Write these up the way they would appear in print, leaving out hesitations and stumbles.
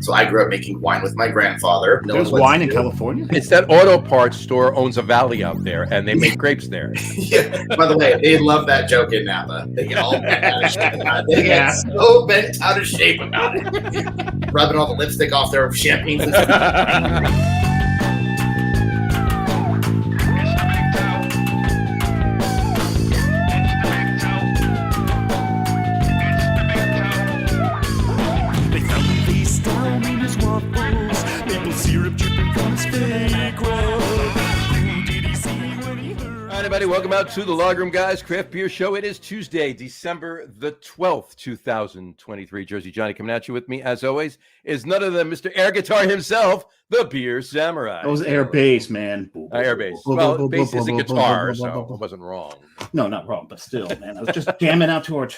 So I grew up making wine with my grandfather. There's wine in California? It's that auto parts store owns a valley out there, and they make grapes there. Yeah. By the way, they love that joke in Napa. They get all bent out of shape about it. They get so bent out of shape about it. Rubbing all the lipstick off their champagne. Everybody, welcome out to the Logroom Guys Craft Beer Show. It is Tuesday, December the 12th, 2023. Jersey Johnny coming at you with me, as always, is none other than Mr. Air Guitar himself, the Beer Samurai. That was air bass, man. Air bass. Well, bass is a guitar, so it wasn't wrong. No, not wrong, but still, man. I was just jamming out to our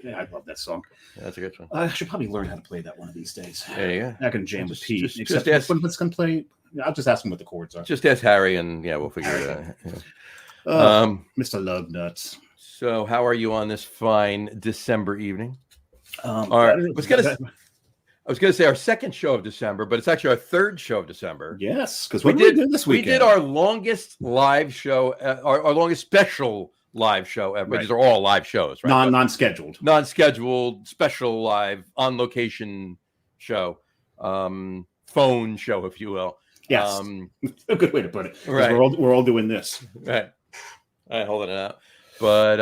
yeah, I love that song. Yeah, that's a good one. I should probably learn how to play that one of these days. There you go. I can jam with Pete. Just ask, when it's going to play, I'll just ask him what the chords are. Just ask Harry, and yeah, we'll figure it out. Yeah. Mr. Love Nuts. So, how are you on this fine December evening? All right. I was gonna say our second show of December, but it's actually our third show of December. Yes, because we did this weekend. We did our longest live show, our longest special live show ever. Right. These are all live shows, right? Non-scheduled, special live, on location show, phone show, if you will. Yes, a good way to put it. Right, we're all doing this. Right. All right, holding it out. But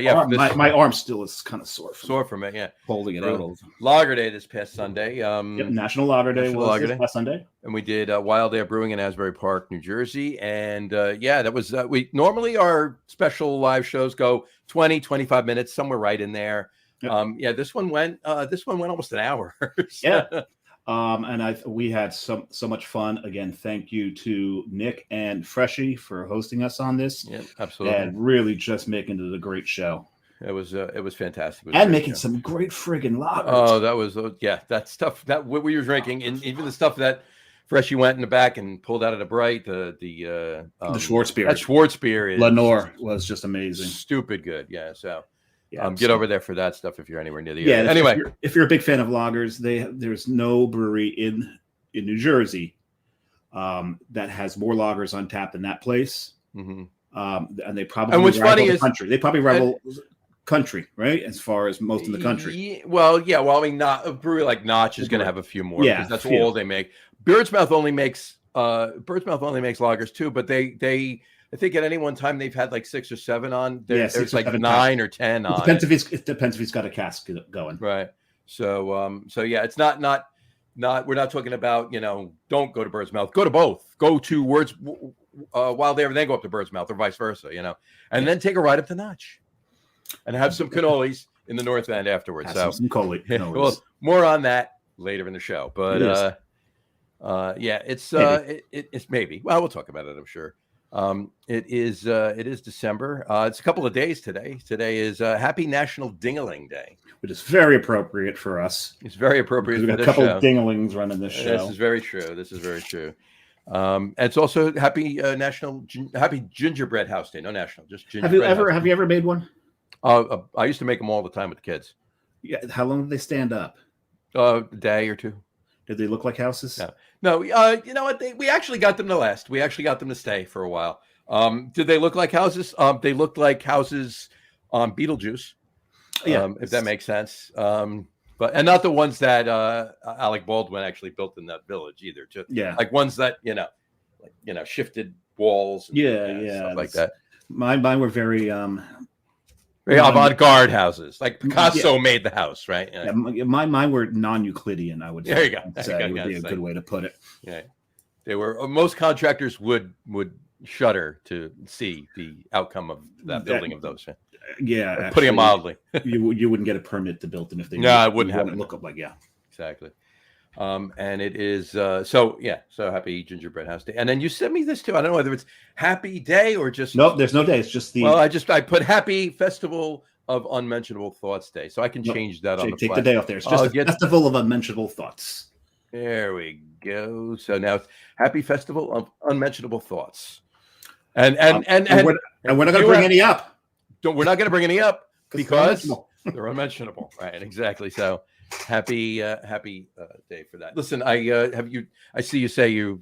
yeah, my arm still is kind of sore from it. Yeah, holding it out. Lager Day this past Sunday. National Lager Day was last Sunday, and we did Wild Air Brewing in Asbury Park, New Jersey. And yeah, that was we normally our special live shows go 20-25 minutes, somewhere right in there. Yep. Yeah, this one went almost an hour. So. Yeah. And we had so much fun. Again, thank you to Nick and Freshie for hosting us on this. Yeah, absolutely. And really just making it a great show. It was fantastic. And making some great friggin' lagers. Oh, that was that stuff that what we were drinking, and even the stuff that Freshie went in the back and pulled out of the Bright, the Schwartz beer. That Schwartz beer is Lenore was just amazing. Stupid good. Yeah. So. Yeah, get over there for that stuff if you're anywhere near the area. Anyway, if you're a big fan of lagers, there's no brewery in New Jersey that has more lagers on tap than that place. Mm-hmm. And they probably what's funny is country. They probably rival country, right? As far as most of the country. Well, I mean, not a brewery like Notch is going to have a few more. Yeah, because that's all they make. Bird's Mouth only makes lagers too, but they. I think at any one time they've had like 6 or 7 on. There's like 9 or 10 on. It depends if he's got a cask going. Right. So yeah, it's not. We're not talking about don't go to Bird's Mouth. Go to both. Go to Wild Air, and then go up to Bird's Mouth, or vice versa. And then take a ride up to Notch, and have some cannolis in the North End afterwards. Some cannolis. Well, more on that later in the show. But yeah, it's maybe. Well, we'll talk about it, I'm sure. It is December. It's a couple of days today. Today is Happy National Dingaling Day, which is very appropriate for us. It's very appropriate. We've got a couple of dingalings running this show. This is very true. And it's also Happy Gingerbread House Day. No national, just gingerbread. Have you ever made one? I used to make them all the time with the kids. Yeah. How long did they stand up? A day or two. Did they look like houses? No. You know what? We actually got them to last. We actually got them to stay for a while. Did they look like houses? They looked like houses on Beetlejuice. Yeah, if that makes sense. And not the ones that Alec Baldwin actually built in that village either. Just like ones that shifted walls. And, stuff like that. Mine were very very avant-garde houses, like Picasso made the house, right? Yeah, mine were non-Euclidean. I would say. There you go. It would be a good way to put it. Yeah, they were. Most contractors would shudder to see the outcome of that building of those. Yeah, putting it mildly, you wouldn't get a permit to build them if they. No, it wouldn't have it. Look up like exactly. And it is so Happy Gingerbread House Day. And then you sent me this too. I don't know whether it's Happy Day or just nope. There's no day. It's just the. Well, I put Happy Festival of Unmentionable Thoughts Day, so I can change that on the take fly. the day off there. It's just a Festival of Unmentionable Thoughts. There we go. So now it's Happy Festival of Unmentionable Thoughts. And we're not going to bring any up. We're not going to bring any up because they're unmentionable, right? Exactly. So Happy day for that. Listen, I see you say you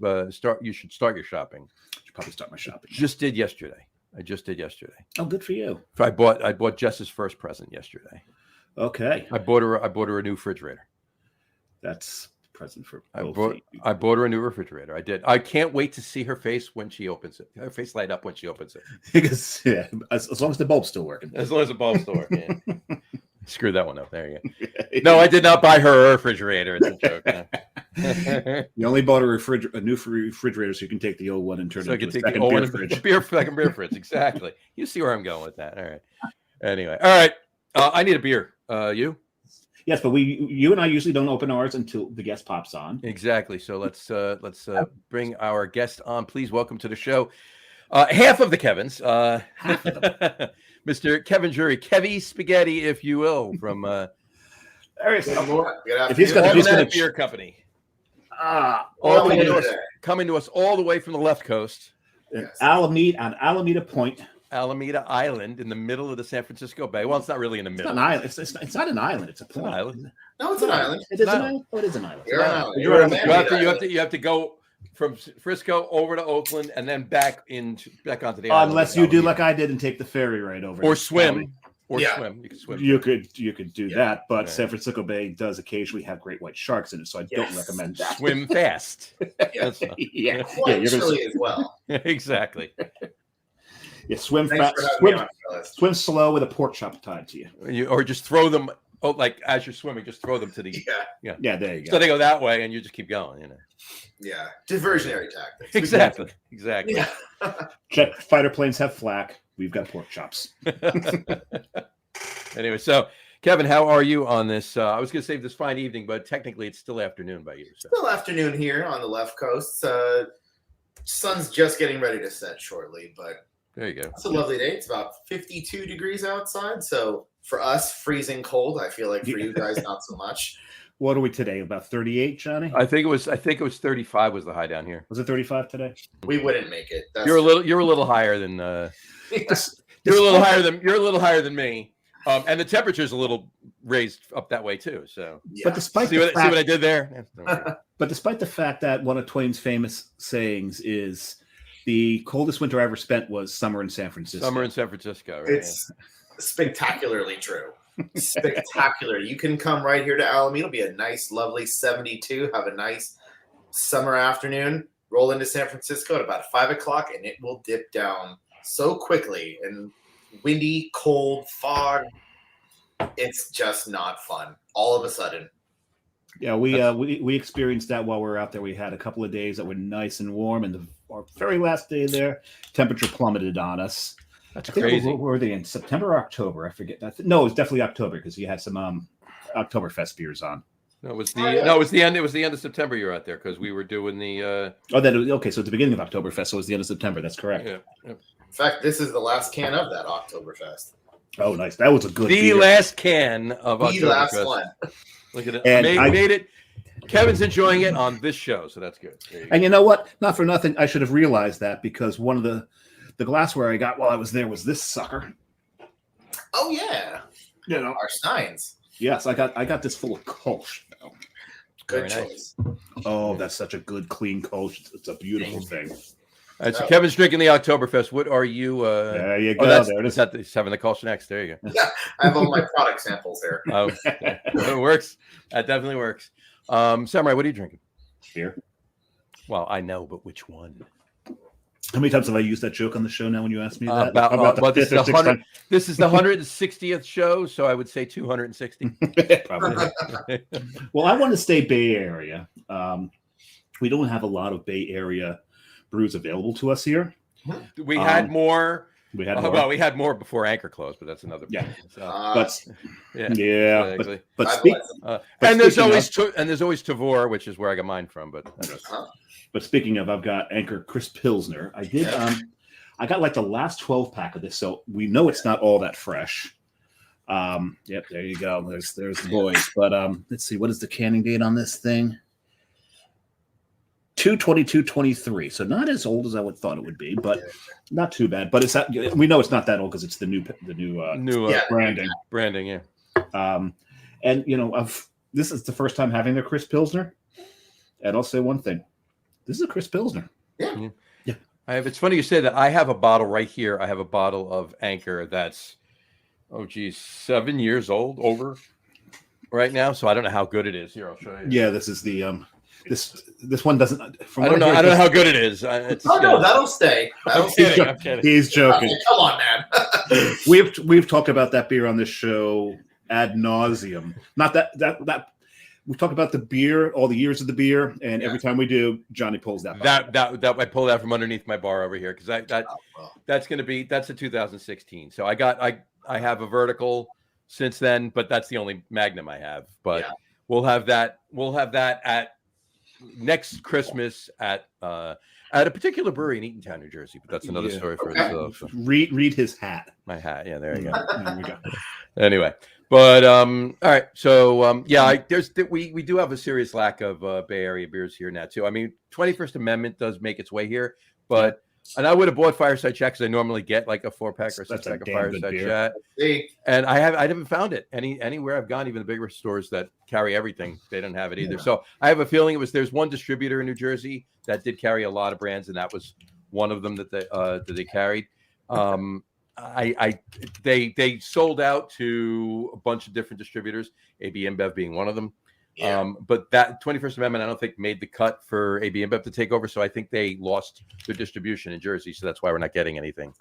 should start your shopping. Should probably start my shopping. I just did yesterday. Oh, good for you. I bought Jess's first present yesterday. Okay. I bought her a new refrigerator. That's a present for I both. I bought her a new refrigerator. I did. I can't wait to see her face when she opens it. Her face light up when she opens it. Because as long as the bulb's still working. As long as the bulb's still working. Yeah. Screw that one up. There you go. No, I did not buy her a refrigerator. It's a joke. No. You only bought a new refrigerator so you can take the old one and turn it into a second beer fridge. Second beer fridge. Exactly. You see where I'm going with that. All right. Anyway. All right. I need a beer. You? Yes, but you and I usually don't open ours until the guest pops on. Exactly. So let's bring our guest on. Please welcome to the show. Half of the Kevins. Half of them. Mr. Kevin Drury, Kevy Spaghetti, if you will, from if he's going Almanac Beer Company. Alameda, Coming to us all the way from the left coast. Yes. Alameda Point. Alameda Island in the middle of the San Francisco Bay. Well, it's not really in the middle. It's not an island. It's not an island. It's a point. An island. No, it's an island. It is an island. Oh, it is an island. You're an island. You have to go from Frisco over to Oakland and then back onto the island. Unless you do like I did and take the ferry right over. Or swim. Swim. You could do that, but San Francisco Bay does occasionally have great white sharks in it, so I don't recommend that. Swim fast. Yeah. Quite chilly as well. Exactly. Yeah, swim fast. Swim slow with a pork chop tied to you. Or just throw them. Oh, like as you're swimming, just throw them to the yeah. There you go. So they go that way, and you just keep going. Yeah, diversionary tactics. Exactly. Yeah. Jet fighter planes have flak. We've got pork chops. Anyway, so Kevin, how are you on this? I was going to say this fine evening, but technically it's still afternoon by you. So. Still afternoon here on the left coast. Sun's just getting ready to set shortly, but there you go. It's a lovely day. It's about 52 degrees outside, so for us, freezing cold. I feel like for you guys, not so much. What are we today? About 38, Johnny? I think it was 35 was the high down here. Was it 35 today? We wouldn't make it. You're a little higher than you're a little higher than me. And the temperature's a little raised up that way too. So, but despite see what I did there. But despite the fact that one of Twain's famous sayings is the coldest winter I ever spent was summer in San Francisco. Right? It's spectacularly true. Spectacular. You can come right here to Alameda. It'll be a nice, lovely 72. Have a nice summer afternoon. Roll into San Francisco at about 5 o'clock, and it will dip down so quickly. And windy, cold, fog. It's just not fun. All of a sudden. Yeah, we experienced that while we were out there. We had a couple of days that were nice and warm, and our very last day there, temperature plummeted on us. That's crazy. What were they in September or October? I forget. No, it was definitely October because you had some Oktoberfest beers on. No, it was the end. It was the end of September. You were out there because we were doing the. So at the beginning of Oktoberfest, so it was the end of September. That's correct. Yeah. In fact, this is the last can of that Oktoberfest. Oh, nice! That was a good. The last can of Oktoberfest. The last one. Look at it. And made it. Kevin's enjoying it on this show, so that's good. And you know what? Not for nothing, I should have realized that because one of the glassware I got while I was there was this sucker. Oh yeah, our Steins. Yes, I got this full of Kolsch. Good choice. Oh, that's such a good clean Kolsch. It's a beautiful thing. All right, so Kevin's drinking the Oktoberfest. What are you? There you go. There it is. He's having the Kolsch next. There you go. Yeah, I have all my product samples there. Oh, it works. That definitely works. Samurai, what are you drinking? Beer. Well, I know, but which one? How many times have I used that joke on the show now when you ask me that? This is the 160th show, so I would say 260. Probably. Well, I want to stay Bay Area. We don't have a lot of Bay Area brews available to us here. We had more. We had more. Well, we had more before Anchor closed, but that's another. Yeah, and there's always Tavor, which is where I got mine from. But speaking of, I've got Anchor Crisp Pilsner. I did. I got like the last 12 pack of this, so we know it's not all that fresh. Yep, there you go. There's the boys. But let's see, what is the canning date on this thing? 2/22/23, so not as old as I would thought it would be, but not too bad. But we know it's not that old because it's the new branding. Branding, yeah. And this is the first time having their Chris Pilsner. And I'll say one thing. This is a Chris Pilsner. Yeah. It's funny you say that. I have a bottle right here. I have a bottle of Anchor that's, 7 years old over right now. So I don't know how good it is. Here, I'll show you. Yeah, this is the this one doesn't. I don't know. I don't know how good it is. No, that'll stay. I'm kidding. He's joking. Okay, come on, man. We've talked about that beer on this show ad nauseum. Not that we've talked about the beer, all the years of the beer, and every time we do, Johnny pulls that. That I pulled that from underneath my bar over here because that's a 2016. So I have a vertical since then, but that's the only Magnum I have. But we'll have that at next Christmas at a particular brewery in Eatontown, New Jersey. But that's another story for itself. So. Read his hat. My hat. Yeah, there you go. There we go. Anyway, but all right. So we do have a serious lack of Bay Area beers here now too. I mean, 21st Amendment does make its way here, but. And I would have bought Fireside Chat because I normally get like a 4-pack or 6-pack of Fireside Chat. And I haven't found it anywhere I've gone, even the bigger stores that carry everything. They don't have it either. So I have a feeling there's one distributor in New Jersey that did carry a lot of brands, and that was one of them that they carried. They sold out to a bunch of different distributors, AB InBev being one of them. Yeah. But that 21st Amendment, I don't think made the cut for AB InBev to take over. So I think they lost their distribution in Jersey. So that's why we're not getting anything.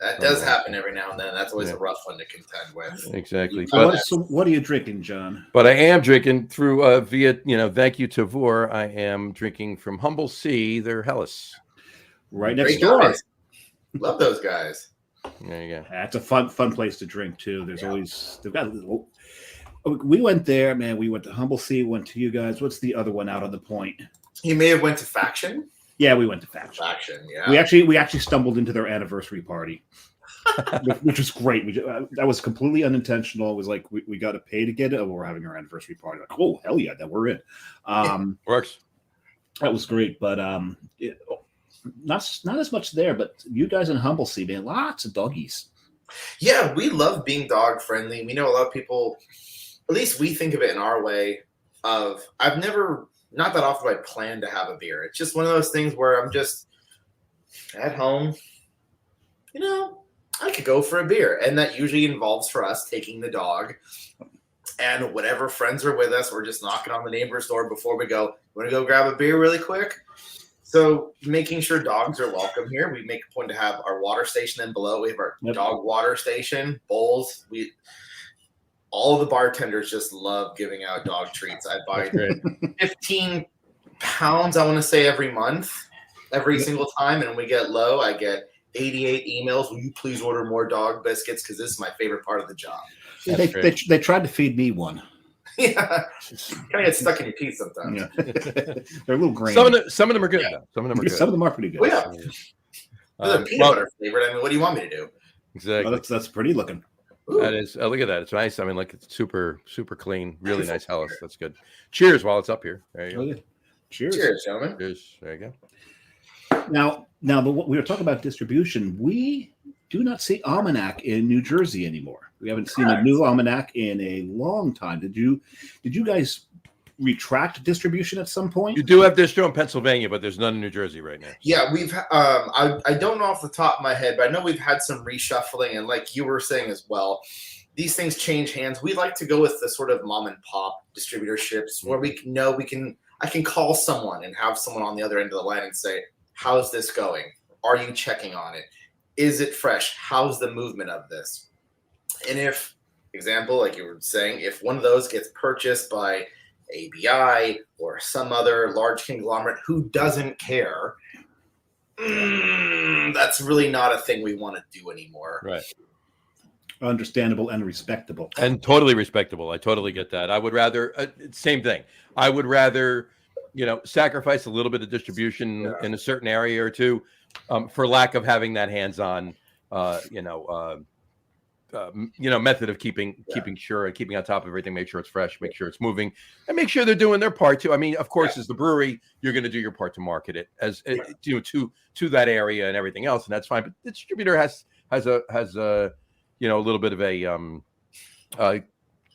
That does happen every now and then. That's always a rough one to contend with. Exactly. So what are you drinking, John? But I am drinking through via, thank you to Vor. I am drinking from Humble Sea, their Helles. Right next door. Love those guys. There you go. It's a fun place to drink too. They've got a little. We went there, man. We went to Humble Sea. Went to you guys. What's the other one out on the point? You may have went to Faction. Yeah, we went to Faction. Yeah. We actually stumbled into their anniversary party, which was great. That was completely unintentional. It was like we got to pay to get it. Oh, we're having our anniversary party. Like, oh hell yeah, that we're in. Works. That was great, but not as much there. But you guys in Humble Sea, man, lots of doggies. Yeah, we love being dog friendly. We know a lot of people. At least we think of it in our way of I've never, not that often I plan to have a beer. It's just one of those things where I'm just at home, I could go for a beer. And that usually involves for us taking the dog and whatever friends are with us, we're just knocking on the neighbor's door before we go, want to go grab a beer really quick? So making sure dogs are welcome here. We make a point to have our water station and below. We have our dog water station, bowls. All the bartenders just love giving out dog treats. I buy 15 pounds, I want to say, every month, every single time. And when we get low, I get 88 emails. Will you please order more dog biscuits? Because this is my favorite part of the job. They tried to feed me one. Yeah. Kind of get stuck in your teeth sometimes. Yeah. They're a little grainy. Some of them are good, though. Some of them are good. Some of them are pretty good. Oh, yeah. They're peanut butter flavored. I mean, what do you want me to do? Exactly. Well, that's pretty looking. Ooh. That is. Look at that. It's nice. I mean, like it's super, super clean. Really nice Helles. That's good. Cheers while it's up here. There you go. Cheers. Cheers, gentlemen. Cheers. There you go. Now, we were talking about distribution. We do not see Almanac in New Jersey anymore. We haven't seen a new Almanac in a long time. Did you guys retract distribution at some point? You do have distro in Pennsylvania, but there's none in New Jersey right now. Yeah, we've. I don't know off the top of my head, but I know we've had some reshuffling, and like you were saying as well, these things change hands. We like to go with the sort of mom and pop distributorships where we know I can call someone and have someone on the other end of the line and say, "How's this going? Are you checking on it? Is it fresh? How's the movement of this?" And if, example, like you were saying, if one of those gets purchased by ABI or some other large conglomerate who doesn't care, that's really not a thing we want to do anymore. Right. Understandable and respectable. And totally respectable. I totally get that. I would rather, same thing. I would rather, sacrifice a little bit of distribution in a certain area or two for lack of having that hands-on, method of keeping sure and keeping on top of everything, make sure it's fresh, make sure it's moving, and make sure they're doing their part too. I mean, of course, as the brewery, you're going to do your part to market it as to that area and everything else, and that's fine. But the distributor has a little bit of a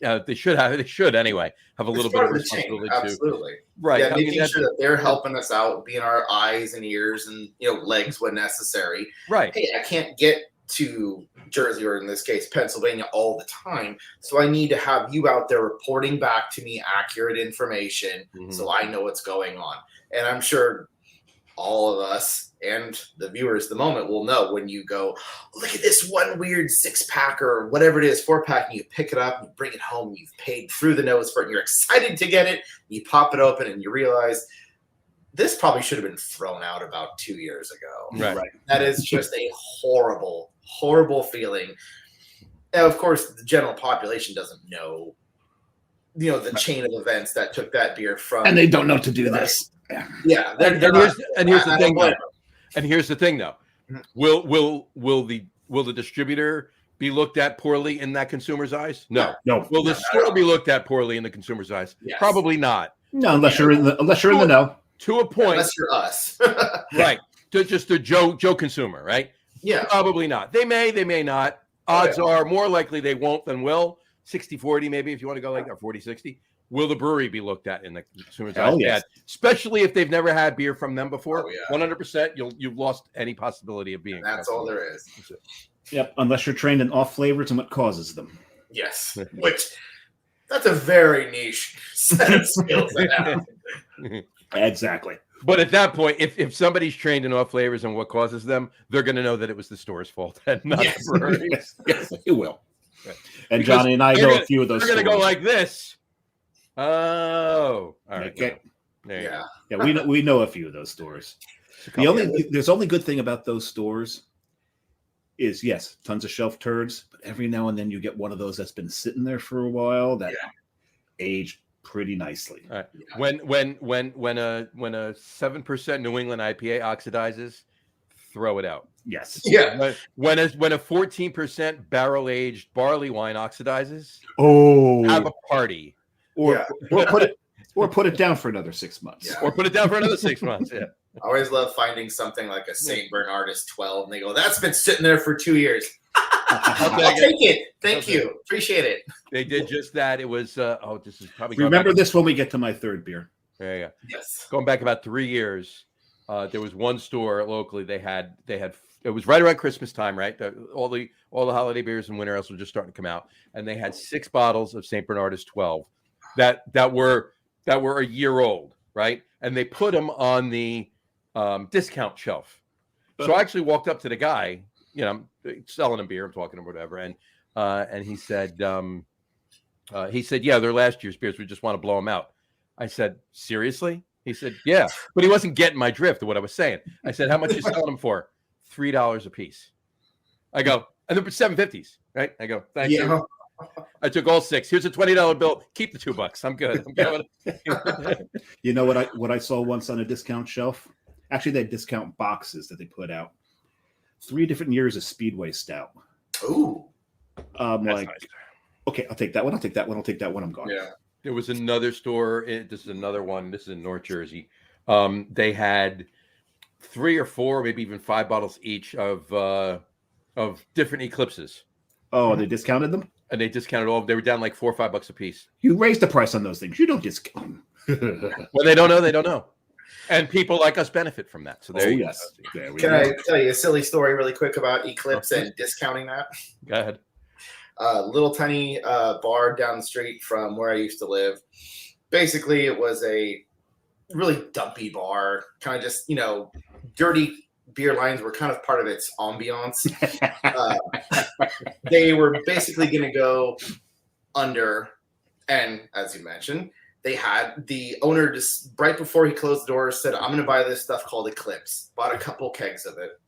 They should anyway have a little It's bit of part of the chain, responsibility too. absolutely. Right. Yeah, I mean, making sure that they're helping us out, being our eyes and ears and legs when necessary. right. Hey, I can't get to Jersey, or in this case Pennsylvania, all the time, so I need to have you out there reporting back to me accurate information so I know what's going on. And I'm sure all of us and the viewers at the moment will know when you go, look at this one weird 6-pack or whatever it is, 4-pack, and you pick it up and you bring it home, you've paid through the nose for it, and you're excited to get it, you pop it open and you realize this probably should have been thrown out about 2 years ago. Right. That is just a horrible, horrible feeling. And of course, the general population doesn't know, the chain of events that took that beer from. And they don't know to do this. Yeah. And here's the thing, though. And here's the thing, though. Will the distributor be looked at poorly in that consumer's eyes? No. Will the store be looked at poorly in the consumer's eyes? Yes. Probably not. No, unless you're in the know. To a point. Unless you're us. Right. To just a Joe consumer, right? Yeah. Probably not. They may not. Odds are more likely they won't than will. 60-40 maybe if you want to go like that, 40-60. Will the brewery be looked at in the consumer's eyes? Yes. Especially if they've never had beer from them before. 100% you've lost any possibility of being. And that's all there is. Yep. Unless you're trained in off flavors and what causes them. Yes. That's a very niche set of skills to have. Exactly. But at that point, if somebody's trained in off flavors and what causes them, they're going to know that it was the store's fault and not the brewery's. Yes, it will. Right. And Johnny and I know a few of those. They're going to go like this. Oh, all right. Okay. Yeah. We know a few of those stores. There's only good thing about those stores is yes, tons of shelf turds, but every now and then you get one of those that's been sitting there for a while that aged pretty nicely. Right. When a 7% New England IPA oxidizes, throw it out. Yes. Yeah. When a 14% barrel aged barley wine oxidizes, have a party. Or put it down for another 6 months. Yeah. Or put it down for another 6 months. Yeah. I always love finding something like a St. Bernardus 12, and they go, "That's been sitting there for 2 years." I'll take it. Thank you. Appreciate it. They did just that. It was this is probably. Remember this when we get to my third beer. There you go. Yes. Going back about 3 years, there was one store locally. They had. It was right around Christmas time, right? All the holiday beers and winter ales were just starting to come out, and they had 6 bottles of St. Bernardus 12 that were a year old, right? And they put them on the discount shelf. So I actually walked up to the guy, selling him beer, I'm talking to him, whatever, and he said, yeah, they're last year's beers. We just want to blow them out. I said, seriously? He said, yeah, but he wasn't getting my drift of what I was saying. I said, how much you selling them for? $3 a piece. I go, and they're $7.50s, right? I go, thank you. I took all 6. Here's a $20 bill. Keep the $2. I'm good. I'm good. You know what I saw once on a discount shelf? Actually, they had discount boxes that they put out. 3 different years of Speedway Stout. Ooh. Like, nice. Okay, I'll take that one. I'll take that one. I'll take that one. I'm gone. Yeah. There was another store. This is another one. This is in North Jersey. They had 3 or 4, maybe even 5 bottles each of different Eclipses. Oh, they discounted them? And they discounted all. They were down like $4 or $5 a piece. You raise the price on those things. You don't discount. Well, they don't know. They don't know. And people like us benefit from that. So there you go. Can I tell you a silly story really quick about Eclipse and discounting that? Go ahead. Little tiny bar down the street from where I used to live. Basically, it was a really dumpy bar, kind of just, dirty beer lines were kind of part of its ambiance. They were basically going to go under, and as you mentioned, they had the owner just right before he closed the doors said, "I'm going to buy this stuff called Eclipse." Bought a couple kegs of it.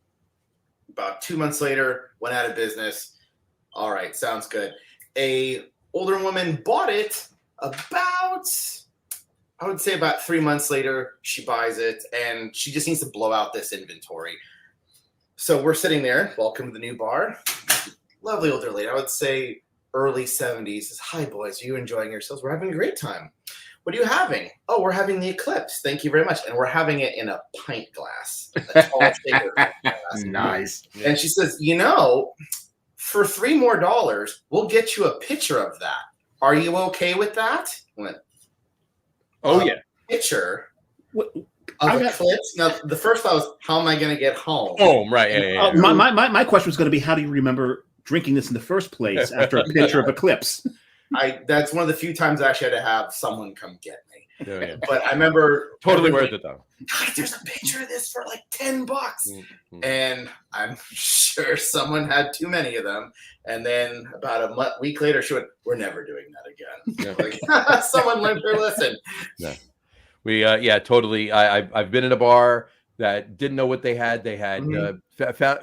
About 2 months later, went out of business. All right, sounds good. A older woman bought it about 3 months later. She buys it, and she just needs to blow out this inventory. So we're sitting there. Welcome to the new bar. Lovely older lady. I would say early 70s. Says, "Hi, boys. Are you enjoying yourselves? We're having a great time. What are you having?" "Oh, we're having the Eclipse. Thank you very much." And we're having it in a pint glass. A tall shaker pint glass. Nice. And she says, "For $3 more, we'll get you a picture of that. are you okay with that? I went, Oh yeah. Picture What, of Eclipse. Now, the first thought was, how am I going to get home? Oh, right. Yeah. My question was going to be, how do you remember drinking this in the first place after a picture of Eclipse? That's one of the few times I actually had to have someone come get me. Yeah. But I remember Totally worth it though. God, there's a picture of this for like $10. Mm-hmm. And I'm sure someone had too many of them. And then about a week later, she went, "We're never doing that again." Yeah. Like, someone learned her lesson. Yeah. We totally. I've been in a bar that didn't know what they had. They had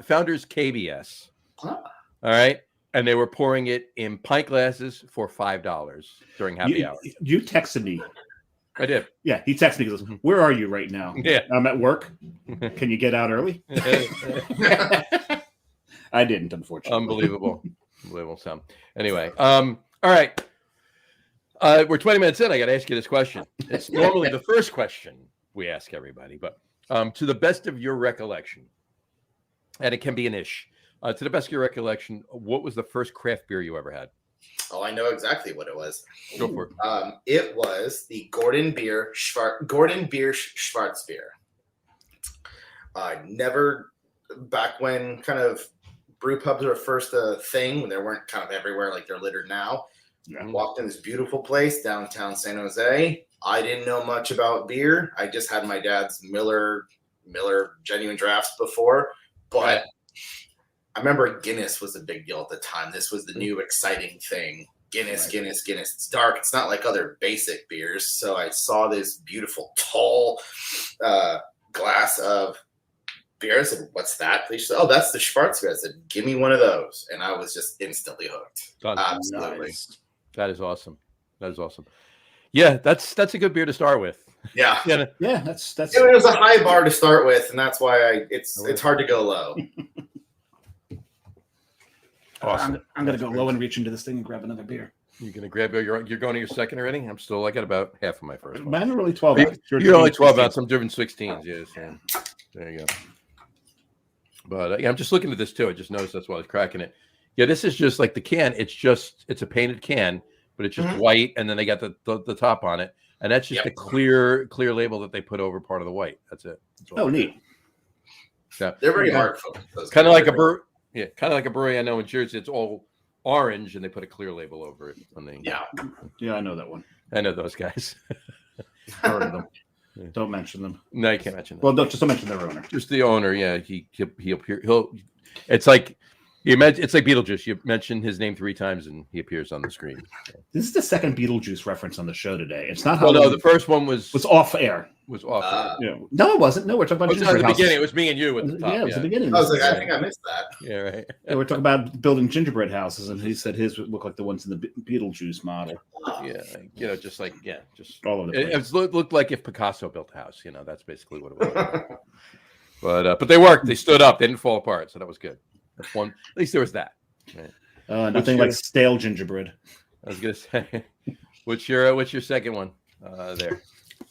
Founders KBS. All right. And they were pouring it in pint glasses for $5 during happy hour. You texted me. I did. Yeah, he texted me. He goes, "Where are you right now?" Yeah. "I'm at work. Can you get out early?" I didn't, unfortunately. Unbelievable. So anyway, all right. We're 20 minutes in. I got to ask you this question. It's normally the first question we ask everybody, but to the best of your recollection, and it can be an ish, to the best of your recollection, what was the first craft beer you ever had? Oh, I know exactly what it was. Go for it. It was the Gordon Beer Schwarzbier. Never, back when kind of brew pubs were first a thing, when they weren't kind of everywhere like they're littered now. Yeah. Walked in this beautiful place downtown San Jose. I didn't know much about beer. I just had my dad's Miller genuine drafts before, but I remember Guinness was a big deal at the time. This was the new exciting thing. Guinness. It's dark. It's not like other basic beers. So I saw this beautiful, tall glass of beer. I said, "What's that?" She said, "Oh, that's the Schwarzbier." I said, "Give me one of those." And I was just instantly hooked. Absolutely. Nice. That is awesome. Yeah, that's a good beer to start with. Yeah. Yeah, that's It was a high bar to start with, and that's why it's hard to go low. Awesome. I'm gonna go low and reach into this thing and grab another beer. You're gonna grab beer. You're going to your second already. I got about half of my first one. Mine are really 12 ounce. You're only 12 ounce. I'm driven 16s. Yes. Yeah. There you go. But I'm just looking at this too. I just noticed that's why I was cracking it. Yeah, this is just like the can. It's a painted can, but it's just white, and then they got the top on it, and that's just a clear label that they put over part of the white. That's it. Oh, neat. Yeah. They're very hard. Kind of like a brew. Yeah, kind of like a brewery I know in Jersey. It's all orange, and they put a clear label over it. Yeah, I know that one. I know those guys. Heard of them. Don't mention them. No, you can't mention them. Well, don't mention their owner. Just the owner. Yeah, he'll. It's like it's like Beetlejuice. You mention his name 3 times, and he appears on the screen. This is the second Beetlejuice reference on the show today. It's not. Well, no, the first one was off air. Yeah. No, it wasn't. No, we're talking about the beginning. It was me and you at the top. Yeah, it was the beginning. I was like, I think I missed that. Yeah, right. Yeah, we're talking about building gingerbread houses, and he said his would look like the ones in the Beetlejuice model. Yeah, just all over the place. It looked like if Picasso built a house. That's basically what it was. But they worked. They stood up. They didn't fall apart, so that was good. That's one. At least there was that. Right. Nothing like stale gingerbread. I was gonna say, what's your second one there?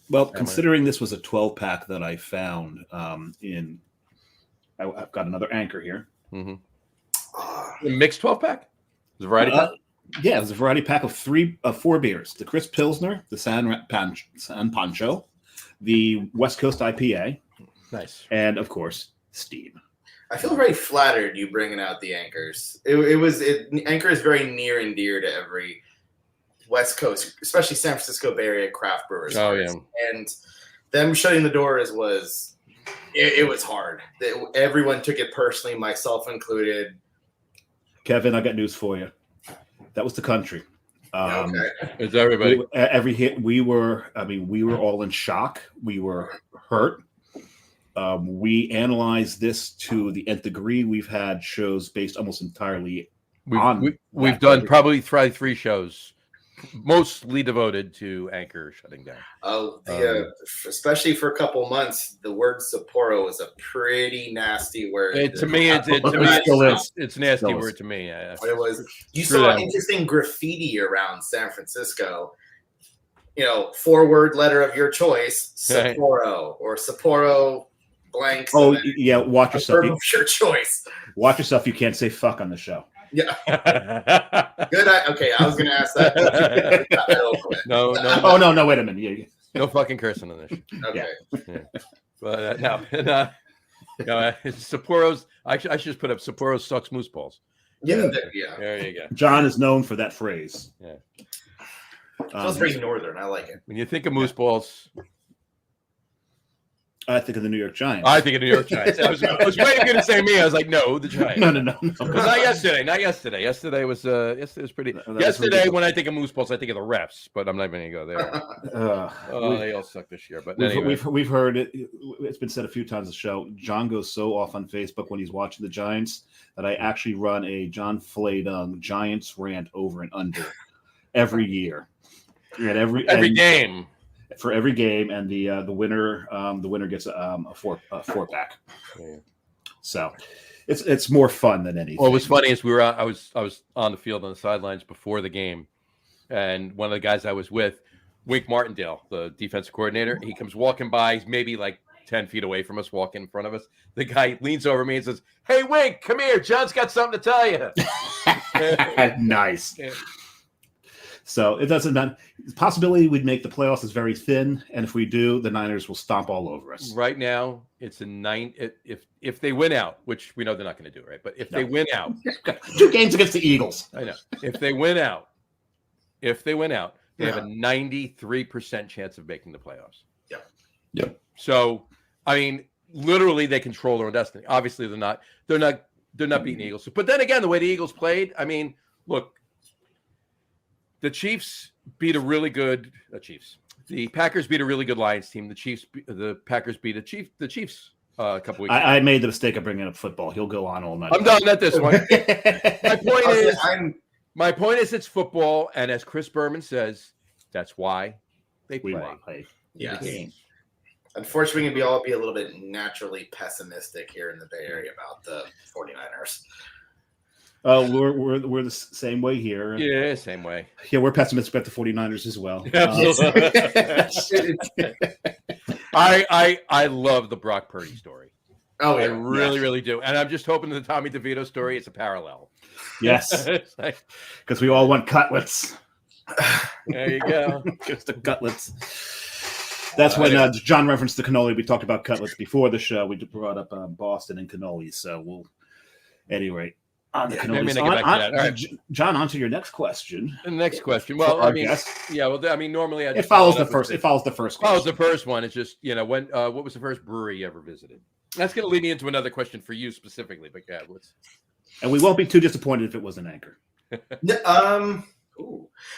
Well, considering this was a 12-pack that I found I've got another Anchor here. Mm-hmm. Mixed 12-pack? Is a variety pack? Yeah, it was a variety pack of 4 beers: the Crisp Pilsner, the San Pancho, the West Coast IPA, nice, and of course Steam. I feel very flattered you bringing out the Anchors. Anchor is very near and dear to every West Coast, especially San Francisco Bay Area craft brewers. Oh yeah, and them shutting the doors was hard. Everyone took it personally, myself included. Kevin, I got news for you. That was the country. It's everybody. Every hit, we were all in shock. We were hurt. We analyzed this to the nth degree. We've had shows based almost entirely on. We've done probably 3 shows, mostly devoted to Anchor shutting down. Especially for a couple months, the word Sapporo is a pretty nasty word. It's nasty word to me. Yeah. It was. You saw interesting graffiti around San Francisco. 4-word letter of your choice, Sapporo or Sapporo blanks. Oh yeah, watch yourself. Your choice. Watch yourself. You can't say fuck on the show. Yeah. Good. Okay, I was going to ask that. No. Oh no! Wait a minute. Yeah. No fucking cursing on this. Okay. Yeah. But no, Sapporo's. I should just put up Sapporo sucks moose balls. Yeah. There you go. John is known for that phrase. Yeah. Feels very northern. I like it. When you think of moose balls, I think of the New York Giants. I think of New York Giants. I was waiting for you to say me. I was like, no, the Giants. No. Not yesterday. Yesterday was pretty. Yesterday, when I think of moose balls, I think of the refs, but I'm not even going to go there. They all suck this year. But anyway. we've heard it. It's been said a few times on the show. John goes so off on Facebook when he's watching the Giants that I actually run a John Fladung Giants rant over and under every year. And every game. For every game, and the winner gets a four pack. Yeah. So it's more fun than anything. What was funny is I was on the field on the sidelines before the game, and one of the guys I was with, Wink Martindale, the defensive coordinator, he comes walking by. He's maybe like 10 feet away from us, walking in front of us. The guy leans over me and says, "Hey, Wink, come here. John's got something to tell you." Nice. Yeah. So it doesn't matter. The possibility we'd make the playoffs is very thin, and if we do, the Niners will stomp all over us. Right now, it's a 9. If they win out, which we know they're not going to do, right? But if they win out, 2 games against the Eagles. I know. If they win out, they have a 93% chance of making the playoffs. Yeah. So, I mean, literally, they control their own destiny. Obviously, they're not beating the Eagles. But then again, the way the Eagles played, I mean, look. The Chiefs beat a really good Chiefs. The Packers beat a really good Lions team. The Packers beat the Chiefs a couple weeks ago. I made the mistake of bringing up football. He'll go on all night. I'm done at this one. My point is it's football, and as Chris Berman says, that's why they play. We want to play. Yes. Unfortunately, we all be a little bit naturally pessimistic here in the Bay Area about the 49ers. We're the same way here. Yeah, same way. Yeah, we're pessimistic about the 49ers as well. I love the Brock Purdy story. Oh, yeah. I really do. And I'm just hoping the Tommy DeVito story is a parallel. Yes. Because we all want cutlets. There you go. Just the cutlets. That's when John referenced the cannoli. We talked about cutlets before the show. We brought up Boston and cannolis. So anyway. John, on to your next question. The next question. Well, I mean, normally it follows the first. It follows the first. Follows the first one. It's just when. What was the first brewery you ever visited? That's going to lead me into another question for you specifically. But yeah, and we won't be too disappointed if it was an Anchor.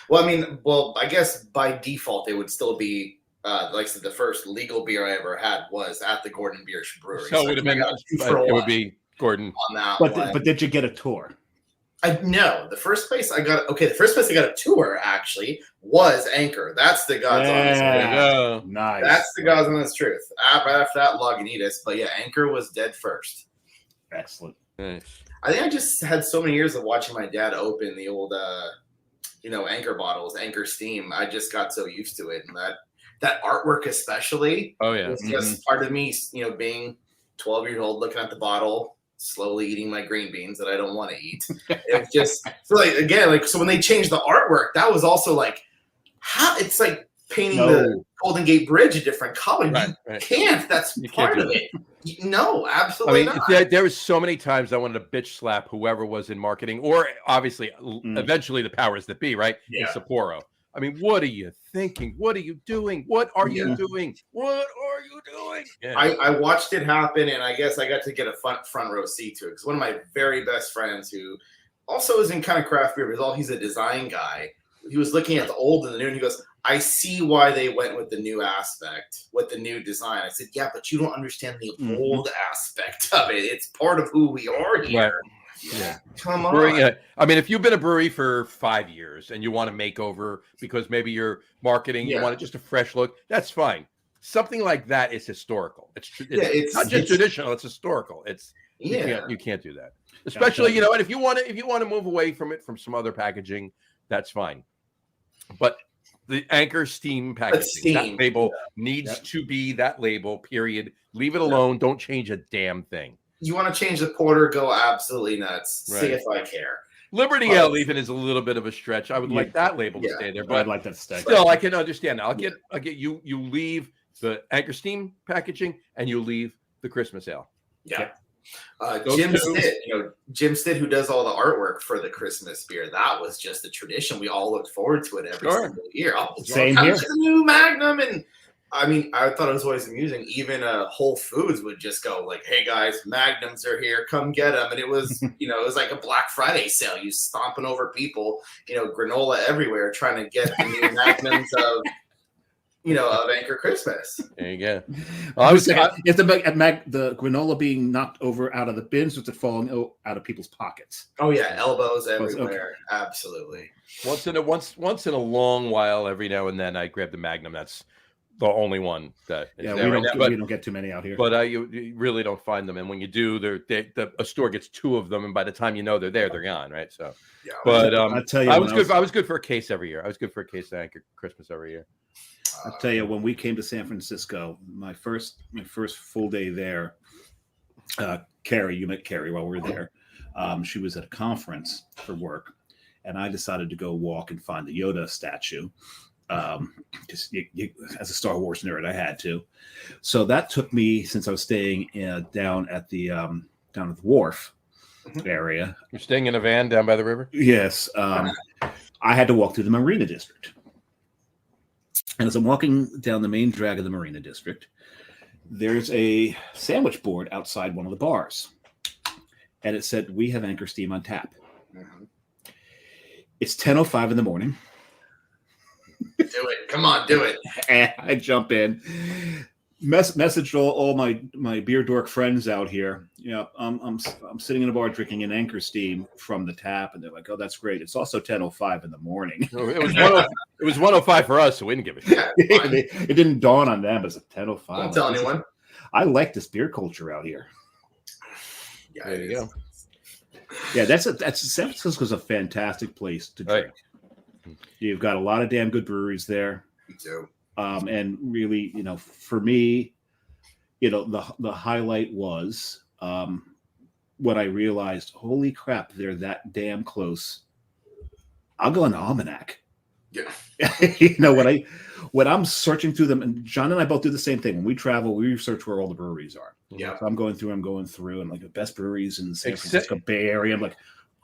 Well, I guess by default it would still be. Like I said, the first legal beer I ever had was at the Gordon Beer Brewery. So it would have been. It would be. Gordon on that but did you get a tour? No, the first place I got a tour actually was Anchor. That's the God's honest truth. Nice. That's the God's honest truth. Right after that, Lagunitas, but yeah, Anchor was dead first. Excellent. Nice. I think I just had so many years of watching my dad open the old Anchor bottles, Anchor Steam. I just got so used to it, and that artwork especially. Oh yeah, was just part of me, being 12 years old, looking at the bottle, slowly eating my green beans that I don't want to eat. It was just so when they changed the artwork, that was also like, how it's like painting the Golden Gate Bridge a different color. Right. Can't. That's part of it. No, absolutely not. There was so many times I wanted to bitch slap whoever was in marketing, or obviously, eventually the powers that be, right? Yeah. In Sapporo. I mean, what are you thinking? What are you doing? What are you doing? What are you doing? Yeah. I watched it happen, and I guess I got to get a front row seat to it. Because one of my very best friends, who also is in kind of craft beer, but he's a design guy, he was looking at the old and the new, and he goes, I see why they went with the new aspect, with the new design. I said, yeah, but you don't understand the old aspect of it. It's part of who we are here. Right. Yeah, come on. I mean, if you've been a brewery for 5 years and you want to make over because maybe you're marketing, you want just a fresh look, that's fine. Something like that is historical. It's not just traditional; it's historical. You can't do that. Especially and if you want to move away from it from some other packaging, that's fine. But the Anchor Steam packaging, that label needs to be that label. Period. Leave it alone. Don't change a damn thing. You want to change the porter, go absolutely nuts. Right. See if I care. Liberty Ale even is a little bit of a stretch. I would like that label to stay there, but I'd like that to stay. Still, I can understand that. I'll get you. You leave the Anchor Steam packaging and you leave the Christmas Ale. Yeah. Jim Stitt, who does all the artwork for the Christmas beer, that was just a tradition. We all looked forward to it every single year. Same here. The new Magnum, and I mean, I thought it was always amusing. Even Whole Foods would just go like, "Hey guys, Magnums are here, come get them!" And it was, it was like a Black Friday sale. You stomping over people, granola everywhere, trying to get the new Magnums of Anchor Christmas. There you go. Is the granola being knocked over out of the bins, or is it falling out of people's pockets? Oh yeah, elbows everywhere. Okay. Absolutely. Once in a long while, every now and then, I grab the Magnum. That's the only one that is there right now. We don't get too many out here. But you really don't find them, and when you do, a store gets 2 of them, and by the time you know they're there, they're gone, right? So, yeah. But I tell you, I was good for a case every year. I was good for a case of Anchor Christmas every year. I'll tell you, when we came to San Francisco, my first full day there, Carrie, you met Carrie while we were there. She was at a conference for work, and I decided to go walk and find the Yoda statue. Just as a Star Wars nerd, I had to. So that took me, since I was staying down at the wharf area. You're staying in a van down by the river? Yes. I had to walk through the Marina District. And as I'm walking down the main drag of the Marina District, there's a sandwich board outside one of the bars. And it said, "We have Anchor Steam on tap." Mm-hmm. It's 10:05 in the morning. Do it. Come on, do it. And I jump in. Messaged all my beer dork friends out here. I'm sitting in a bar drinking an Anchor Steam from the tap, and they're like, "Oh, that's great." It's also 10:05 in the morning. It was 1:05 for us, so we didn't give it. It didn't dawn on them as a 10:05. Don't tell anyone. I like this beer culture out here. Yeah, there you go. Yeah, San Francisco's a fantastic place to drink. Right. You've got a lot of damn good breweries there. Me too. And really, for me, the highlight was when I realized, holy crap, they're that damn close. I'll go on the Almanac. Yeah. When I'm searching through them, and John and I both do the same thing. When we travel, we research where all the breweries are. Yeah. So I'm going through, and like the best breweries in the San Francisco Bay Area. I'm like,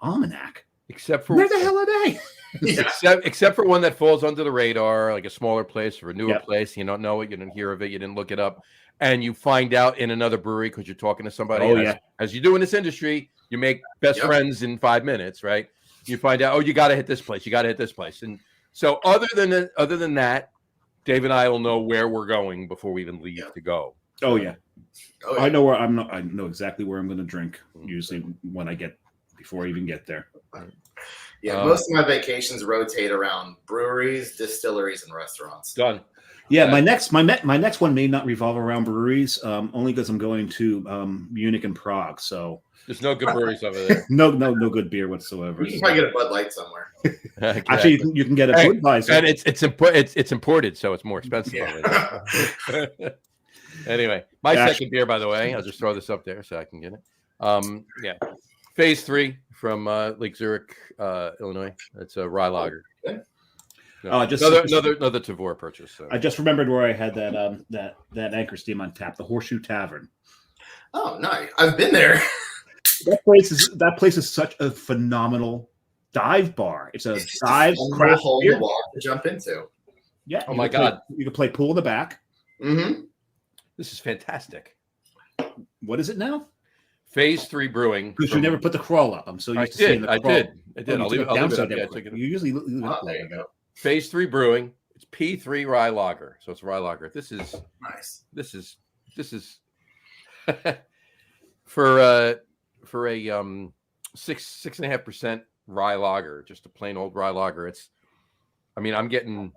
Almanac. Except for where the hell are they? Yeah. Except for one that falls under the radar, like a smaller place or a newer place. You don't know it, you didn't hear of it, you didn't look it up, and you find out in another brewery because you're talking to somebody. As you do in this industry, you make best friends in 5 minutes, right? You find out, you got to hit this place, and so other than that, Dave and I will know where we're going before we even leave to go. Oh yeah. I know where I know exactly where I'm going to drink. Usually before I even get there. Yeah, most of my vacations rotate around breweries, distilleries, and restaurants. Done. Yeah, my next one may not revolve around breweries, only because I'm going to Munich and Prague. So there's no good breweries over there. no good beer whatsoever. You can probably get a Bud Light somewhere. Exactly. Actually, you can get a Budweiser, and it's imported, so it's more expensive. Yeah. Anyway, second beer, by the way, I'll just throw this up there so I can get it. Phase 3 from Lake Zurich, Illinois. It's a rye lager. No, another Tavour purchase. So. I just remembered where I had that Anchor Steam on tap, the Horseshoe Tavern. Oh, nice! I've been there. That place is such a phenomenal dive bar. It's a dive craft beer bar to jump into. Yeah. Oh my God! You can play pool in the back. Mm-hmm. This is fantastic. What is it now? Phase 3 brewing. Because you never put the crawl up. I'm so used to seeing the crawl. I did. I'll leave it up. You usually leave it up. There you go. Phase 3 brewing. It's P3 rye lager. So it's rye lager. This is nice. This is for a 6.5% rye lager, just a plain old rye lager. I'm getting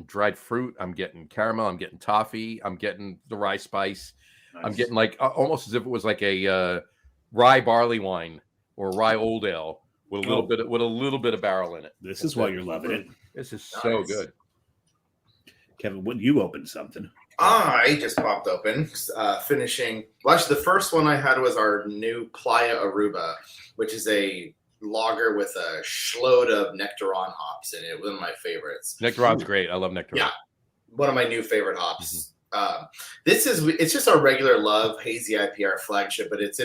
dried fruit. I'm getting caramel. I'm getting toffee. I'm getting the rye spice. Nice. I'm getting like almost as if it was like a rye barley wine or rye old ale with a little bit of barrel in it. This is why you're loving it. This is so good. Kevin, when you opened something? I just popped open, finishing. Well, actually, the first one I had was our new Playa Aruba, which is a lager with a shload of Nectaron hops in it. One of my favorites. Nectaron's great. I love Nectaron. Yeah, one of my new favorite hops. It's just our regular Love Hazy IPR flagship, but it's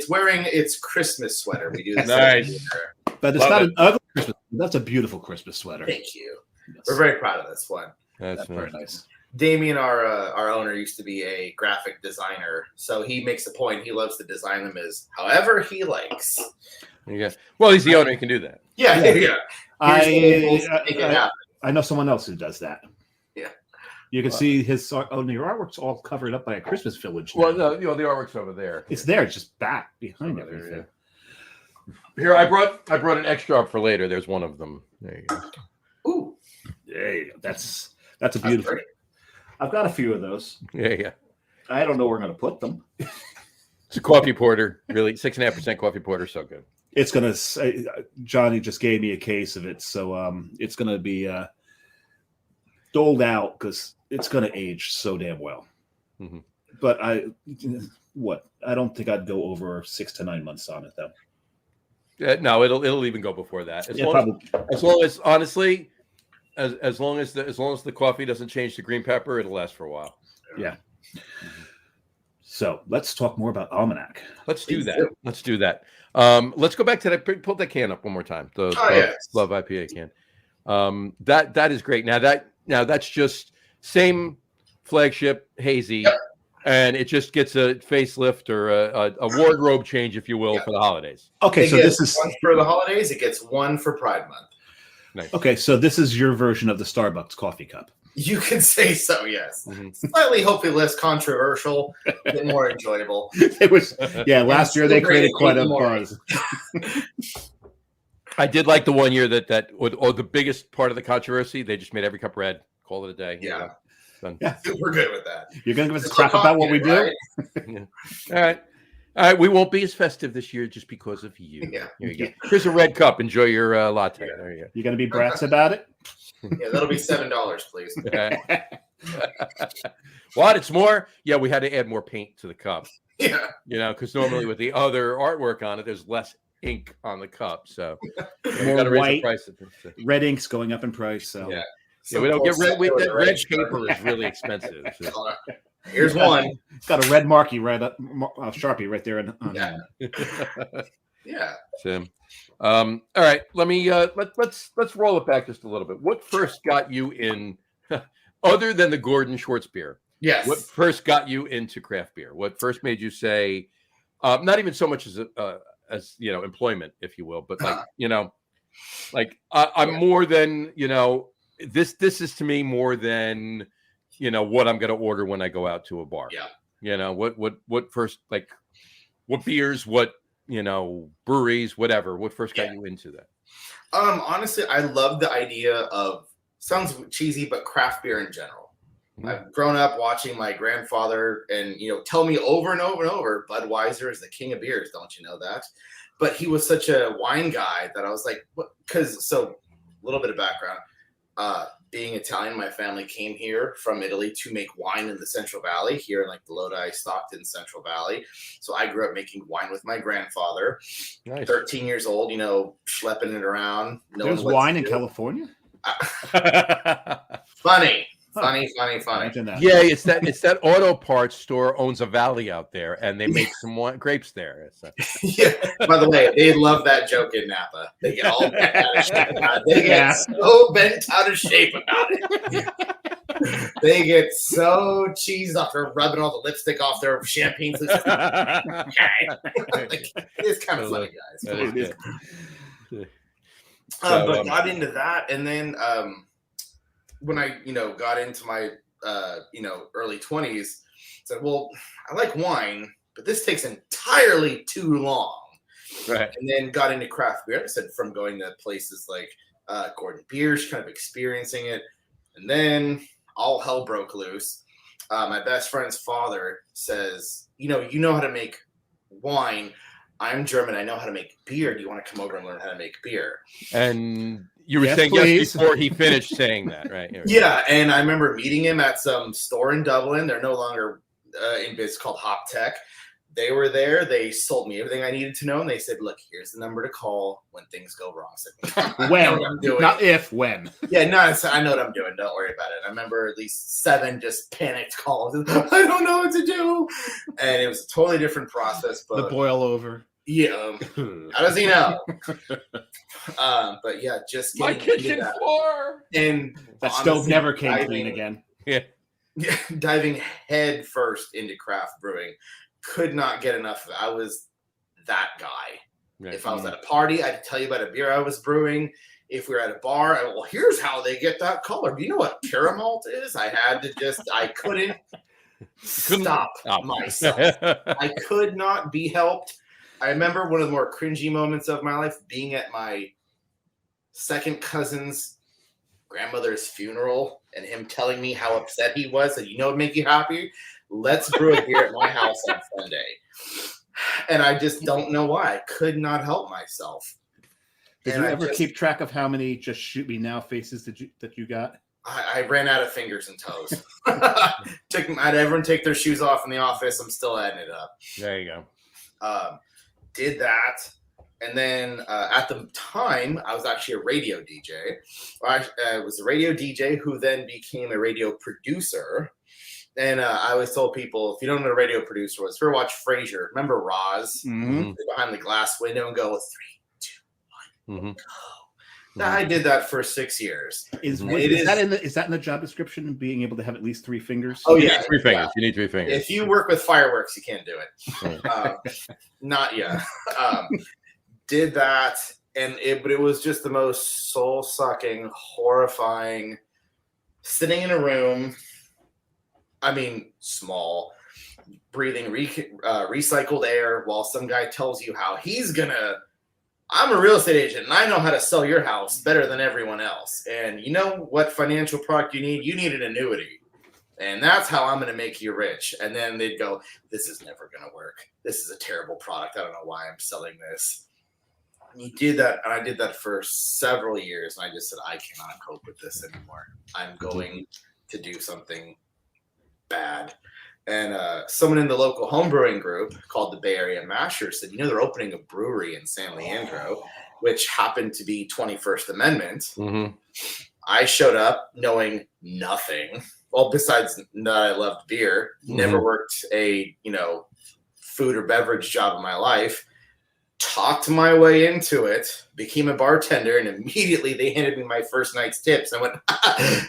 wearing its Christmas sweater. We do this Nice. every year. But it's not an ugly Christmas. That's a beautiful Christmas sweater. Thank you. Yes. We're very proud of this one. That's very nice. Damien, our owner, used to be a graphic designer, so he makes a point. He loves to design them as however he likes. Yeah. Well, he's the owner. He can do that. Yeah. I know someone else who does that. Yeah. You can see his your artwork's all covered up by a Christmas village. Well, the artwork's over there. It's there. It's just back behind everything. Here, I brought an extra up for later. There's one of them. There you go. Ooh. Hey, that's a beautiful. I've got a few of those. Yeah. I don't know where I'm going to put them. It's a coffee porter, really 6.5% coffee porter, so good. It's going to. Johnny just gave me a case of it, so it's going to be doled out because it's going to age so damn well. Mm-hmm. But I don't think I'd go over 6 to 9 months on it though. No, it'll even go before that. As long as the coffee doesn't change to green pepper, it'll last for a while. Yeah. So let's talk more about Almanac. Let's do that. Let's go back to that. Pull that can up one more time. The Love IPA can. That is great. Now that's just same flagship hazy, and it just gets a facelift or a wardrobe change, if you will, for the holidays. Okay, so this is one for the holidays. It gets one for Pride Month. Nice. Okay, so this is your version of the Starbucks coffee cup. You can say so, yes. Mm-hmm. Slightly, hopefully, less controversial, but more enjoyable. It was, last year they created quite a buzz. I did like the one year that the biggest part of the controversy, they just made every cup red. Call it a day. Yeah. Done. Yeah, we're good with that. You're going to give us crap about what we do? Right? Yeah. All right. We won't be as festive this year just because of you. Yeah. Here you go. Here's a red cup. Enjoy your latte. Yeah. There you go. You're going to be brats about it? Yeah, that'll be $7, please. What? It's more? Yeah, we had to add more paint to the cup. Yeah. Because normally with the other artwork on it, there's less ink on the cup. So More got to raise white. the price of it. Red ink's going up in price. So Yeah. Yeah, we don't get red. That red paper is really expensive. So. Here's one. It's got a red marquee Sharpie right there. Yeah. So, all right. Let me let's roll it back just a little bit. What first got you in, other than the Gordon Schwartz beer? Yes. What first got you into craft beer? What first made you say, not even so much as employment, if you will, but I'm more than This is to me more than what I'm going to order when I go out to a bar. Yeah. What first, what beers, what breweries, whatever. What first got you into that? Honestly, I love the idea of, sounds cheesy, but craft beer in general. Mm-hmm. I've grown up watching my grandfather and tell me over and over and over, Budweiser is the king of beers. Don't you know that? But he was such a wine guy that I was like, what? So a little bit of background. Being Italian, my family came here from Italy to make wine in the Central Valley, here in the Lodi, Stockton, Central Valley. So I grew up making wine with my grandfather. Nice. 13 years old, schlepping it around. There's wine in California? Funny. Yeah, it's that auto parts store owns a valley out there, and they make some grapes there. Yeah. By the way, they love that joke in Napa. They get all bent out of shape about it. They get so bent out of shape about it. They get so cheesed after rubbing all the lipstick off their champagne. It's kind of funny, guys. But got into that, and then when I, got into my, early 20s, said, well, I like wine, but this takes entirely too long. Right. And then got into craft beer. I said, from going to places like Gordon Beers, kind of experiencing it. And then all hell broke loose. My best friend's father says, you know how to make wine. I'm German. I know how to make beer. Do you want to come over and learn how to make beer? And you were saying yes before he finished saying that, right? Yeah, and I remember meeting him at some store in Dublin. They're no longer in business, called Hop Tech. they were there. They sold me everything I needed to know, and they said, "Look, here's the number to call when things go wrong." I said, When, I know what I'm doing. not if, when. Yeah, no, I know what I'm doing. Don't worry about it. I remember at least 7 just panicked calls. I don't know what to do, and it was a totally different process. But The boil over. yeah, how does he know? But yeah, just My kitchen floor. and That honestly, stove never came clean again. Yeah. diving head first into craft brewing, could not get enough of it. I was that guy. Right. If I was at a party, I'd tell you about a beer I was brewing. If we were at a bar, well, here's how they get that color. Do you know what caramel is? I couldn't stop myself. I could not be helped. I remember one of the more cringy moments of my life being at my second cousin's grandmother's funeral and him telling me how upset he was. That, what would make you happy? Let's brew a beer at my house on Sunday. And I just don't know why. I could not help myself. Did you ever keep track of how many just shoot me now faces that you got? I ran out of fingers and toes. I'd everyone take their shoes off in the office. I'm still adding it up. There you go. Did that. And then at the time, I was actually a radio DJ. I was a radio DJ who then became a radio producer. And I always told people, if you don't know what a radio producer was, if you ever watch Frasier, remember Roz? Mm-hmm. Behind the glass window and go 3, 2, 1, Mm-hmm. go. I did that for 6 years. Is that in the job description, being able to have at least 3 fingers? Oh, yeah. 3 fingers. You need 3 fingers. If you work with fireworks, you can't do it. Not yet. Did that, but it was just the most soul-sucking, horrifying, sitting in a room, small, breathing recycled air while some guy tells you how I'm a real estate agent and I know how to sell your house better than everyone else. And you know what financial product you need? You need an annuity. And that's how I'm going to make you rich. And then they'd go, this is never going to work. This is a terrible product. I don't know why I'm selling this. And you did that. And I did that for several years. And I just said, I cannot cope with this anymore. I'm going to do something bad. And someone in the local homebrewing group called the Bay Area Mashers said, they're opening a brewery in San Leandro, which happened to be 21st Amendment. Mm-hmm. I showed up knowing nothing. Well, besides that I loved beer, never worked a, food or beverage job in my life, talked my way into it, became a bartender, and immediately they handed me my first night's tips. I went,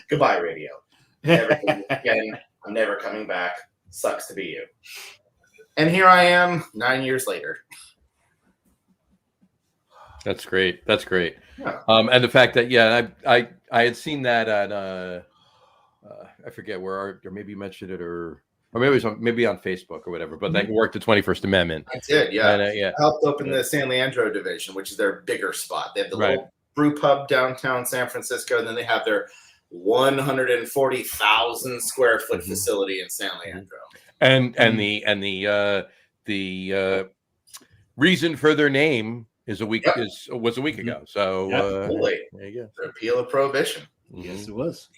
goodbye, radio. Never again. I'm never coming back. Sucks to be you. And here I am 9 years later. That's great. That's great. Yeah. And the fact that, I had seen that at, I forget or maybe you mentioned it or maybe it was maybe on Facebook or whatever, but they worked the 21st Amendment. I did, yeah. And, I helped open the San Leandro division, which is their bigger spot. They have the little brew pub downtown San Francisco, and then they have their 140,000 square foot facility in San Leandro. And the reason for their name was a week ago. So there you go. The repeal of prohibition. Yes, it was.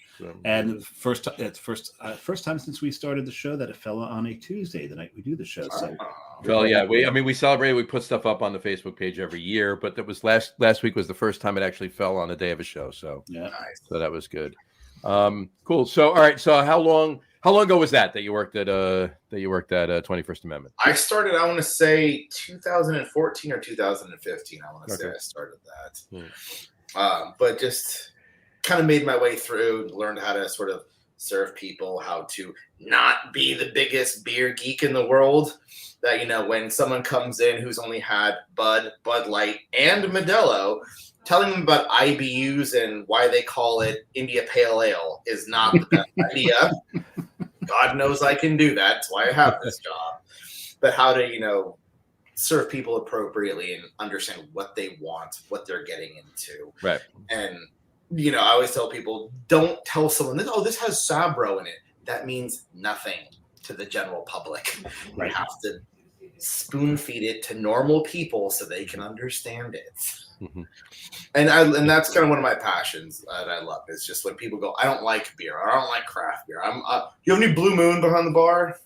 And first time since we started the show that it fell on a Tuesday, the night we do the show. So, well, yeah, we celebrated. We put stuff up on the Facebook page every year, but that was last week was the first time it actually fell on the day of a show. So yeah, nice. So that was good. Cool. So all right. So how long ago was that you worked at 21st Amendment? I started, I want to say 2014 or 2015. I want to say I started that. But just kind of made my way through, learned how to sort of serve people, how to not be the biggest beer geek in the world. That, when someone comes in who's only had Bud Light, and Modelo, telling them about IBUs and why they call it India Pale Ale is not the best idea. God knows I can do that. That's why I have this job. But how to, serve people appropriately and understand what they want, what they're getting into. Right. And, I always tell people, don't tell someone, this has Sabro in it. That means nothing to the general public. Right. You have to spoon feed it to normal people so they can understand it. Mm-hmm. And that's kind of one of my passions that I love. Is just when people go, I don't like beer, or I don't like craft beer. You have any Blue Moon behind the bar?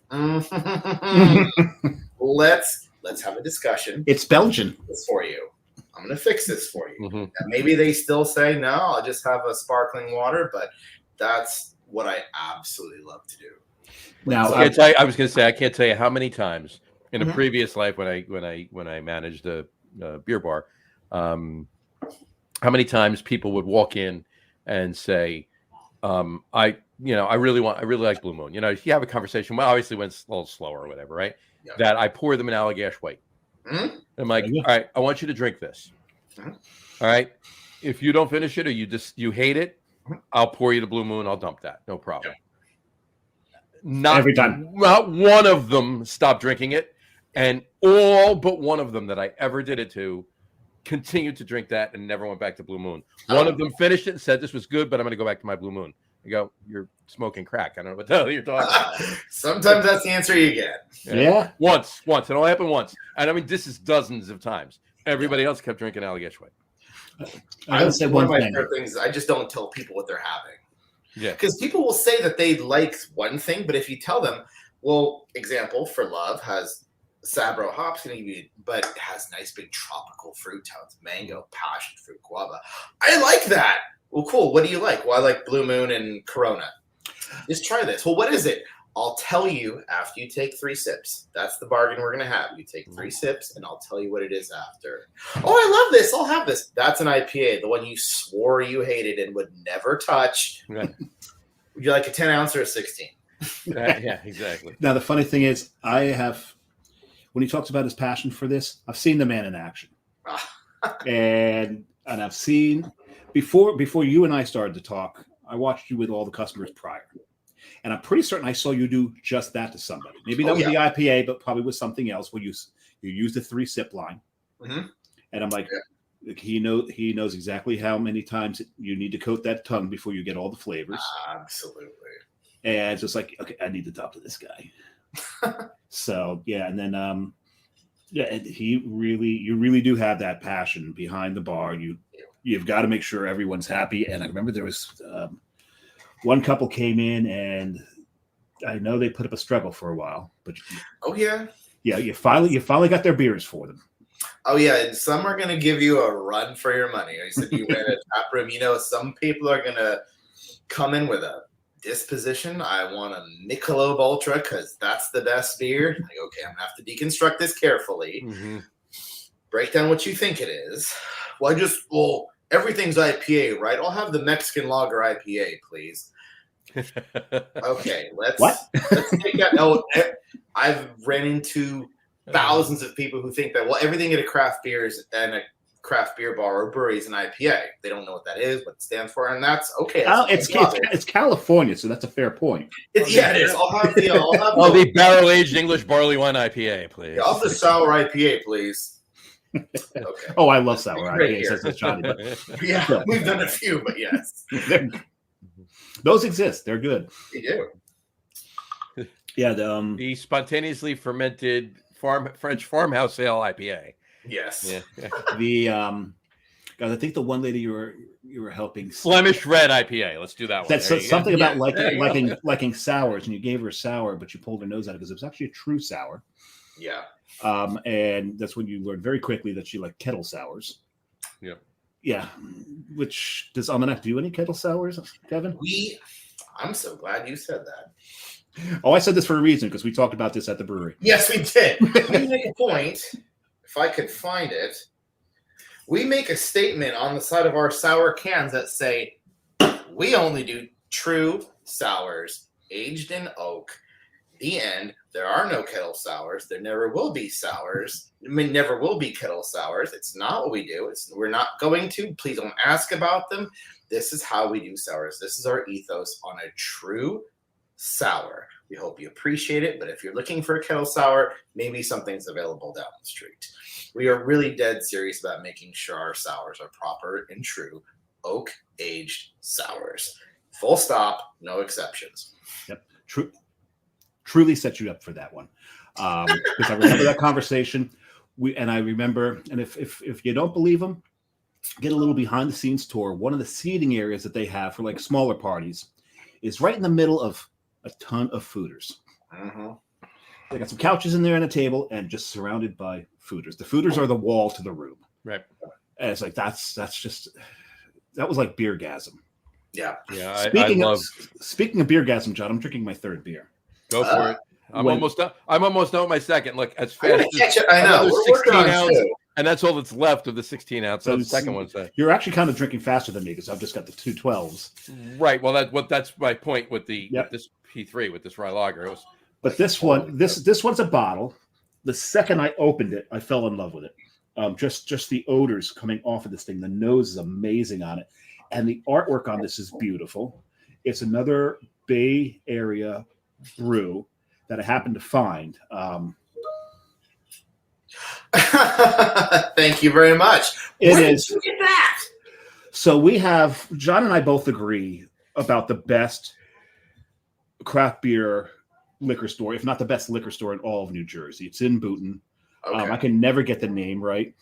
Let's have a discussion. It's Belgian. This for you. I'm going to fix this for you. Mm-hmm. And maybe they still say, no, I'll just have a sparkling water, but that's what I absolutely love to do. Now, I was going to say, I can't tell you how many times in a previous life when I managed a beer bar, how many times people would walk in and say, I really like Blue Moon. If you have a conversation, well, obviously when it's a little slower or whatever, right? Yeah. That I pour them an Allagash White. Mm-hmm. I'm like, all right, I want you to drink this. Mm-hmm. All right. If you don't finish it or you hate it, I'll pour you the Blue Moon. I'll dump that. No problem. Yeah. Not every time. Not one of them stopped drinking it. And all but one of them that I ever did it to continued to drink that and never went back to Blue Moon. One of them finished it and said, this was good, but I'm going to go back to my Blue Moon. I go, you're smoking crack. I don't know what the hell you're talking about. Sometimes that's the answer you get. Yeah. Once. It only happened once. And I mean, this is dozens of times. Everybody else kept drinking Allagash White. I would say one of my favorite things, I just don't tell people what they're having. Yeah. Because people will say that they like one thing, but if you tell them, well, example, For Love has Sabro hops, but it has nice big tropical fruit tones, mango, passion fruit, guava. I like that. Well, cool. What do you like? Well, I like Blue Moon and Corona. Just try this. Well, what is it? I'll tell you after you take 3 sips. That's the bargain we're going to have. You take 3 sips, and I'll tell you what it is after. Oh, I love this. I'll have this. That's an IPA, the one you swore you hated and would never touch. Right. Would you like a 10 ounce or a 16? Yeah, exactly. Now, the funny thing is, when he talks about his passion for this, I've seen the man in action. and I've seen, before you and I started to talk, I watched you with all the customers prior. And I'm pretty certain I saw you do just that to somebody. Maybe that was the IPA, but probably was something else where you used the 3-sip line. Mm-hmm. And I'm like, he knows exactly how many times you need to coat that tongue before you get all the flavors. Absolutely. And it's just like, okay, I need to talk to this guy. So yeah, and then you really do have that passion behind the bar. You've got to make sure everyone's happy. And I remember there was one couple came in, and I know they put up a struggle for a while, but you finally got their beers for them. Oh yeah, and some are going to give you a run for your money. I said you ran a tap room. Some people are going to come in with a disposition. I want a Michelob Ultra because that's the best beer. Like, okay, I'm going to have to deconstruct this carefully. Mm-hmm. Break down what you think it is. Well, everything's IPA, right? I'll have the Mexican lager IPA, please. Okay, let's take that. No, I've ran into thousands of people who think that, well, everything at a craft beer and a craft beer bar or brewery is an IPA. They don't know what that is, what it stands for, and that's okay. It's California, so that's a fair point. It is. I'll have the barrel-aged English barley wine IPA, please. Yeah, I'll have the sour IPA, please. Okay. Oh, I love sour IPAs. That's Johnny. But, we've done a few, but yes. Those exist. They're good. They do. Yeah. The spontaneously fermented French farmhouse ale IPA. Yes. Yeah. I think the one lady you were helping. Flemish red IPA. Let's do that one. That's something about liking sours, and you gave her a sour, but you pulled her nose out because it was actually a true sour. Yeah. And that's when you learned very quickly that she liked kettle sours. Yeah. Yeah. Which does Almanac do any kettle sours, Kevin? I'm so glad you said that. Oh, I said this for a reason because we talked about this at the brewery. Yes, we did. We make a point. If I could find it, we make a statement on the side of our sour cans that say, we only do true sours aged in oak. The end. There are no kettle sours. There never will be sours. Never will be kettle sours. It's not what we do. We're not going to. Please don't ask about them. This is how we do sours. This is our ethos on a true sour. We hope you appreciate it. But if you're looking for a kettle sour, maybe something's available down the street. We are really dead serious about making sure our sours are proper and true oak-aged sours. Full stop. No exceptions. Yep. truly set you up for that one. Because I remember that conversation. I remember, and if you don't believe them, get a little behind the scenes tour. One of the seating areas that they have for like smaller parties is right in the middle of a ton of fooders. Mm-hmm. They got some couches in there and a table, and just surrounded by fooders. The fooders are the wall to the room. Right. And it's like that was like beergasm. Yeah. Yeah. Speaking of beergasm, John, I'm drinking my third beer. Go for it. I'm almost done with my second. Look, as I'm gonna fast catch it. I know. We're 16 working on ounce, two. and that's all that's left of the 16 ounce. So the second one's that. You're actually kind of drinking faster than me because I've just got the 212s. Right. Well, that's my point with with this P3 with this rye lager. But this one's a bottle. The second I opened it, I fell in love with it. Just the odors coming off of this thing. The nose is amazing on it, and the artwork on this is beautiful. It's another Bay Area brew that I happened to find. Thank you very much. Where did you get that? So John and I both agree about the best craft beer liquor store, if not the best liquor store in all of New Jersey. It's in Boonton. Okay. I can never get the name right.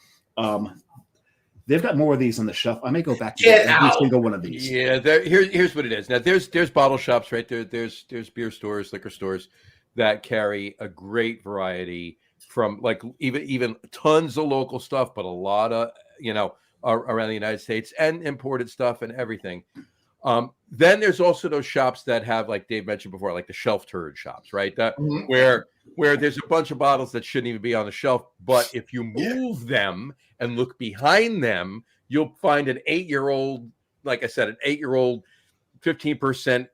They've got more of these on the shelf. I may go back to every single one of these. Yeah, here's what it is. Now there's bottle shops right there. There's beer stores, liquor stores that carry a great variety from like even tons of local stuff, but a lot of around the United States and imported stuff and everything. Then there's also those shops that have, like Dave mentioned before, like the shelf turd shops, right? Where there's a bunch of bottles that shouldn't even be on the shelf, but if you move them and look behind them, you'll find an 8-year-old, like I said, 15%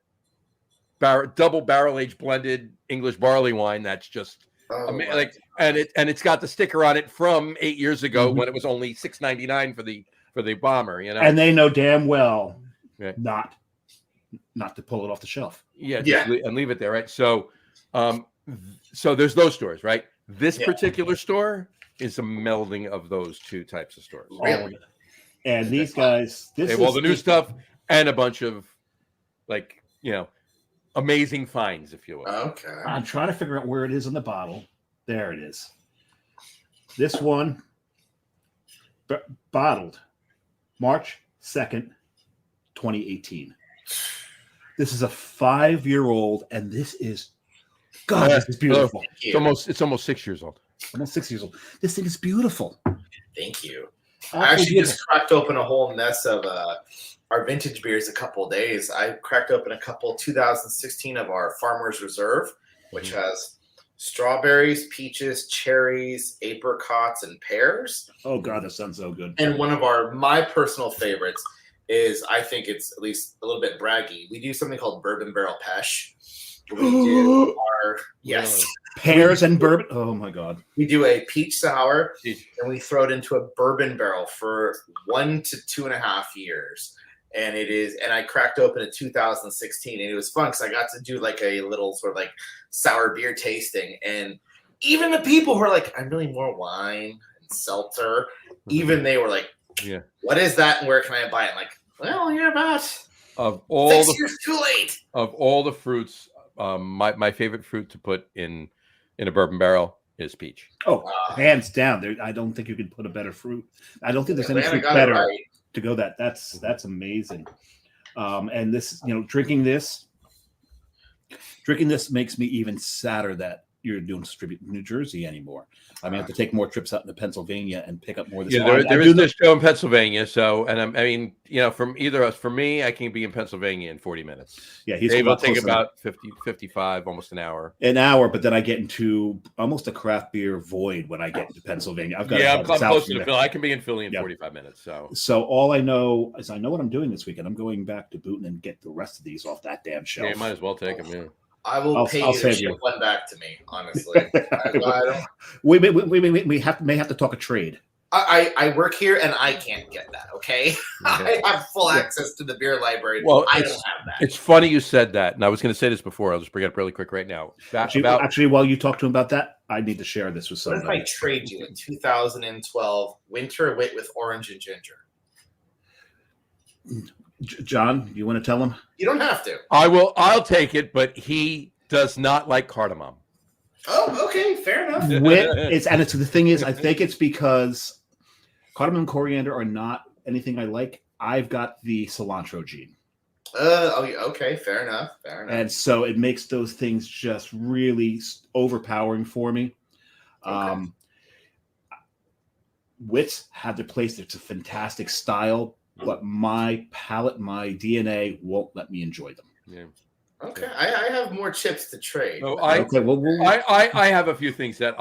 double barrel aged blended English barley wine and it's got the sticker on it from 8 years ago when it was only $6.99 for the bomber, And they know damn well not to pull it off the shelf. And leave it there, right? So there's those stores, right? This particular store is a melding of those two types of stores. Really? And these guys, the new stuff and a bunch of amazing finds, if you will. Okay. I'm trying to figure out where it is in the bottle. There it is. This one bottled March 2nd, 2018. This is a 5-year-old, and this is this is beautiful. It's almost 6 years old. Almost 6 years old. This thing is beautiful. Thank you. I actually just cracked open a whole mess of our vintage beers a couple of days. I cracked open a couple 2016 of our Farmer's Reserve, which has strawberries, peaches, cherries, apricots, and pears. Oh God, that sounds so good. And one of my personal favorites is, I think it's at least a little bit braggy. We do something called Bourbon Barrel Pesh. We do pears and bourbon. Oh my God. We do a peach sour and we throw it into a bourbon barrel for 1 to 2.5 years. And I cracked open in 2016 and it was fun because I got to do like a little sort of like sour beer tasting. And even the people who are like, I'm really more wine and seltzer, even they were like, what is that and where can I buy it? I'm like, well, you're about 6 years too late. Of all the fruits, my favorite fruit to put in a bourbon barrel is peach. Oh, hands down. I don't think you could put a better fruit. I don't think there's any fruit better to go that. That's amazing. And this, drinking this makes me even sadder that you're doing distribute in New Jersey anymore. I mean, I have to take more trips out into Pennsylvania and pick up more of this. Yeah, there is this show in Pennsylvania. So, from either of us, for me, I can be in Pennsylvania in 40 minutes. Yeah, he's able to take about 50, 55, almost an hour. But then I get into almost a craft beer void when I get into Pennsylvania. I'm close to Philly. I can be in Philly in 45 minutes. So all I know is I know what I'm doing this weekend. I'm going back to Boonton and get the rest of these off that damn shelf. Yeah, you might as well take them. Yeah. I will pay you to ship one back to me, honestly. We may have to talk a trade. I work here and I can't get that, okay? I have full access to the beer library. Well, I don't have that. It's funny you said that, and I was going to say this before. I'll just bring it up really quick right now. Actually, while you talk to him about that, I need to share this with somebody. What if I trade you in 2012 winter wit with orange and ginger? John, you want to tell him? You don't have to. I will. I'll take it, but he does not like cardamom. Oh, okay, fair enough. It's the thing is, I think it's because cardamom and coriander are not anything I like. I've got the cilantro gene. Okay, fair enough. And so it makes those things just really overpowering for me. Okay. Wits have their place. It's a fantastic style, but my palate, my DNA won't let me enjoy them. Yeah. Okay, I have more chips to trade. Oh, I have a few things that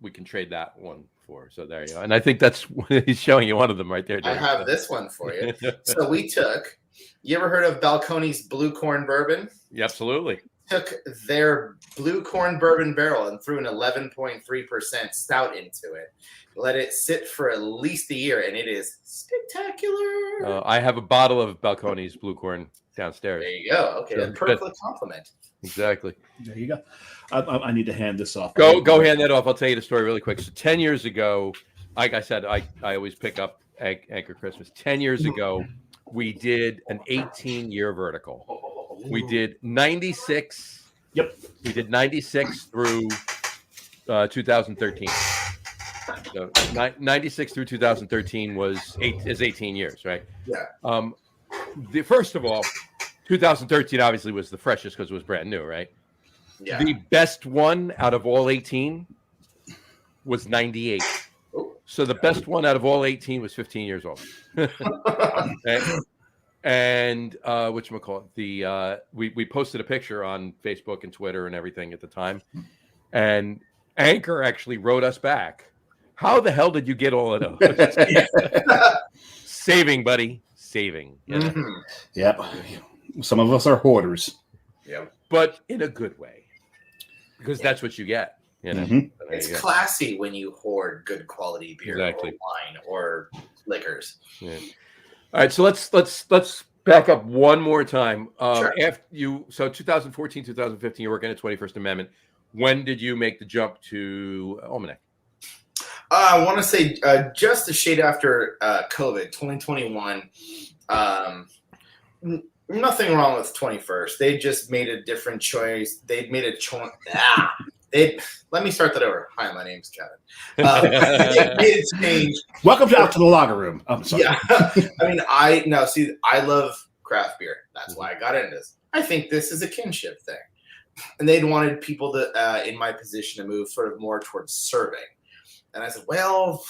we can trade that one for. So there you go. And I think that's he's showing you one of them right there, Dave. I have this one for you. So we took. You ever heard of Balcones Blue Corn Bourbon? Yeah, absolutely. Took their blue corn bourbon barrel and threw an 11.3% stout into it. Let it sit for at least a year, and it is spectacular. I have a bottle of Balcones Blue Corn downstairs. There you go. Okay, a perfect compliment. Exactly. There you go. I need to hand this off. Go hand that off. I'll tell you the story really quick. So 10 years ago, like I said, I always pick up Anchor Christmas. 10 years ago, we did an 18-year vertical. We did 96. Yep. We did 96 through 2013. So 96 through 2013 is 18 years, right? Yeah. First of all, 2013 obviously was the freshest because it was brand new, right? Yeah. The best one out of all 18 was 98. So the best one out of all 18 was 15 years old. And whatchamacallit, we posted a picture on Facebook and Twitter and everything at the time. And Anchor actually wrote us back. How the hell did you get all of those? Saving, buddy. Saving. You know? Mm-hmm. Yep. Some of us are hoarders. Yep. But in a good way. Because that's what you get. You know? Mhm. So It's classy when you hoard good quality beer Exactly. or wine or liquors. Yeah. All right, so let's back up one more time. Sure. So 2014, 2015, you're working at 21st Amendment. When did you make the jump to Almanac? I want to say just a shade after COVID, 2021. Nothing wrong with 21st. They just made a different choice. They made a choice. Let me start that over. Hi, my name's Kevin. They made a change. Welcome out to the lager room. I'm sorry. Yeah. I love craft beer. That's why I got into this. I think this is a kinship thing. And they'd wanted people to, in my position, to move sort of more towards serving. And I said, well,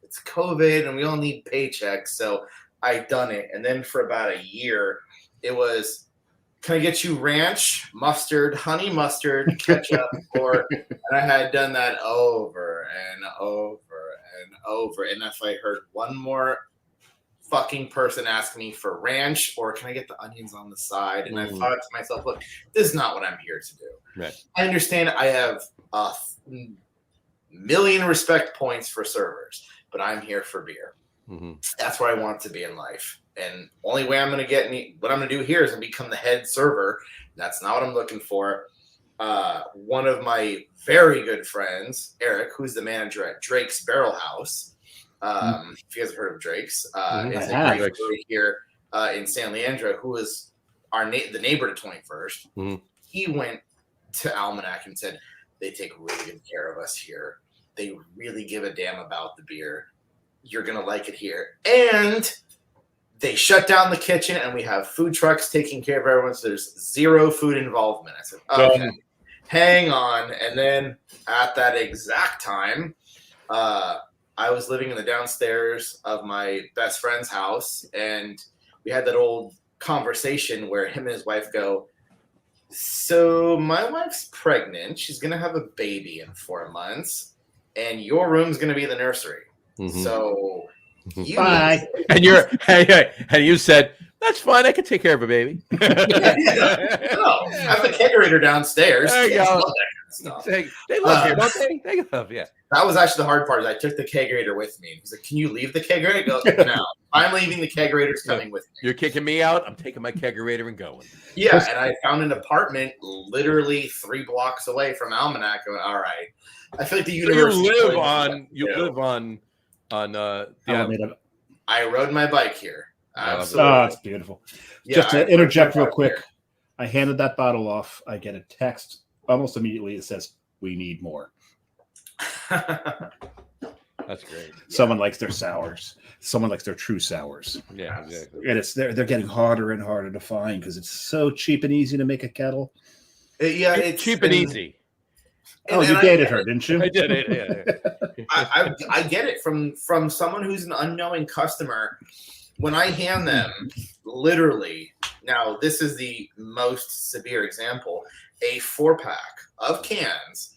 it's COVID and we all need paychecks. So I done it. And then for about a year, it was, can I get you ranch, mustard, honey mustard, ketchup, and I had done that over and over and over. And if I heard one more fucking person ask me for ranch or can I get the onions on the side? And I thought to myself, look, this is not what I'm here to do. Right. I understand I have a million respect points for servers, but I'm here for beer. Mm-hmm. That's where I want to be in life. And only way I'm going to get what I'm going to do here is to become the head server. That's not what I'm looking for. One of my very good friends, Eric, who's the manager at Drake's Barrel House. If you guys have heard of Drake's, is a great brewery here in San Leandro, who is the neighbor to 21st. Mm-hmm. He went to Almanac and said, they take really good care of us here. They really give a damn about the beer. You're going to like it here. And they shut down the kitchen and we have food trucks taking care of everyone. So there's zero food involvement. I said, okay, hang on. And then at that exact time, I was living in the downstairs of my best friend's house. And we had that old conversation where him and his wife go, so my wife's pregnant. She's going to have a baby in 4 months. And your room's going to be the nursery. Mm-hmm. So you bye. And you said, that's fine. I can take care of a baby. No, I have the kegerator downstairs. There you go. Stuff. They love here, don't they? They love, yeah. That was actually the hard part. Is I took the kegerator with me. He was like, "Can you leave the kegerator?" I go, "No, I'm leaving. The kegerator's coming with me." You're kicking me out. I'm taking my kegerator and going. Yeah, and I found an apartment literally 3 blocks away from Almanac. I went, all right. I feel like the universe. You live on Alameda. I rode my bike here. Absolutely. Oh, it's beautiful. Yeah, Just to interject real quick, I handed that bottle off. I get a text almost immediately. It says, "We need more." That's great. Someone likes their sours. Someone likes their true sours. Yeah, exactly. And they're getting harder and harder to find because it's so cheap and easy to make a kettle. Yeah, it's cheap and easy. You dated her, didn't you? I did. I get it from someone who's an unknowing customer. When I hand them, literally, now this is the most severe example, a 4-pack of cans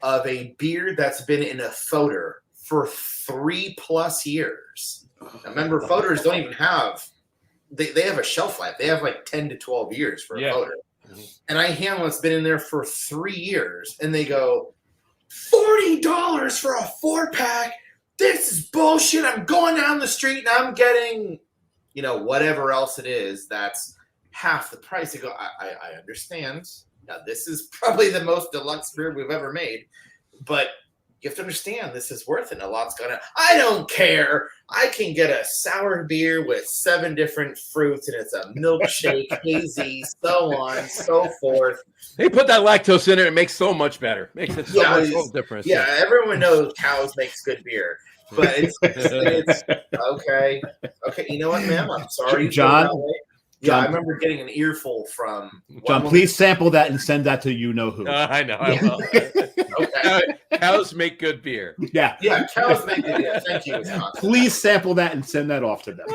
of a beer that's been in a foeder for 3+ years. Now, remember, foeders don't even have, they have a shelf life. They have like 10 to 12 years for a foeder. Mm-hmm. And I hand what's been in there for 3 years, and they go, $40 for a 4-pack? This is bullshit. I'm going down the street and I'm getting, whatever else it is that's half the price. I go, I understand. Now, this is probably the most deluxe beer we've ever made, but you have to understand this is worth it. A lot's gonna. I don't care. I can get a sour beer with 7 different fruits, and it's a milkshake, hazy, so on and so forth. They put that lactose in it. It makes so much better. Makes it so much difference. Yeah, everyone knows cows makes good beer, but it's okay. Okay, you know what, ma'am? I'm sorry, John. Yeah, I remember getting an earful from John. Please sample that and send that to who. I know. I will. Okay. Cows make good beer. Yeah, cows make good beer. Thank you, Wisconsin. Please sample that and send that off to them.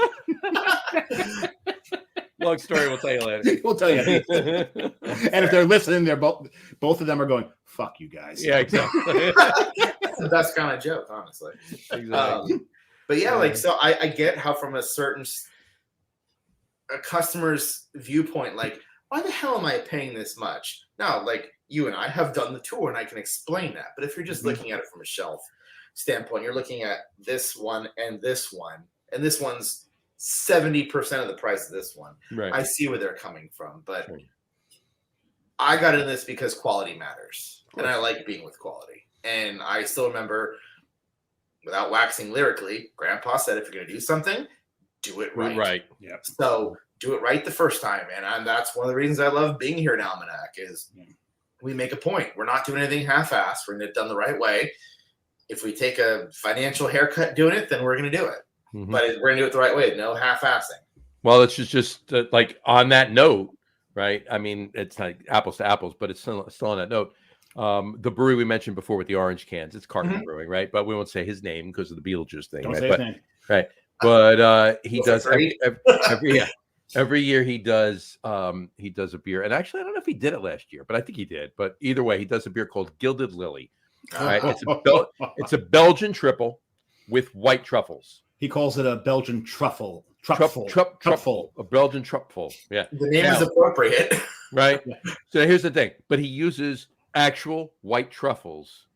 Long story. We'll tell you later. We'll tell you. And if they're listening, they're both of them are going, "Fuck you guys." Yeah, exactly. That's the best kind of joke, honestly. Exactly. But yeah, so I get how from a customer's viewpoint, like, why the hell am I paying this much? Now, like, you and I have done the tour and I can explain that. But if you're just looking at it from a shelf standpoint, you're looking at this one, and this one's 70% of the price of this one. Right. I see where they're coming from, but I got in this because quality matters, and I like being with quality. And I still remember, without waxing lyrically, Grandpa said, if you're going to do something, do it right. Right. Yeah. So do it right the first time. And that's one of the reasons I love being here at Almanac is we make a point. We're not doing anything half-assed. We're going to get it done the right way. If we take a financial haircut doing it, then we're going to do it. Mm-hmm. But we're going to do it the right way. No half-assing. Well, it's just like on that note, right? I mean, it's like apples to apples, but it's still on that note. The brewery we mentioned before with the orange cans, it's Carton Brewing, right? But we won't say his name because of the Beetlejuice thing. Don't say his name. Right. But he does every year he does a beer, and actually I don't know if he did it last year, but I think he did. But either way, he does a beer called Gilded Lily. Right, it's a Belgian triple with white truffles. He calls it a Belgian truffle. Truffle. A Belgian truffle. Yeah, the name is appropriate, right? So here's the thing, but he uses actual white truffles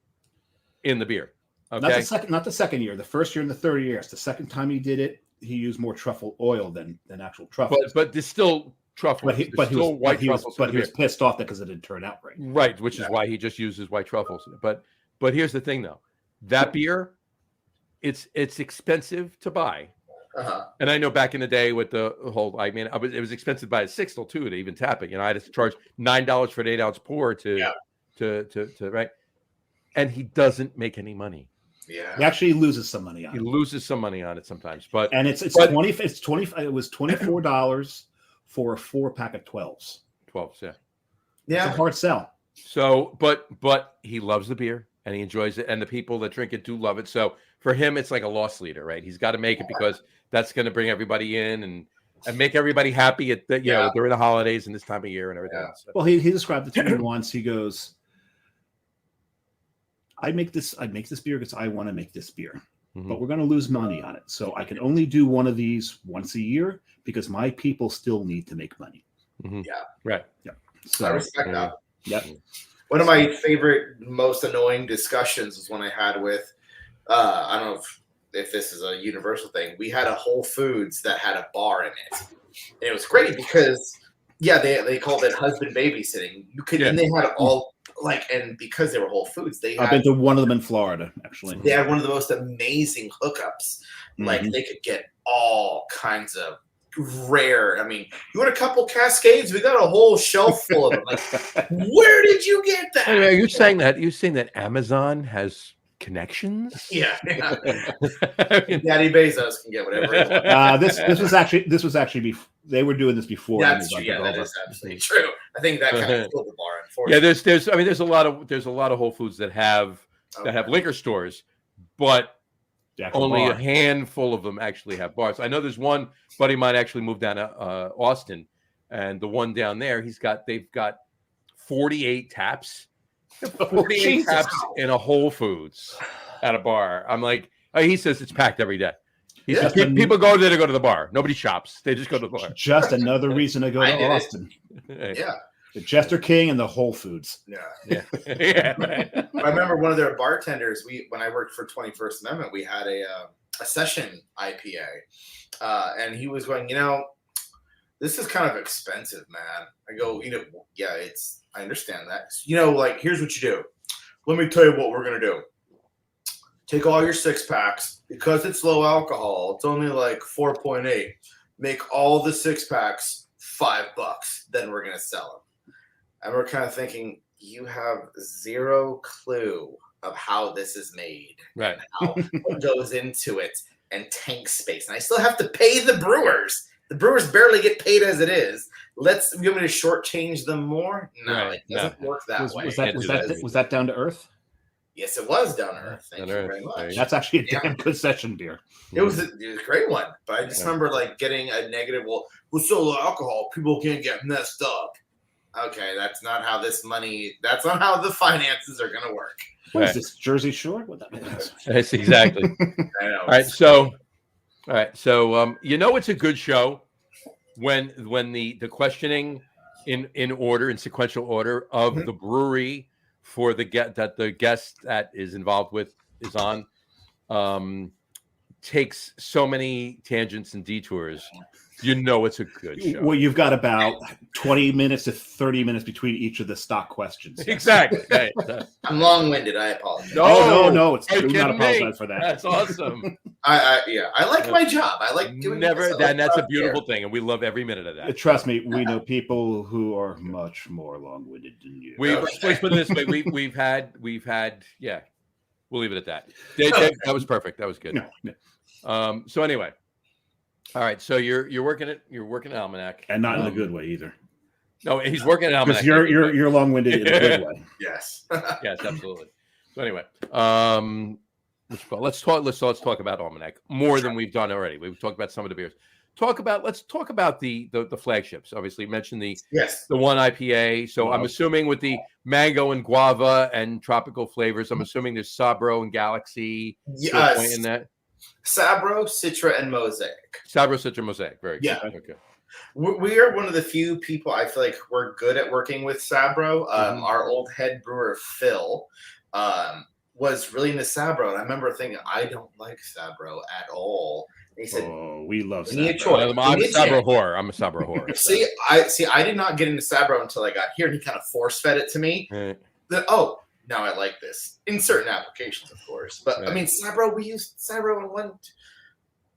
in the beer. Okay. Not the second year. The first year and the third year. It's the second time he did it. He used more truffle oil than actual truffles. But there's still truffles. But he was pissed off because it didn't turn out right. Right, which is why he just uses white truffles. But here's the thing, though. That beer, it's expensive to buy. Uh-huh. And I know back in the day with the whole, it was expensive to buy a sixtel too to even tap it. I had to charge $9 for an 8-ounce pour to right. And he doesn't make any money. Yeah, he actually loses some money on it. He loses some money on it sometimes, but it's 20. It's 20. It was $24 for a 4-pack of 12s. 12s, Yeah. It's a hard sell. So, but he loves the beer and he enjoys it, and the people that drink it do love it. So for him, it's like a loss leader, right? He's got to make it because that's going to bring everybody in and make everybody happy at during the holidays and this time of year and everything else. Well, he described it to me once. He goes, I make this beer because I want to make this beer, but we're going to lose money on it. So I can only do one of these once a year because my people still need to make money. Mm-hmm. Yeah. Right. Yeah. So I respect that. Yeah. One of my favorite, most annoying discussions was when I had with, I don't know if this is a universal thing. We had a Whole Foods that had a bar in it. And it was great because, they called it husband babysitting. You could, and they had all, and because they were Whole Foods, I've been to one of them in Florida, actually. They had one of the most amazing hookups. Like, they could get all kinds of rare. I mean, you want a couple Cascades? We got a whole shelf full of them. Like, where did you get that? Anyway, you're saying that Amazon has connections? Yeah. I mean, Daddy Bezos can get whatever he wants. This was actually they were doing this before. That's true. Amazon Yeah, took that over. is absolutely true. I think that kind of killed the bar. yeah, Unfortunately. there's a lot of Whole Foods that have liquor stores, but The actual only bar. a handful of them actually have bars. I know there's one buddy of mine actually moved down to Austin, and the one down there, they've got 48 taps. 48 taps in a Whole Foods at a bar. I'm like, he says it's packed every day. He says people go there to go to the bar. Nobody shops. They just go to the bar. Just another reason to go to Austin. Yeah. The Jester King and the Whole Foods. Yeah. Yeah. Right. I remember one of their bartenders. When I worked for 21st Amendment, we had a session IPA, and he was going, this is kind of expensive, man. I go, yeah, I understand that. Like, here's what you do. Let me tell you what we're gonna do. Take all your 6-packs, because it's low alcohol. It's only like 4.8. Make all the 6-packs $5. Then we're gonna sell them. And we're kind of thinking, you have zero clue of how this is made, Right? What goes into it, and tank space. And I still have to pay the brewers. The brewers barely get paid as it is. You want me to shortchange them more? No, It doesn't work that way. Was that down to earth? Yes, it was down to earth. Thank you very much. That's actually a damn good session beer. It was a great one, but I just remember like getting a negative. Well, with so low alcohol, people can't get messed up. Okay, that's not how that's not how the finances are going to work. What is this, Jersey Shore? What that means? That's exactly. I know. All right, so it's a good show when the questioning in order, in sequential order of the brewery for the guest that is involved with is on takes so many tangents and detours. It's a good show. Well, you've got about 20 minutes to 30 minutes between each of the stock questions. Exactly. Right. I'm long-winded. I apologize. No. Do kidding not apologize me? for that. That's awesome. I like my job. I like doing this. That's a beautiful thing, and we love every minute of that. Trust me, we know people who are much more long-winded than you. Let's put it this way: we've had. Yeah, we'll leave it at that. Dave, that was perfect. That was good. No. So anyway, all right. So you're working at Almanac, And not in a good way either. No, he's working at Almanac. Because you're long-winded in a good way. Yes. Yes, absolutely. So anyway, let's talk about Almanac more than we've done already. We've talked about some of the beers. Let's talk about the flagships. Obviously, you mentioned the one IPA. So I'm assuming with the mango and guava and tropical flavors, I'm assuming there's Sabro and Galaxy. Yes. In that. Sabro, Citra, and Mosaic. Sabro, Citra, Mosaic. Very good. Yeah. Okay. We are one of the few people I feel like we're good at working with Sabro. Our old head brewer, Phil, was really into Sabro. And I remember thinking, I don't like Sabro at all. And he said, we love Sabro. I'm a Sabro whore. I'm a Sabro whore. See, I did not get into Sabro until I got here, and he kind of force-fed it to me. Right. Now I like this. In certain applications, of course. But, Right. I mean, Sabro, we use Sabro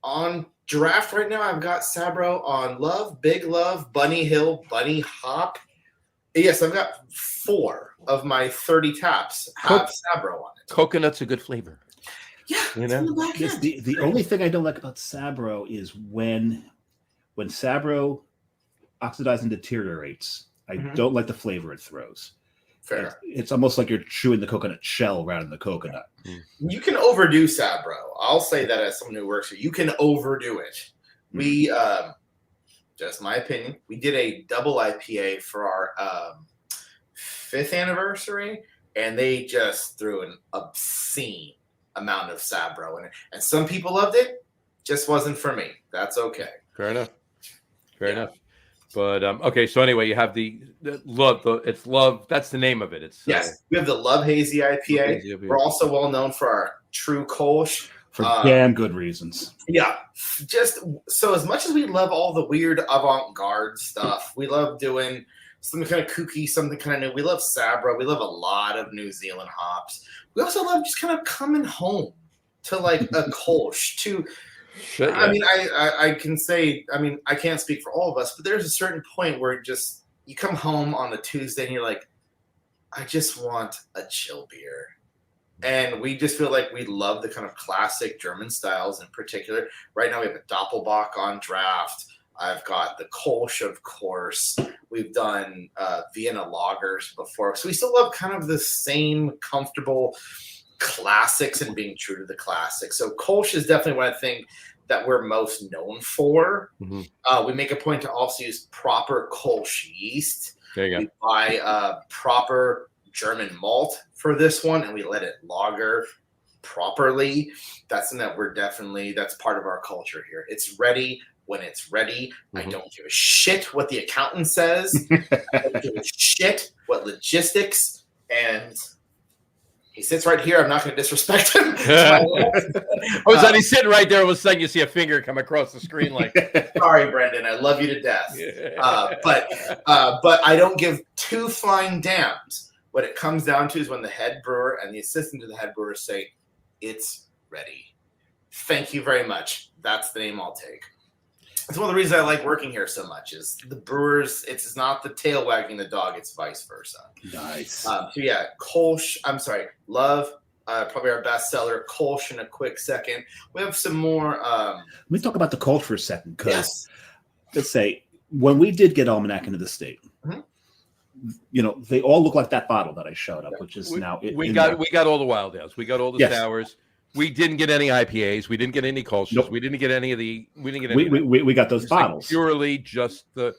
on Draft right now. I've got Sabro on Love, Big Love, Bunny Hill, Bunny Hop. Yes, I've got 4 of my 30 taps have Sabro on it. Coconut's a good flavor. Yeah, the only thing I don't like about Sabro is when Sabro oxidizes and deteriorates. I don't like the flavor it throws. Fair. It's almost like you're chewing the coconut shell rather than the coconut. You can overdo Sabro. I'll say that as someone who works here. You can overdo it. We, just my opinion, we did a double IPA for our 5th anniversary, and they just threw an obscene amount of Sabro in it. And some people loved it. Just wasn't for me. That's okay. Fair enough. But okay, so anyway, you have the love. It's Love. That's the name of it. It's yes. We have the Love Hazy IPA. We're also well known for our True Kolsch. For damn good reasons. Yeah. Just so as much as we love all the weird avant-garde stuff, we love doing something kind of kooky, something kind of new. We love Sabro. We love a lot of New Zealand hops. We also love just kind of coming home to like a Kolsch, to Shit, yeah. I mean, I can say, I mean, I can't speak for all of us, but there's a certain point where just you come home on a Tuesday and you're like, I just want a chill beer. And we just feel like we love the kind of classic German styles in particular. Right now we have a Doppelbock on draft. I've got the Kolsch, of course. We've done Vienna lagers before. So we still love kind of the same comfortable classics and being true to the classics. So Kolsch is definitely what I think that we're most known for. We make a point to also use proper Kolsch yeast. There you go. We buy proper German malt for this one, and we let it lager properly. That's something that we're definitely, that's part of our culture here. It's ready when it's ready. I don't give a shit what the accountant says. I don't give a shit what logistics, and he sits right here. I'm not going to disrespect him. He's sitting right there. All of a sudden, you see a finger come across the screen. Like, sorry, Brendan, I love you to death. But I don't give two flying damns. What it comes down to is when the head brewer and the assistant to the head brewer say, "It's ready." Thank you very much. That's the name I'll take. It's one of the reasons I like working here so much is the brewers, it's not the tail wagging the dog, it's vice versa. Nice. So yeah, Kolsch, love, probably our best seller, Kolsch in a quick second. We have some more. Let me talk about the Kolsch for a second, because let's say when we did get Almanac into the state, you know, they all look like that bottle that I showed up, which is now. We got all the wild ales. We got all the sours. We didn't get any IPAs. We didn't get any Kolsch's. Nope. We didn't get any of the. We didn't get any. We got those bottles. Like purely just the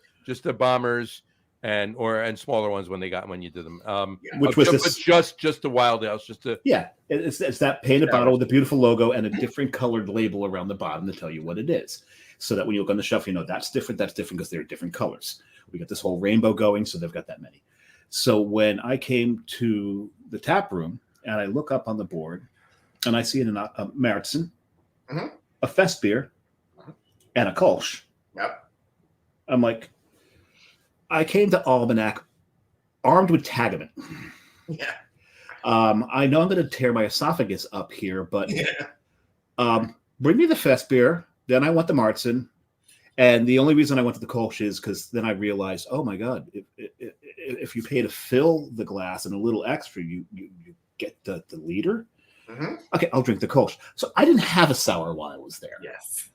bombers and smaller ones when you did them. Which was just the wild ales. It's that painted bottle with a beautiful logo and a different colored label around the bottom to tell you what it is, so that when you look on the shelf, you know that's different because they're different colors. We got this whole rainbow going, so they've got that many. So when I came to the tap room and I look up on the board. And I see it in a Märzen, a Fest beer, and a Kolsch. Yep. I'm like, I came to Almanac armed with Tagament. Yeah. I know I'm going to tear my esophagus up here, but bring me the Fest beer. Then I want the Märzen. And the only reason I went to the Kolsch is because then I realized, oh my God, if you pay to fill the glass and a little extra, you get the liter. Okay, I'll drink the Kolsch. So I didn't have a sour while I was there. Yes.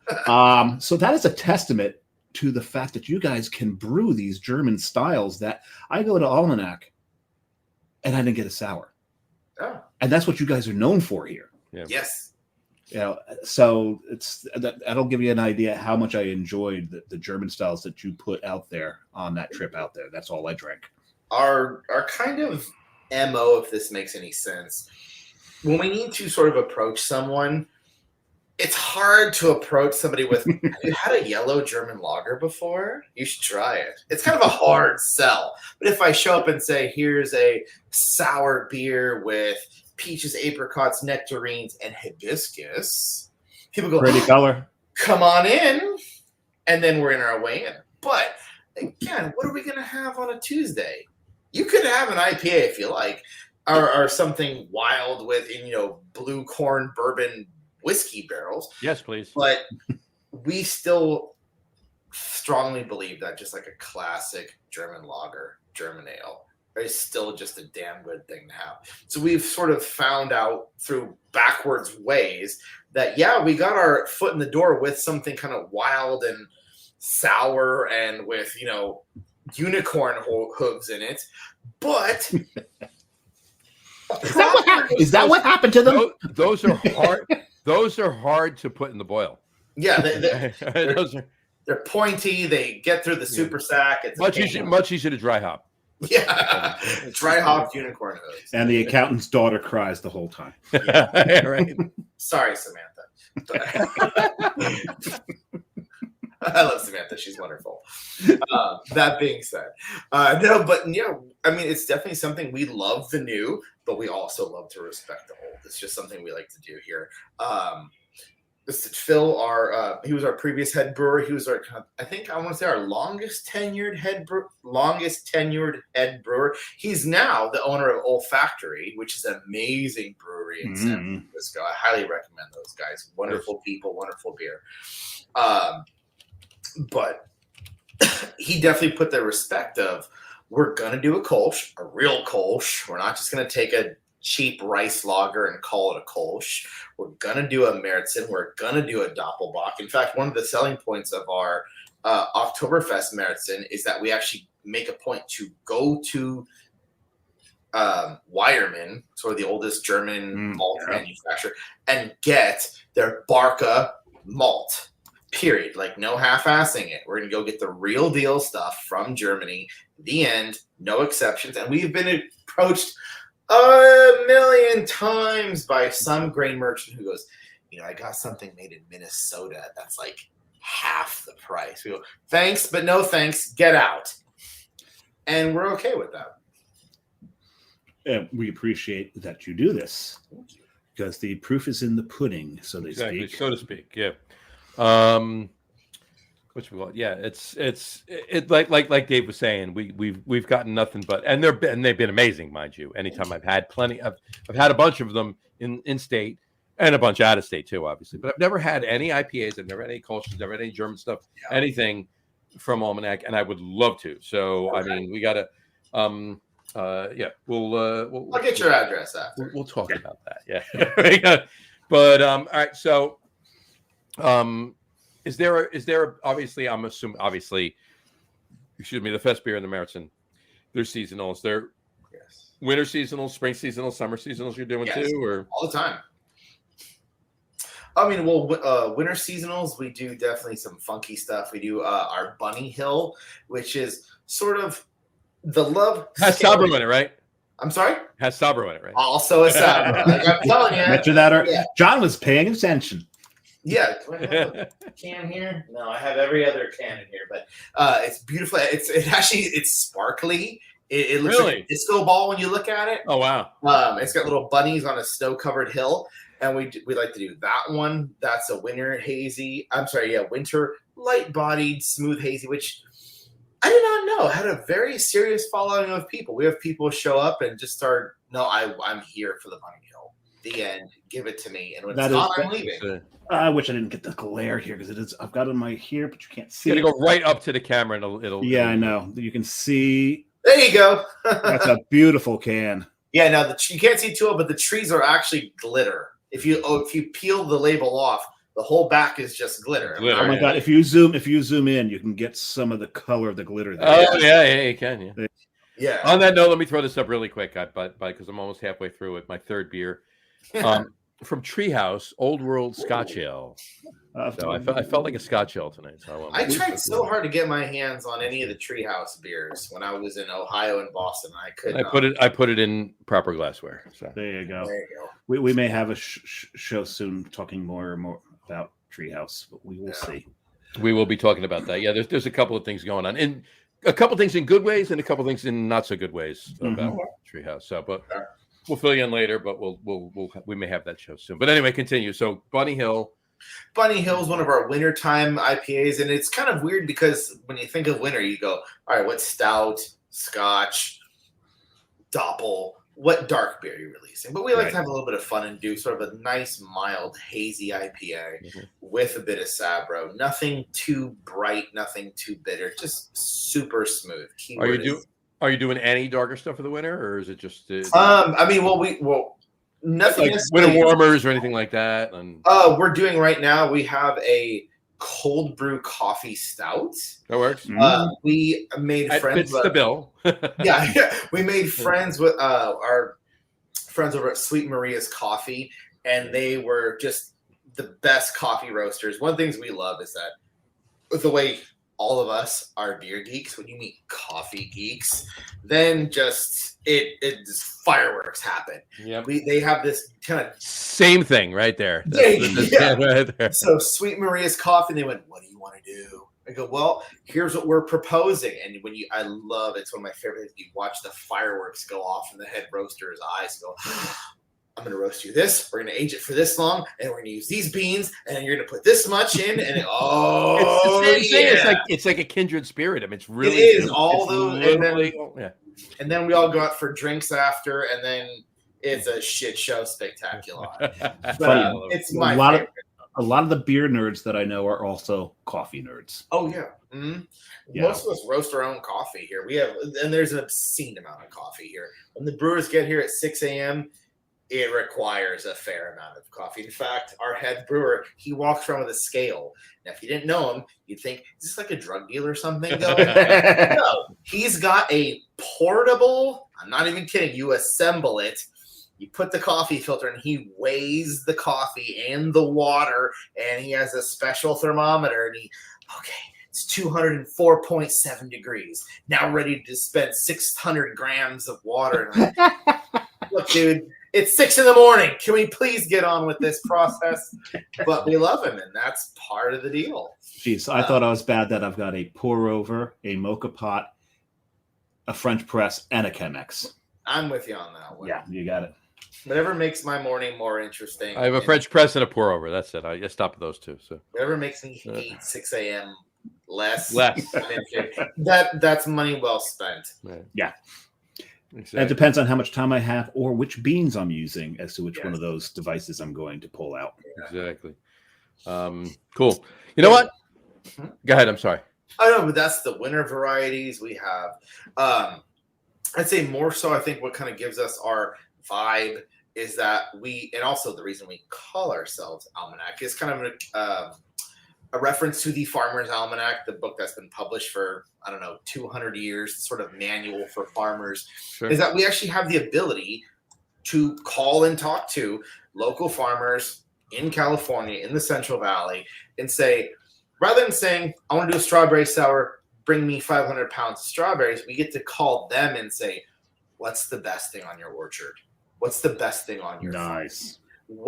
So that is a testament to the fact that you guys can brew these German styles that I go to Almanac and I didn't get a sour. Oh. And that's what you guys are known for here. Yeah. Yes. You know, so that'll give you an idea how much I enjoyed the German styles that you put out there on that trip out there. That's all I drank. Our kind of MO, if this makes any sense, when we need to sort of approach someone, it's hard to approach somebody with, have you had a yellow German lager before? You should try it. It's kind of a hard sell. But if I show up and say, here's a sour beer with peaches, apricots, nectarines, and hibiscus, people go, pretty color. Come on in. And then we're in our way in. But again, what are we going to have on a Tuesday? You could have an IPA if you like. Or something wild with, blue corn bourbon whiskey barrels. Yes, please. But we still strongly believe that just like a classic German lager, German ale, is still just a damn good thing to have. So we've sort of found out through backwards ways that, we got our foot in the door with something kind of wild and sour and with, unicorn hooves in it. But... Is that what happened to them? Those are hard. Those are hard to put in the boil. Yeah, they're pointy. They get through the super sack. It's much easier to dry hop. Yeah, dry hop unicorn hooves. And the accountant's daughter cries the whole time. Yeah. Right. Sorry, Samantha. I love Samantha. She's wonderful. That being said, it's definitely something we love the new, but we also love to respect the old. It's just something we like to do here. This is Phil, he was our previous head brewer. He was our, I think I want to say our longest tenured head brewer. He's now the owner of Olfactory, which is an amazing brewery in San Francisco. I highly recommend those guys. Wonderful people, wonderful beer. But he definitely put the respect of, we're gonna do a Kolsch, a real Kolsch. We're not just gonna take a cheap rice lager and call it a Kolsch. We're gonna do a Märzen. We're gonna do a Doppelbock. In fact, one of the selling points of our Oktoberfest Märzen is that we actually make a point to go to Weyermann, sort of the oldest German malt manufacturer, and get their Barca malt. Period. Like, no half-assing it. We're gonna go get the real deal stuff from Germany. The end. No exceptions. And we've been approached a million times by some grain merchant who goes, I got something made in Minnesota that's like half the price. We go, thanks, but no thanks. Get out. And we're okay with that. And we appreciate that you do this because the proof is in the pudding, so to speak. So to speak. Yeah. Which we want, yeah, it's like Dave was saying, we've gotten nothing but, and they've been amazing, mind you. Anytime I've had I've had a bunch of them in state and a bunch out of state too, obviously. But I've never had any IPAs, I've never had any Kolsch's, never had any German stuff, anything from Almanac, and I would love to. So I mean, we gotta, we'll I'll get your address after. We'll talk about that. Yeah, but all right, so Is there obviously, I'm assuming, the Fest beer and the Märzen, they're seasonals. They're winter seasonals, spring seasonals, summer seasonals you're doing too, or all the time. I mean, well, winter seasonals, we do definitely some funky stuff. We do our Bunny Hill, which is sort of the love. Has Sabro in it, right? I'm sorry? Has Sabro in it, right? Also a Sabro. Like I'm telling you. Mention that. John was paying attention. Yeah, do I have a can here? No, I have every other can in here, but it's beautiful. It's sparkly. It looks like a disco ball when you look at it. Oh wow! It's got little bunnies on a snow-covered hill, and we like to do that one. That's a winter hazy. I'm sorry, winter light-bodied, smooth hazy, which I did not know had a very serious following of people. We have people show up and just start. No, I'm here for the Bunny Hill. The end. Give it to me, and when it's gone, I'm leaving. I wish I didn't get the glare here because it is. I've got it in my here, but you can't see. You gotta go right up to the camera, and it'll. Yeah, I know. You can see. There you go. That's a beautiful can. Yeah, now you can't see too well, but the trees are actually glitter. If you peel the label off, the whole back is just glitter. Oh my god! If you zoom in, you can get some of the color of the glitter there. Oh yeah, you can. Yeah. Yeah. On that note, let me throw this up really quick, because I'm almost halfway through it. My third beer. From Treehouse, Old World Scotch Ale. So I felt like a Scotch Ale tonight. So I tried so hard to get my hands on any of the Treehouse beers when I was in Ohio and Boston. I couldn't. I put it in proper glassware. So there you go. We may have a show soon talking more about Treehouse, but we will see. We will be talking about that. Yeah, there's a couple of things going on, and a couple of things in good ways, and a couple of things in not so good ways about Treehouse. So, but. We'll fill you in later, but we may have that show soon. But anyway, continue. So Bunny Hill. Bunny Hill is one of our wintertime IPAs, and it's kind of weird because when you think of winter, you go, all right, what stout, Scotch, Doppel, what dark beer are you releasing? But we like to have a little bit of fun and do sort of a nice, mild, hazy IPA with a bit of Sabro. Nothing too bright, nothing too bitter, just super smooth. Are you doing any darker stuff for the winter, or is it just? I mean, nothing like winter warmers or anything like that. And we're doing right now. We have a cold brew coffee stout. That works. We made friends. Fits the bill. We made friends with our friends over at Sweet Maria's Coffee, and they were just the best coffee roasters. One of the things we love is that with the way all of us are beer geeks. When you meet coffee geeks, then just fireworks happen. Yeah, they have this kind of same thing right there. Right there. So Sweet Maria's Coffee. They went, "What do you want to do?" I go, "Well, here's what we're proposing." And I love it's one of my favorite things. You watch the fireworks go off in the head roaster's eyes. Go, I'm going to roast you this. We're going to age it for this long, and we're going to use these beans, and you're going to put this much in, and It's the same thing. It's like a kindred spirit. I mean, it's really it is all those, and then we all go out for drinks after, and then it's a shit show spectacular. But it's my favorite. A lot of the beer nerds that I know are also coffee nerds. Oh yeah. Mm-hmm. Yeah. Most of us roast our own coffee here. And there's an obscene amount of coffee here. When the brewers get here at 6 a.m., it requires a fair amount of coffee. In fact, our head brewer, he walks around with a scale. Now, if you didn't know him, you'd think, is this like a drug dealer or something? No, he's got a portable, I'm not even kidding, you assemble it, you put the coffee filter and he weighs the coffee and the water, and he has a special thermometer, and it's 204.7 degrees. Now ready to dispense 600 grams of water. And look, dude, it's 6 a.m. Can we please get on with this process? But we love him, and that's part of the deal. Geez, I thought I was bad that I've got a pour over, a mocha pot, a French press, and a Chemex. I'm with you on that one. Yeah, you got it. Whatever makes my morning more interesting. I have a French press and a pour over. That's it. I stopped at those two. So whatever makes me hate 6 a.m. less. That's money well spent. Right. Yeah. Exactly. It depends on how much time I have or which beans I'm using as to which one of those devices I'm going to pull out. Exactly. Cool. You know what? Go ahead. I'm sorry. I know, but that's the winter varieties we have. I'd say more so, I think what kind of gives us our vibe is that and also the reason we call ourselves Almanac is kind of a reference to the Farmer's Almanac, the book that's been published for, 200 years, sort of manual for farmers, is that we actually have the ability to call and talk to local farmers in California, in the Central Valley, and say, rather than saying, I want to do a strawberry sour, bring me 500 pounds of strawberries, we get to call them and say, what's the best thing on your orchard? What's the best thing on your farm?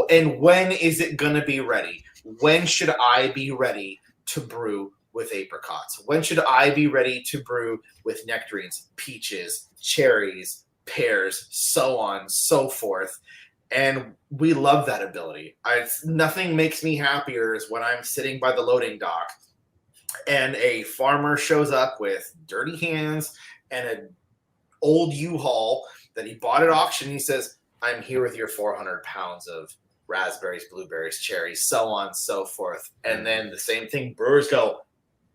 And when is it going to be ready? When should I be ready to brew with apricots? When should I be ready to brew with nectarines, peaches, cherries, pears, so on, so forth? And we love that ability. Nothing makes me happier is when I'm sitting by the loading dock and a farmer shows up with dirty hands and an old U-Haul that he bought at auction. He says, I'm here with your 400 pounds of raspberries, blueberries, cherries, so on, so forth. And then the same thing, brewers go,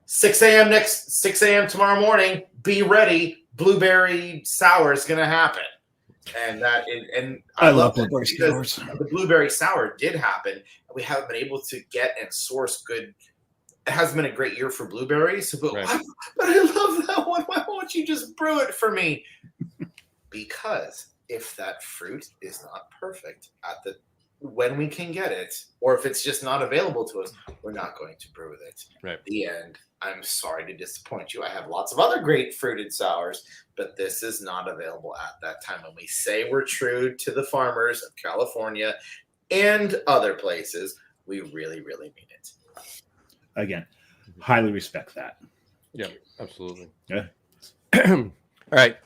6 a.m. tomorrow morning, be ready. Blueberry sour is going to happen. And I love blueberry sours. The blueberry sour did happen. We haven't been able to get and source good. It hasn't been a great year for blueberries, but I love that one. Why won't you just brew it for me? Because if that fruit is not perfect when we can get it, or if it's just not available to us, we're not going to brew with it. Right. The end. I'm sorry to disappoint you. I have lots of other great fruited sours, but this is not available at that time. When we say we're true to the farmers of California and other places, we really, really mean it. Again, highly respect that. Yeah, absolutely. Yeah. All right.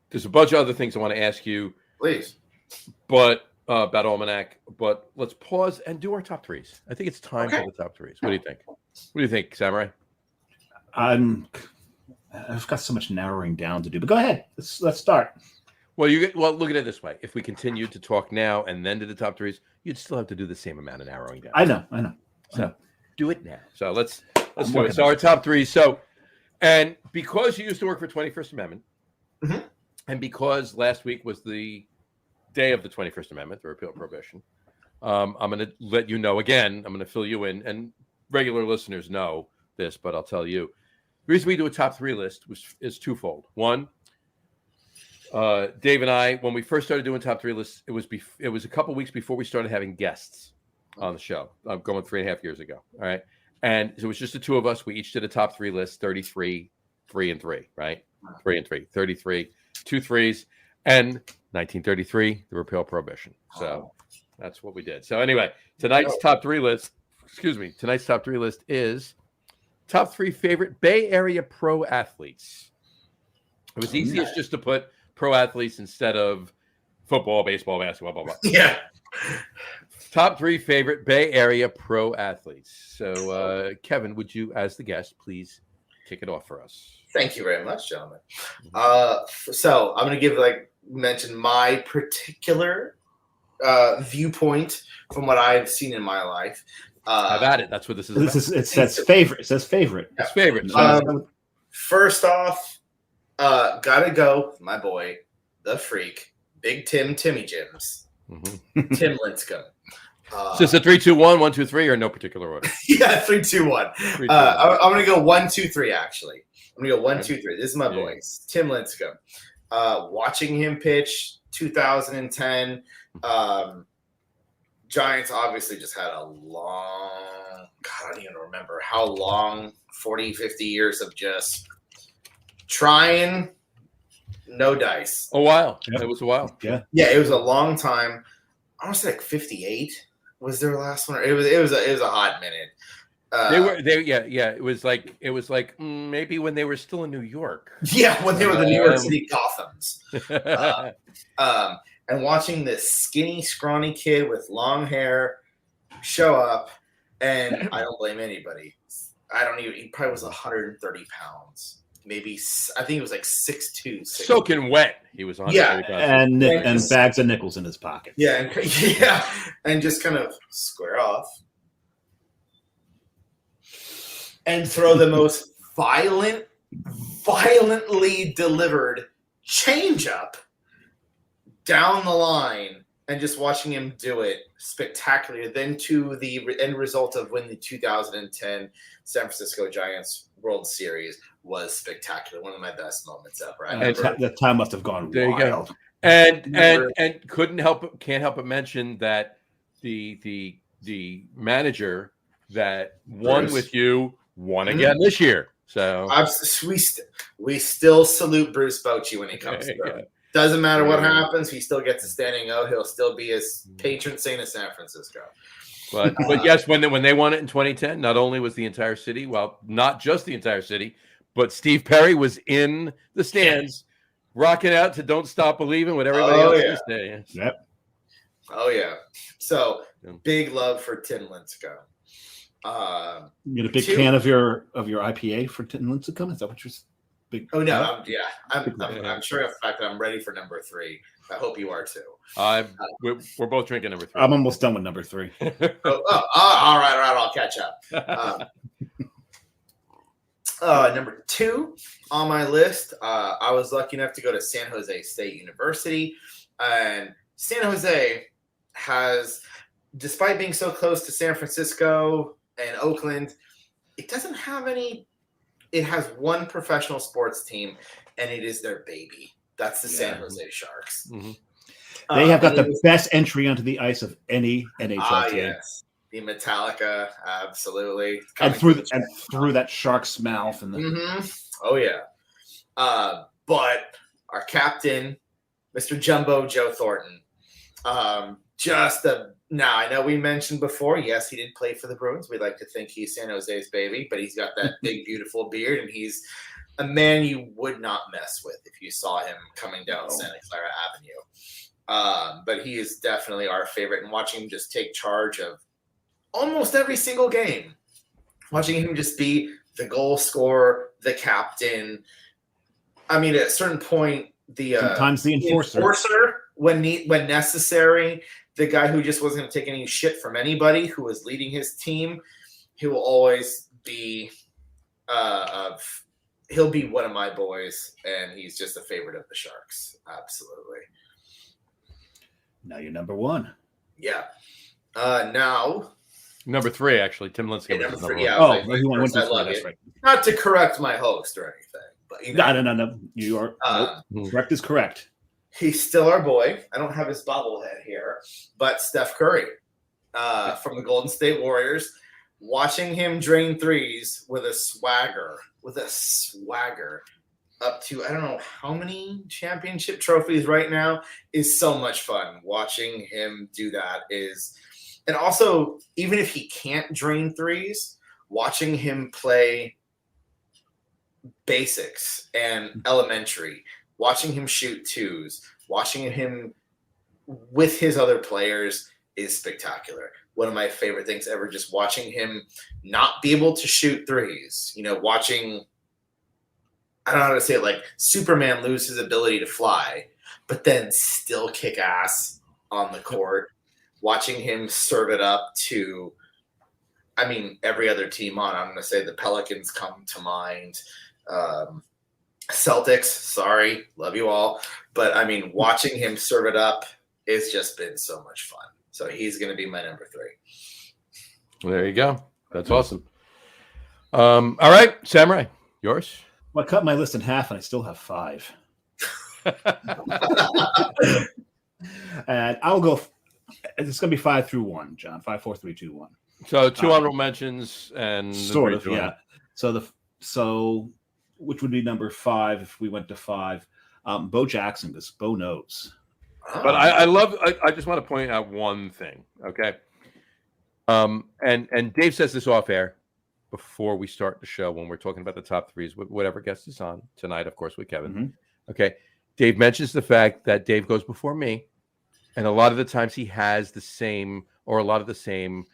There's a bunch of other things I want to ask you. Please. But about Almanac, but let's pause and do our top threes. I think it's time for the top threes. What do you think? What do you think, Samurai? I've got so much narrowing down to do, but go ahead. Let's start. Well, look at it this way. If we continued to talk now and then do the top threes, you'd still have to do the same amount of narrowing down. I know. So do it now. So let's do it. So our top threes. So, and because you used to work for 21st Amendment, and because last week was the day of the 21st Amendment, the repeal of prohibition, I'm going to let you know again. I'm going to fill you in, and regular listeners know this, but I'll tell you. The reason we do a top three list is twofold. One, Dave and I, when we first started doing top three lists, it was a couple weeks before we started having guests on the show. I'm going 3.5 years ago. All right. And it was just the two of us. We each did a top three list, 33, 3 and 3, right? 3 and 3, 33, 2 threes, and 1933, the repeal of prohibition. So that's what we did. So anyway, tonight's top three list is top 3 favorite Bay Area pro athletes. It was easiest just to put pro athletes instead of football, baseball, basketball, blah, blah. Yeah. Top 3 favorite Bay Area pro athletes. So, Kevin, would you, as the guest, please kick it off for us? Thank you very much, gentlemen. So I'm going to mention my particular viewpoint from what I've seen in my life. Have at it. That's what this is about. It says favorite. It says favorite. It's favorite. First off, gotta go with my boy, the freak, Big Timmy Jims, Tim Lincecum. Is this a 3, 2, 1, 1, 2, 3, or no particular order? Yeah, 3, 2, 1. I'm going to go 1, 2, 3, actually. I'm going to go 1, 2, 3. This is my boy, Tim Lincecum. Watching him pitch 2010, Giants obviously just had a long, God, I don't even remember how long, 40, 50 years of just trying, no dice. A while. Yep. It was a while. Yeah. Yeah, it was a long time. I want to say like 58 was their last one. It was a hot minute. It was like maybe when they were still in New York. Yeah, when they were the New York City Gothams. And watching this skinny, scrawny kid with long hair show up, and I don't blame anybody. He probably was 130 pounds. Maybe, I think it was like 6'2". Soaking wet. He was on. Yeah, and bags of nickels in his pocket. Yeah, and just kind of square off. And throw the most violently delivered changeup down the line, and just watching him do it spectacular. Then to the end result of when the 2010 San Francisco Giants World Series was spectacular. One of my best moments ever. That time must have gone there wild. And can't help but mention that the manager that won with you won again this year. So we still salute Bruce Bochy when he comes through. Yeah. Doesn't matter what happens, he still gets a standing O. He'll still be his patron saint of San Francisco. But yes, when they won it in 2010, not only was the entire city, well, not just the entire city, but Steve Perry was in the stands, rocking out to "Don't Stop Believing" with everybody else this day. Yep. Oh yeah. So big love for Tim Lincecum. You a big fan of your IPA for Tim Lincecum? Is that what you're big? Oh no, I'm sure of the fact that I'm ready for number 3. I hope you are too. We're both drinking number 3. I'm almost done with number 3. All right, I'll catch up. Number 2 on my list, I was lucky enough to go to San Jose State University, and San Jose has, despite being so close to San Francisco and Oakland, it doesn't have any. It has one professional sports team, and it is their baby. That's the San Jose Sharks. Mm-hmm. They have got the best entry onto the ice of any NHL team. Yes. The Metallica, absolutely. And through that shark's mouth. Oh, yeah. But our captain, Mr. Jumbo Joe Thornton, now, I know we mentioned before, yes, he did play for the Bruins. We like to think he's San Jose's baby, but he's got that big, beautiful beard, and he's a man you would not mess with if you saw him coming down Santa Clara Avenue. But he is definitely our favorite, and watching him just take charge of almost every single game, watching him just be the goal scorer, the captain. I mean, at a certain point, sometimes the enforcer when necessary. The guy who just wasn't going to take any shit from anybody, who was leading his team, he will always be he'll be one of my boys, and he's just a favorite of the Sharks. Absolutely. Now you're number 1. Yeah. Now number 3, actually, Tim Lincecum. Number 3. Yeah. I love it. Right. Not to correct my host or anything, but no. You are correct is correct. He's still our boy. I don't have his bobblehead here, but Steph Curry from the Golden State Warriors. Watching him drain threes with a swagger up to I don't know how many championship trophies right now is so much fun. Watching him do that and also, even if he can't drain threes, watching him play basics and elementary, watching him shoot twos, watching him with his other players is spectacular. One of my favorite things ever, just watching him not be able to shoot threes. Watching, I don't know how to say it, like Superman lose his ability to fly, but then still kick ass on the court. Watching him serve it up to, every other team on. I'm going to say the Pelicans come to mind. Celtics, sorry, love you all. But, watching him serve it up has just been so much fun. So he's going to be my number 3. Well, there you go. That's awesome. All right, Samurai, yours? Well, I cut my list in half, and I still have 5. And I'll go. It's going to be 5 through 1, John. 5, 4, 3, 2, 1. So 2 honorable mentions and sort of, yeah. So which would be number 5 if we went to 5? Bo Jackson, because Bo knows. But I just want to point out one thing, okay? And Dave says this off air before we start the show when we're talking about the top 3s with whatever guest is on tonight, of course, with Kevin. Mm-hmm. Okay. Dave mentions the fact that Dave goes before me, and a lot of the times he has the same or a lot of the same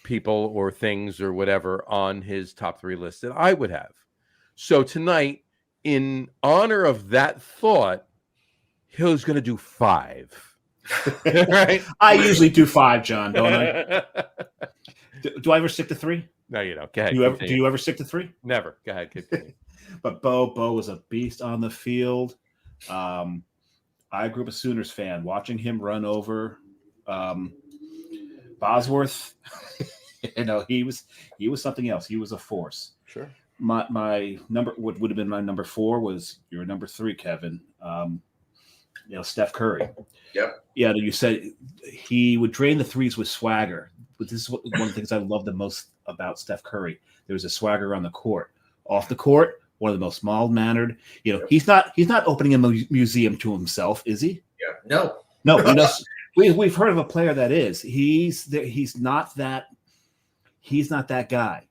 people or things or whatever on his top 3 list that I would have. So tonight, in honor of that thought, he's going to do 5. Right? I usually do 5, John, don't I? Do I ever stick to 3? No, you don't. Go ahead. Do you ever stick to 3? Never. Go ahead. Continue. But Bo was a beast on the field. I grew up a Sooners fan. Watching him run over Bosworth, he was something else. He was a force. Sure. My number, what would have been my number 4 was your number 3, Kevin. Steph Curry. Yep. Yeah, you said he would drain the threes with swagger. But this is one of the things I love the most about Steph Curry. There was a swagger on the court. Off the court, one of the most mild-mannered. Yep. He's not opening a museum to himself, is he? Yeah. No. We've heard of a player that is. He's not that guy,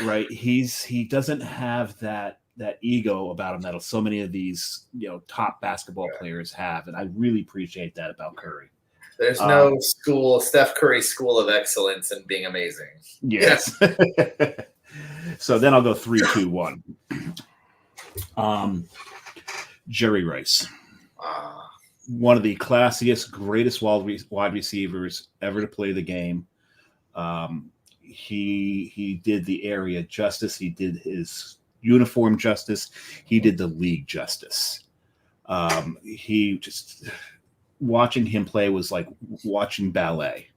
right? He doesn't have that ego about him that so many of these top basketball players have, and I really appreciate that about Curry. There's no Steph Curry school of excellence in being amazing. Yes. So then I'll go 3, 2, 1. Jerry Rice. One of the classiest, greatest wide receivers ever to play the game. He did the area justice. He did his uniform justice. He did the league justice. Watching him play was like watching ballet.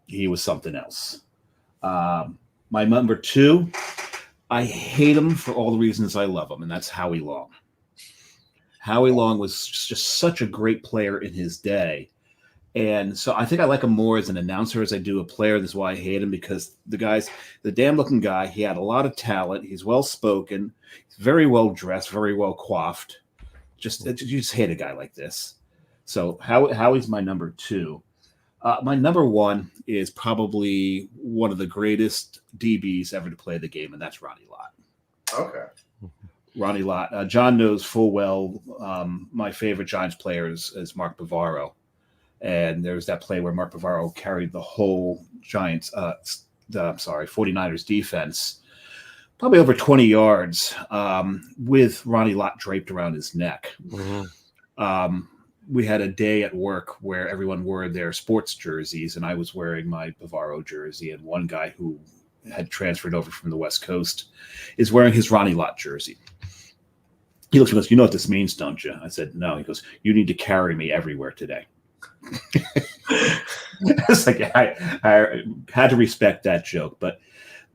He was something else. My number 2, I hate him for all the reasons I love him, and that's Howie Long. Howie Long was just such a great player in his day. And so I think I like him more as an announcer as I do a player. This is why I hate him, because the damn looking guy. He had a lot of talent. He's well spoken. He's very well dressed, very well coiffed. You just hate a guy like this. So Howie's my number 2. My number 1 is probably one of the greatest DBs ever to play the game, and that's Ronnie Lott. Okay. Ronnie Lott. John knows full well my favorite Giants player is Mark Bavaro. And there's that play where Mark Bavaro carried the whole 49ers defense, probably over 20 yards, with Ronnie Lott draped around his neck. Mm-hmm. We had a day at work where everyone wore their sports jerseys, and I was wearing my Bavaro jersey, and one guy who had transferred over from the West Coast is wearing his Ronnie Lott jersey. He looks and goes, "You know what this means, don't you?" I said, "No." He goes, "You need to carry me everywhere today." It's like I had to respect that joke, but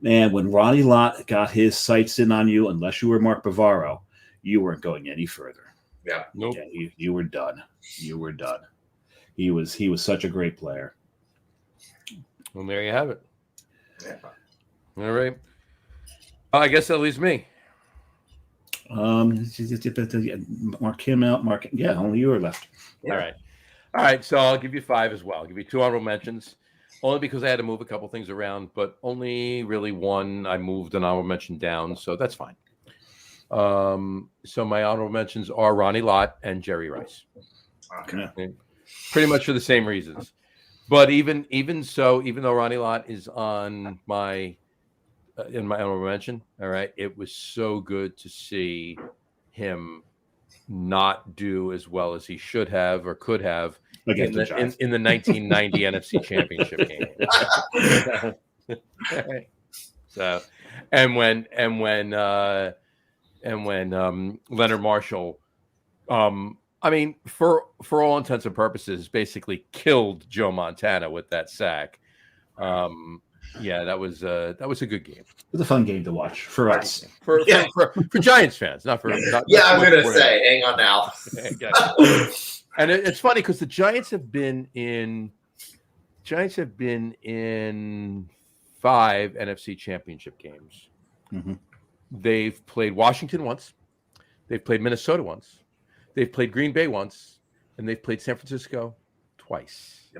man, when Ronnie Lott got his sights in on you, unless you were Mark Bavaro, you weren't going any further. Yeah, nope. Yeah, you were done. You were done. He was such a great player. Well, there you have it. Yeah. All right. I guess that leaves me. Mark him out. Yeah, only you are left. Yeah. All right. So I'll give you 5 as well. I'll give you 2 honorable mentions, only because I had to move a couple things around, but only really one I moved an honorable mention down, so that's fine. So my honorable mentions are Ronnie Lott and Jerry Rice. Okay. pretty much for the same reasons. But even so, even though Ronnie Lott is on my in my honorable mention, all right, it was so good to see him not do as well as he should have or could have in the 1990 NFC Championship game. So, and when Leonard Marshall, I mean, for all intents and purposes, basically killed Joe Montana with that sack. Yeah, that was a good game. It was a fun game to watch for us. For Giants fans, not for. Yeah, I was gonna say, hang on now. And it's funny because the Giants have been in 5 NFC Championship games. Mm-hmm. They've played Washington once, they've played Minnesota once, they've played Green Bay once, and they've played San Francisco twice,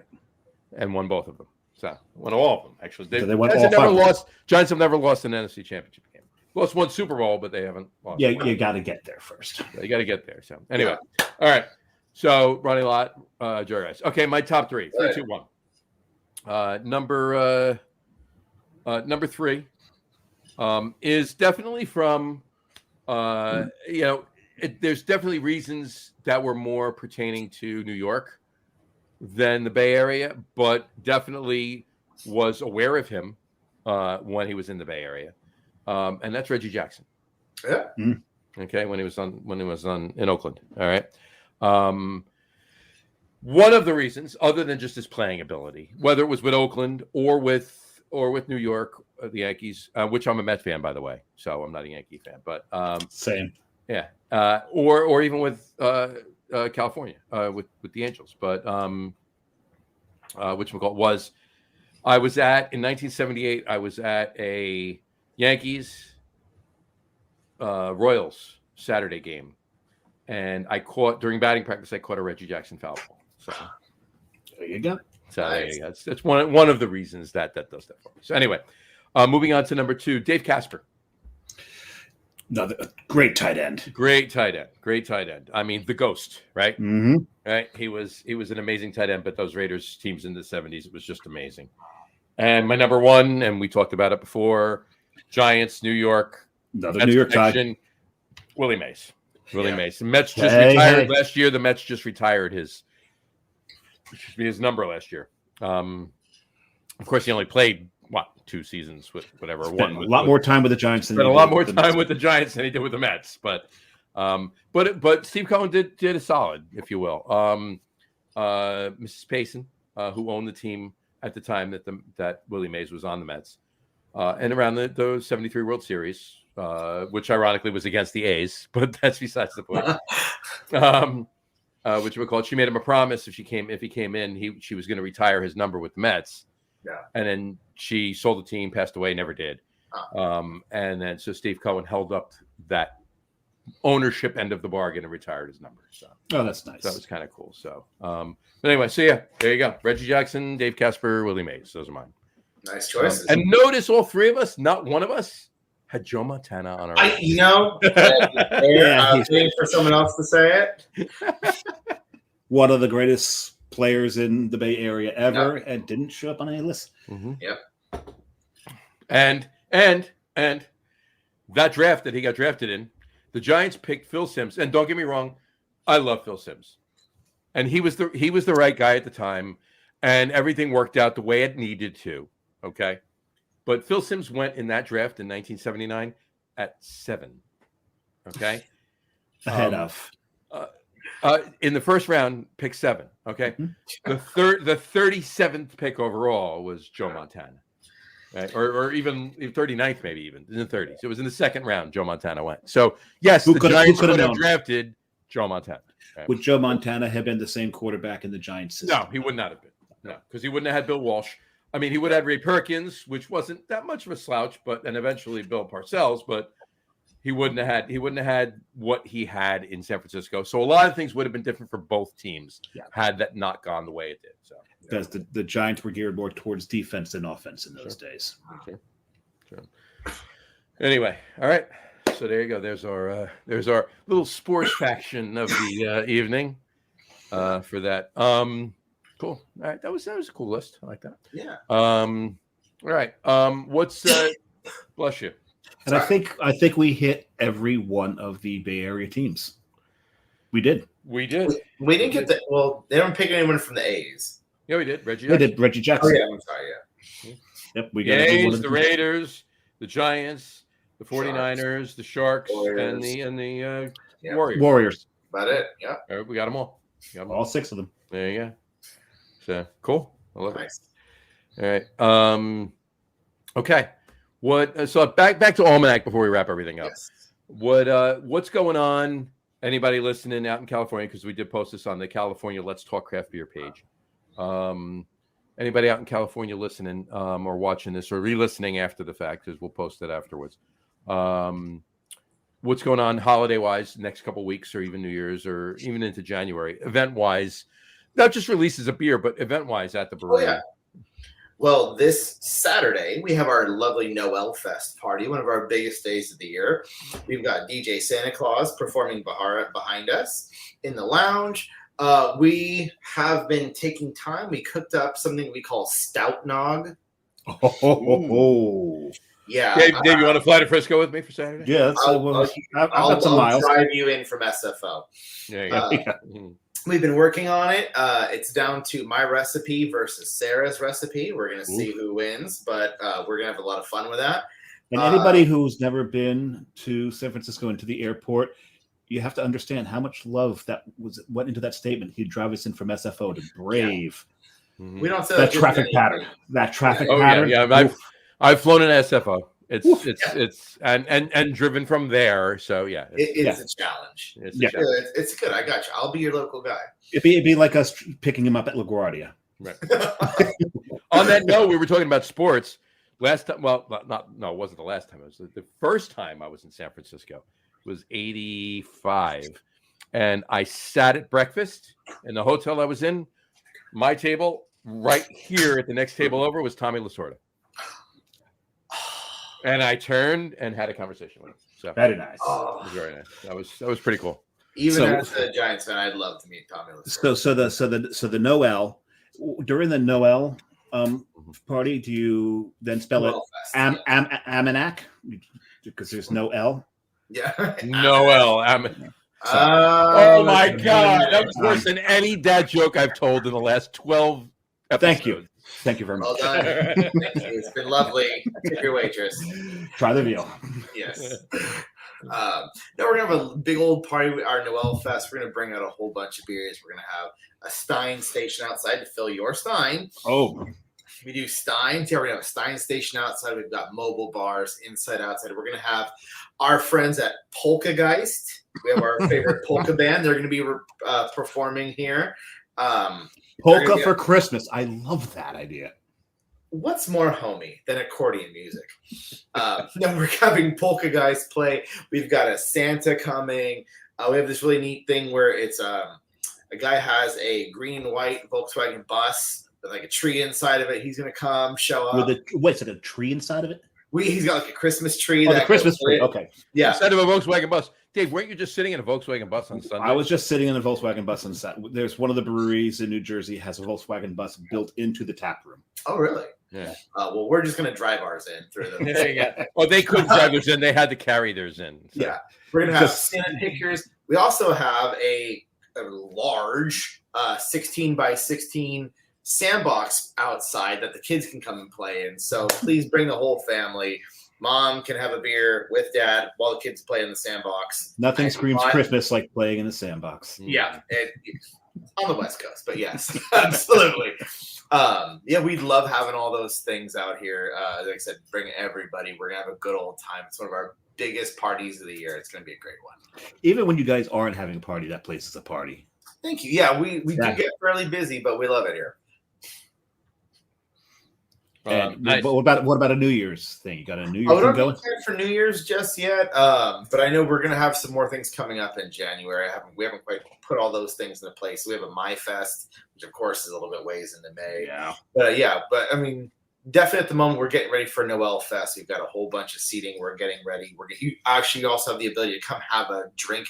and won both of them. So won all of them actually. Giants have never lost an NFC Championship game. Lost one Super Bowl, but they haven't lost. Yeah, you got to get there first. You got to get there. So anyway, all right. So Ronnie Lott, Jerry Rice. Okay, my top 3. 3, 2, 1. Number 3 is definitely from there's definitely reasons that were more pertaining to New York than the Bay Area, but definitely was aware of him when he was in the Bay Area, and that's Reggie Jackson. Yeah. Okay, when he was in Oakland. All right. One of the reasons, other than just his playing ability, whether it was with Oakland or with New York, the Yankees, which I'm a Mets fan, by the way, so I'm not a Yankee fan, but same. Yeah. Or even with California, with the Angels, but whatchamacallit I was at in 1978. I was at a Yankees Royals Saturday game, and I caught during batting practice. I caught a Reggie Jackson foul ball. So there you go. So there you go. That's one of the reasons that does that for me. So anyway, moving on to number 2, Dave Casper. Another great tight end. Great tight end. I mean, the ghost, right? Mm-hmm. Right. He was an amazing tight end, but those Raiders teams in the 70s, it was just amazing. And my number 1, and we talked about it before, Giants, New York. Another New York tie. Willie Mays. The Mets just retired last year. The Mets just retired his number last year. Of course, he only played 2 seasons with whatever. Spent a lot more time with the Giants than with the Giants than he did with the Mets. But Steve Cohen did a solid, if you will. Mrs. Payson, who owned the team at the time that Willie Mays was on the Mets, and around the 73 World Series, which ironically was against the A's, but that's besides the point. Which we call it. She made him a promise if he came in, she was going to retire his number with the Mets. Yeah. And then she sold the team, passed away, never did. And then so Steve Cohen held up that ownership end of the bargain and retired his number. So that's nice. That was kind of cool. So but anyway, so yeah, there you go. Reggie Jackson, Dave Casper, Willie Mays. Those are mine. Nice choices. And notice all 3 of us, not one of us had Joe Montana on our I was waiting for someone else to say it. One of the greatest players in the Bay Area ever, and didn't show up on any list. Mm-hmm. Yep. And that draft that he got drafted in, the Giants picked Phil Simms. And don't get me wrong, I love Phil Simms, and he was the right guy at the time, and everything worked out the way it needed to. Okay, but Phil Simms went in that draft in 1979 at 7. Okay, ahead of. In the first round, pick 7. Okay, the 37th pick overall was Joe Montana, right? Or even 39th, maybe even in the 30s. It was in the second round. Joe Montana went. So yes, the Giants could have drafted Joe Montana. Right? Would Joe Montana have been the same quarterback in the Giants system? No, he would not have been. No, because he wouldn't have had Bill Walsh. I mean, he would have had Ray Perkins, which wasn't that much of a slouch, and eventually Bill Parcells, but. He wouldn't have had what he had in San Francisco. So a lot of things would have been different for both teams had that not gone the way it did. So because the Giants were geared more towards defense than offense in those days. Okay. Sure. Anyway, all right. So there you go. There's our little sports faction of the evening. for that. Cool. All right, that was a cool list. I like that. Yeah. All right. What's bless you. And I think we hit every one of the Bay Area teams. We did. We did. We didn't get they don't pick anyone from the A's. Yeah, we did. Reggie. We did Reggie Jackson. Oh, yeah, I'm sorry, yeah. Yep, we The got A's, the Raiders, the Giants, the 49ers, the Sharks, Warriors. and the Yeah. Warriors. About it. Yeah. All right, we got them all. All 6 of them. There you go. So cool. I love Nice. it. All right. Okay. What? So back to Almanac before we wrap everything up. Yes. What's going on? Anybody listening out in California? Because we did post this on the California Let's Talk Craft Beer page. Anybody out in California listening or watching this or re-listening after the fact, because we'll post it afterwards. What's going on holiday-wise next couple of weeks or even New Year's or even into January, event-wise? Not just releases of beer, but event-wise at the brewery. Oh, yeah. Well, this Saturday, we have our lovely Noel Fest party, one of our biggest days of the year. We've got DJ Santa Claus performing behind us in the lounge. We have been taking time. We cooked up something we call Stout Nog. Oh. Yeah. Dave, you want to fly to Frisco with me for Saturday? Yeah, I'll drive you in from SFO. There you go. We've been working on it. It's down to my recipe versus Sarah's recipe. We're going to see who wins, but we're going to have a lot of fun with that. And anybody who's never been to San Francisco and to the airport, you have to understand how much love went into that statement. He'd drive us in from SFO to Brave. Yeah. We don't say that traffic pattern. That traffic pattern. Yeah. I've flown in SFO. It's and driven from there. So yeah, it's a challenge. It's good. I got you. I'll be your local guy. It'd be like us picking him up at LaGuardia. Right. On that note, we were talking about sports last time. Well, it wasn't the last time. It was the first time I was in San Francisco. It was 85, and I sat at breakfast in the hotel I was in. My table right here at the next table over was Tommy Lasorda. And I turned and had a conversation with him. So very nice. Oh. It was very nice. That was pretty cool. Even as a Giants fan, I'd love to meet Tommy Lasorda. So the Noel, during the Noel party, do you then spell it Almanac? Because there's no L. Yeah. Noel. Oh my God. That was worse than any dad joke I've told in the last 12 episodes. Thank you very much. Well done. Thank you. It's been lovely. Tip your waitress. Try the veal. Yes. No, we're going to have a big old party. Our Noel Fest. We're going to bring out a whole bunch of beers. We're going to have a Stein station outside to fill your Stein. Oh. We do Steins. Yeah, we're going to have a Stein station outside. We've got mobile bars inside, outside. We're going to have our friends at Polkageist. We have our favorite polka band. They're going to be performing here. Polka for Christmas. I love that idea. What's more homey than accordion music? No, we're having Polkageist play. We've got a Santa coming. We have this really neat thing where it's a guy has a green and white Volkswagen bus with like a tree inside of it. He's going to come show up. Wait, is it a tree inside of it? He's got like a Christmas tree. Oh, the Christmas tree. Okay. Yeah. Instead of a Volkswagen bus. Dave, weren't you just sitting in a Volkswagen bus on Sunday? I was just sitting in a Volkswagen bus on Saturday. There's one of the breweries in New Jersey has a Volkswagen bus built into the tap room. Oh, really? Yeah. Well, we're just going to drive ours in through them. Yeah. Well, they couldn't drive theirs in. They had to carry theirs in. So. Yeah. We're going to have Santa pictures. We also have a large 16 by 16 sandbox outside that the kids can come and play in. So please bring the whole family. Mom can have a beer with dad while the kids play in the sandbox. Nothing screams Christmas like playing in the sandbox. Yeah, on the West Coast, but yes, absolutely. Yeah, we'd love having all those things out here. Like I said, bring everybody. We're going to have a good old time. It's one of our biggest parties of the year. It's going to be a great one. Even when you guys aren't having a party, that place is a party. Thank you. Yeah, we do get fairly busy, but we love it here. Nice. What about a New Year's thing? You got a New Year's thing going? For New Year's just yet, but I know we're going to have some more things coming up in January. We haven't quite put all those things into place. We have a My Fest, which of course is a little bit ways into May. Yeah, but I mean, definitely at the moment we're getting ready for Noel Fest. We've got a whole bunch of seating. We're getting ready. You actually also have the ability to come have a drink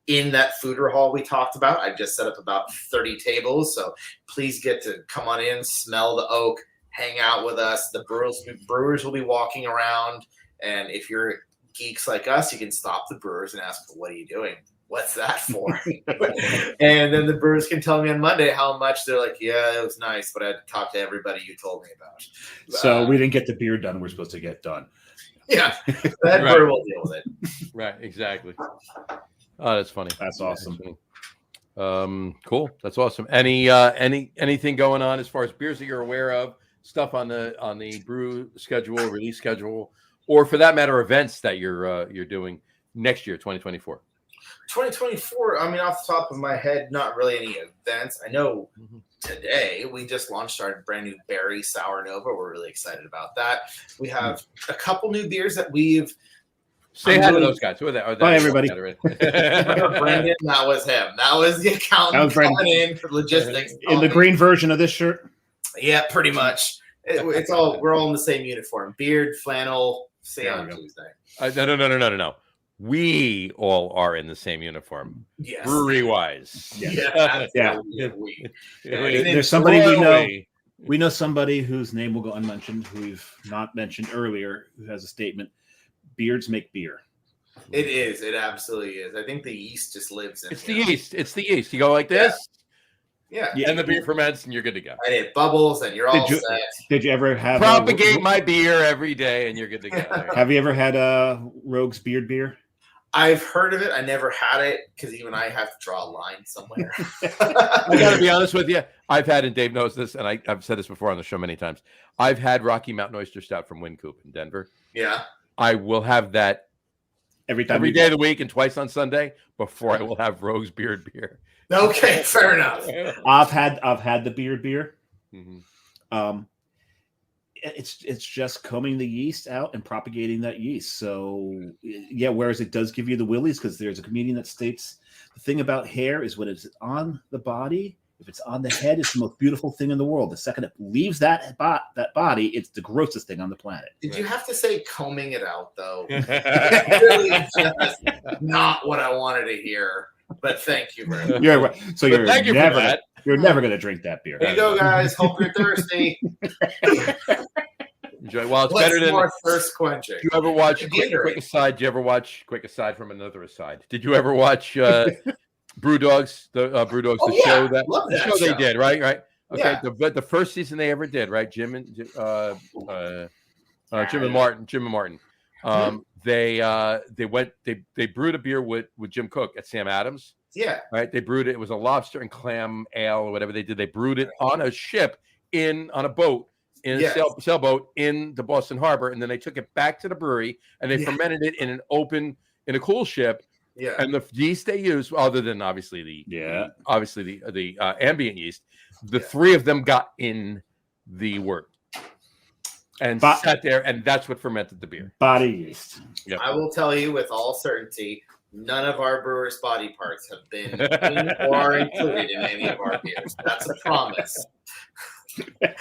in that foeder hall we talked about. I just set up about 30 tables, so please get to come on in, smell the oak, hang out with us. The brewers will be walking around, and if you're geeks like us, you can stop the brewers and ask, what are you doing? What's that for? And then the brewers can tell me on Monday how much. They're like, yeah, it was nice, but I had to talk to everybody you told me about. So we didn't get the beer done we're supposed to get done. Yeah, that brewer will deal with it. Right, exactly. Oh, that's funny. That's awesome. Cool. That's awesome. Anything going on as far as beers that you're aware of, stuff on the brew schedule, release schedule, or for that matter, events that you're doing next year, 2024? 2024, I mean, off the top of my head, not really any events. I know today we just launched our brand new berry sour nova. We're really excited about that. We have a couple new beers that we've Say hi to those guys. Who are they? Bye, everybody. Brandon, that was him. That was the accountant coming in for logistics. In the green version of this shirt? Yeah, pretty much. It's all, we're all in the same uniform. Beard, flannel, say on Tuesday. No. We all are in the same uniform. Yes. Brewery wise. Yeah. There's somebody we know. We know somebody whose name will go unmentioned, who we've not mentioned earlier, who has a statement. Beards make beer. It is. It absolutely is. I think the yeast just lives in It's the yeast. It's the yeast. You go like this. Yeah. And the beer ferments, and you're good to go. And it bubbles, and you're all set. Did you ever have propagate my beer every day, and you're good to go? Have you ever had Rogue's Beard beer? I've heard of it. I never had it because even I have to draw a line somewhere. I got to be honest with you. I've had, and Dave knows this, and I've said this before on the show many times. I've had Rocky Mountain Oyster Stout from Wynkoop in Denver. Yeah. I will have that every day of the week and twice on Sunday before I will have Rogue's Beard beer. Okay, fair enough. I've had the beard beer. Mm-hmm. It's just combing the yeast out and propagating that yeast. So yeah, whereas it does give you the willies, because there's a comedian that states the thing about hair is when it's on the body. If it's on the head, it's the most beautiful thing in the world. The second it leaves that body, it's the grossest thing on the planet. Did you have to say combing it out, though? Really just not what I wanted to hear. But thank you very much. You're right. So you're never going to drink that beer. There you go, guys. Hope you're thirsty. Enjoy. Well, it's better than more thirst quenching. Did you ever watch quick aside? Did you ever watch quick aside from another aside? Did you ever watch Brew Dogs? The Brew Dogs, show they did, right? Okay, yeah. The first season they ever did, right? Jim and Martin. They brewed a beer with Jim Cook at Sam Adams. Yeah. Right. They brewed it. It was a lobster and clam ale or whatever they did. They brewed it on a ship on a boat in a sailboat in the Boston Harbor, and then they took it back to the brewery and they fermented it in a cool ship. Yeah. And the yeast they used, other than obviously the ambient yeast, the three of them got in the wort and sat there, and that's what fermented the beer. Body yeast. Yep. I will tell you with all certainty, none of our brewers' body parts have been in or included in any of our beers. That's a promise.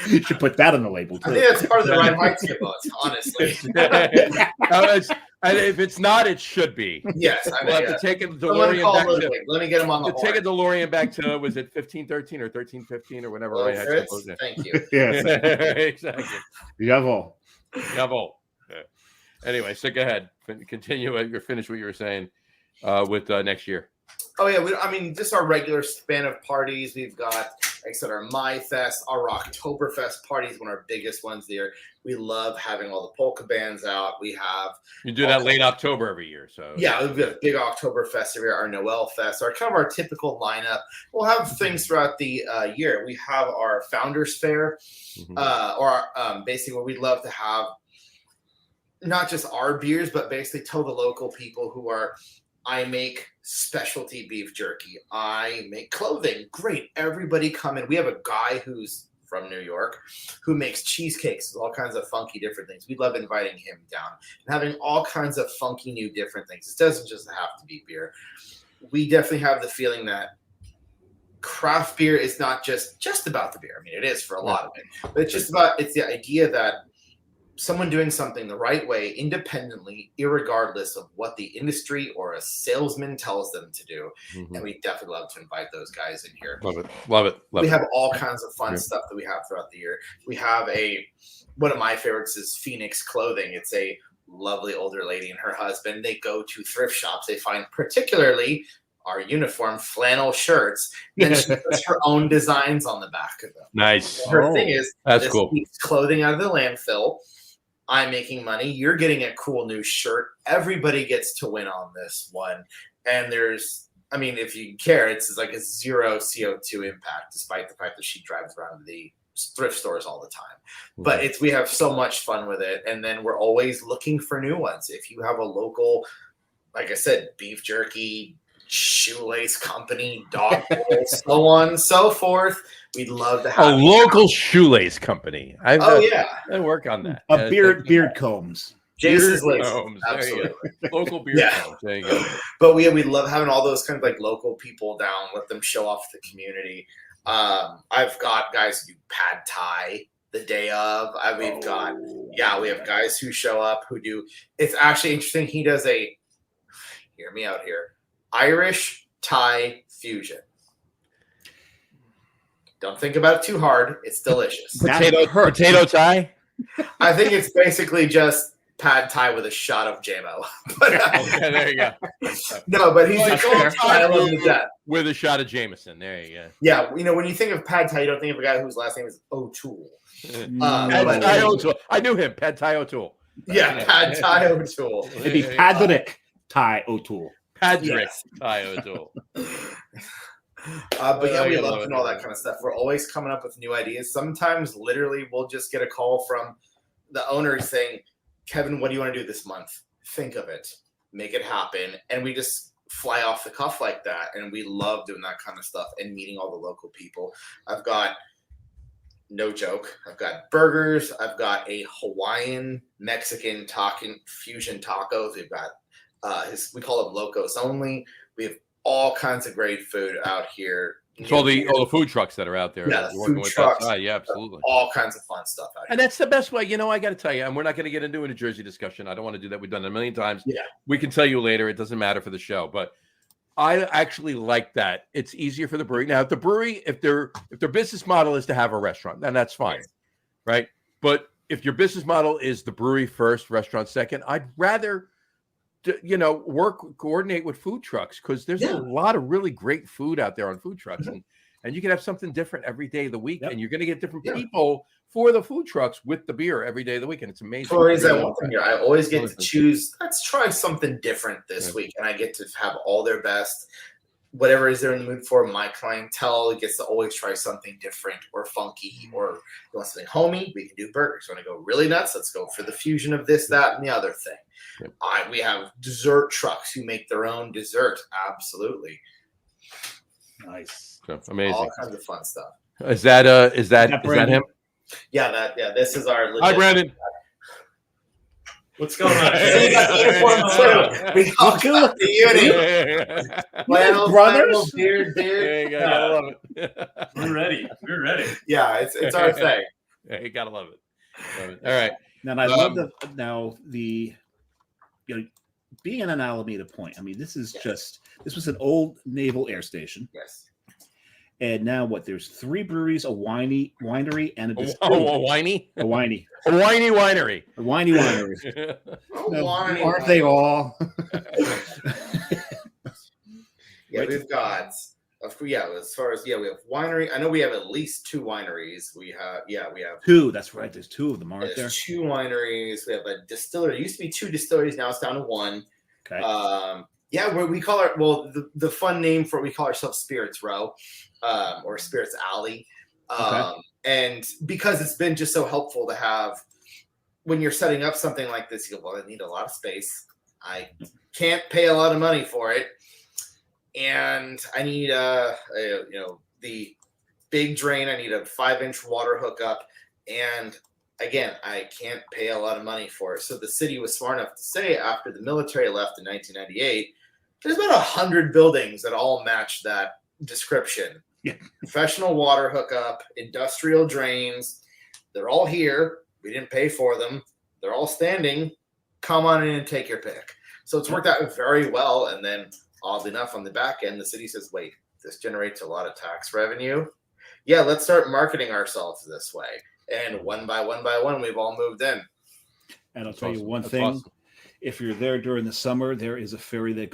You should put that on the label too. I think that's part of the Ryan White books, honestly. And if it's not, it should be. Yes, we'll have to take a DeLorean back to. Let me get him on the horn. Take a DeLorean back to, was it 1513 or 1315 or whatever? Well, Fritz, thank you. Yes, exactly. Jawohl. Yeah. Anyway, so go ahead. Continue. You're finished what you were saying with next year. Oh yeah, just our regular span of parties. We've got, like I said, our Mai Fest, our Oktoberfest parties, one of our biggest ones there. We love having all the polka bands out. You do that late October every year, so yeah, we've got a big Oktoberfest every year, our Noel Fest, our typical lineup. We'll have things throughout the year. We have our Founders Fair, basically where we'd love to have not just our beers, but basically tell the local people who are. I make specialty beef jerky. I make clothing. Great. Everybody come in. We have a guy who's from New York who makes cheesecakes with all kinds of funky different things. We love inviting him down and having all kinds of funky new different things. It doesn't just have to be beer. We definitely have the feeling that craft beer is not just about the beer. I mean, it is for a lot of it, but it's the idea that someone doing something the right way, independently, irregardless of what the industry or a salesman tells them to do. Mhm. And we definitely love to invite those guys in here. Love it. Love it. Love We it. have all kinds of fun Yeah. stuff that we have throughout the year. We have one of my favorites is Phoenix Clothing. It's a lovely older lady and her husband. They go to thrift shops. They find particularly our uniform flannel shirts. Then she puts her own designs on the back of them. Nice. Her thing is, That's this cool. keeps clothing out of the landfill. I'm making money. You're getting a cool new shirt. Everybody gets to win on this one. And if you care, it's like a 0 CO2 impact, despite the fact that she drives around to the thrift stores all the time. But we have so much fun with it. And then we're always looking for new ones. If you have a local, like I said, beef jerky, shoelace company, dog bowl, so on and so forth, we'd love to have a local shoelace company. I work on that. Beard combs. Jason's Beard lace. combs. Absolutely. Local beer combs. There you go. But we love having all those kind of like local people down, let them show off the community. I've got guys who do pad thai the day of. We have guys who show up who do. It's actually interesting. He does hear me out here, Irish Thai fusion. Don't think about it too hard. It's delicious. Potato Thai. I think it's basically just pad thai with a shot of JMO. Okay, there you go. No, but he's a I love him to death. With a shot of Jameson. There you go. Yeah, when you think of pad thai, you don't think of a guy whose last name is O'Toole. Pad Thai O'Toole. I knew him. Pad Thai O'Toole. Yeah, Pad Thai O'Toole. It'd be Padrick Thai O'Toole. Padrick Thai O'Toole. But yeah, we love all that kind of stuff. We're always coming up with new ideas. Sometimes, literally, we'll just get a call from the owner saying, "Kevin, what do you want to do this month? Think of it, make it happen," and we just fly off the cuff like that. And we love doing that kind of stuff and meeting all the local people. I've got, no joke, I've got burgers. I've got a Hawaiian Mexican fusion tacos. We've got we call them locos only. We have all kinds of great food out here. It's all the food trucks that are out there. Yeah, the food trucks. Yeah, absolutely. All kinds of fun stuff out here. And that's the best way. I got to tell you, and we're not going to get into a New Jersey discussion. I don't want to do that. We've done it a million times. Yeah. We can tell you later. It doesn't matter for the show. But I actually like that. It's easier for the brewery. Now, if the brewery, if their business model is to have a restaurant, then that's fine. Yes. Right? But if your business model is the brewery first, restaurant second, I'd rather coordinate with food trucks, because there's a lot of really great food out there on food trucks, and you can have something different every day of the week, and you're going to get different people for the food trucks with the beer every day of the week, and it's amazing. I always get to choose. Let's try something different this week, and I get to have all their best. Whatever is they're in the mood for, my clientele gets to always try something different or funky, or you want something homey, we can do burgers. Want to go really nuts? Let's go for the fusion of this, that, and the other thing. Yep. We have dessert trucks who make their own dessert. Absolutely. Nice. So, amazing. All kinds of fun stuff. Is that him? Yeah, this is our legit. Hi, Brandon. What's going on? We all got the unit. Brothers? Beard. I love it. We're ready. Yeah, it's our thing. Yeah, you gotta love it. All right. Now I love the being in an Alameda Point. I mean, this was an old naval air station. Yes. And now there's 3 breweries, a winery, and a distillery. A whiny winery. A whiny winery. Aren't they all? We've got. As far as we have winery. I know we have at least 2 wineries. We have 2. That's right. There's 2 of them, aren't there? There's 2 wineries. We have a distillery. It used to be 2 distilleries. Now it's down to 1. Okay. Where we call the fun name for it, we call ourselves Spirits Row, or Spirits Alley. And because it's been just so helpful to have when you're setting up something like this, you go, well, I need a lot of space. I can't pay a lot of money for it. And I need the big drain. I need a 5-inch water hookup. And again, I can't pay a lot of money for it. So the city was smart enough to say, after the military left in 1998, there's about 100 buildings that all match that description. Yeah. Professional water hookup, industrial drains. They're all here. We didn't pay for them. They're all standing. Come on in and take your pick. So it's worked out very well. And then, oddly enough, on the back end, the city says, wait, this generates a lot of tax revenue. Yeah, let's start marketing ourselves this way. And one by one, we've all moved in. And I'll tell you one thing. Awesome. If you're there during the summer, there is a ferry that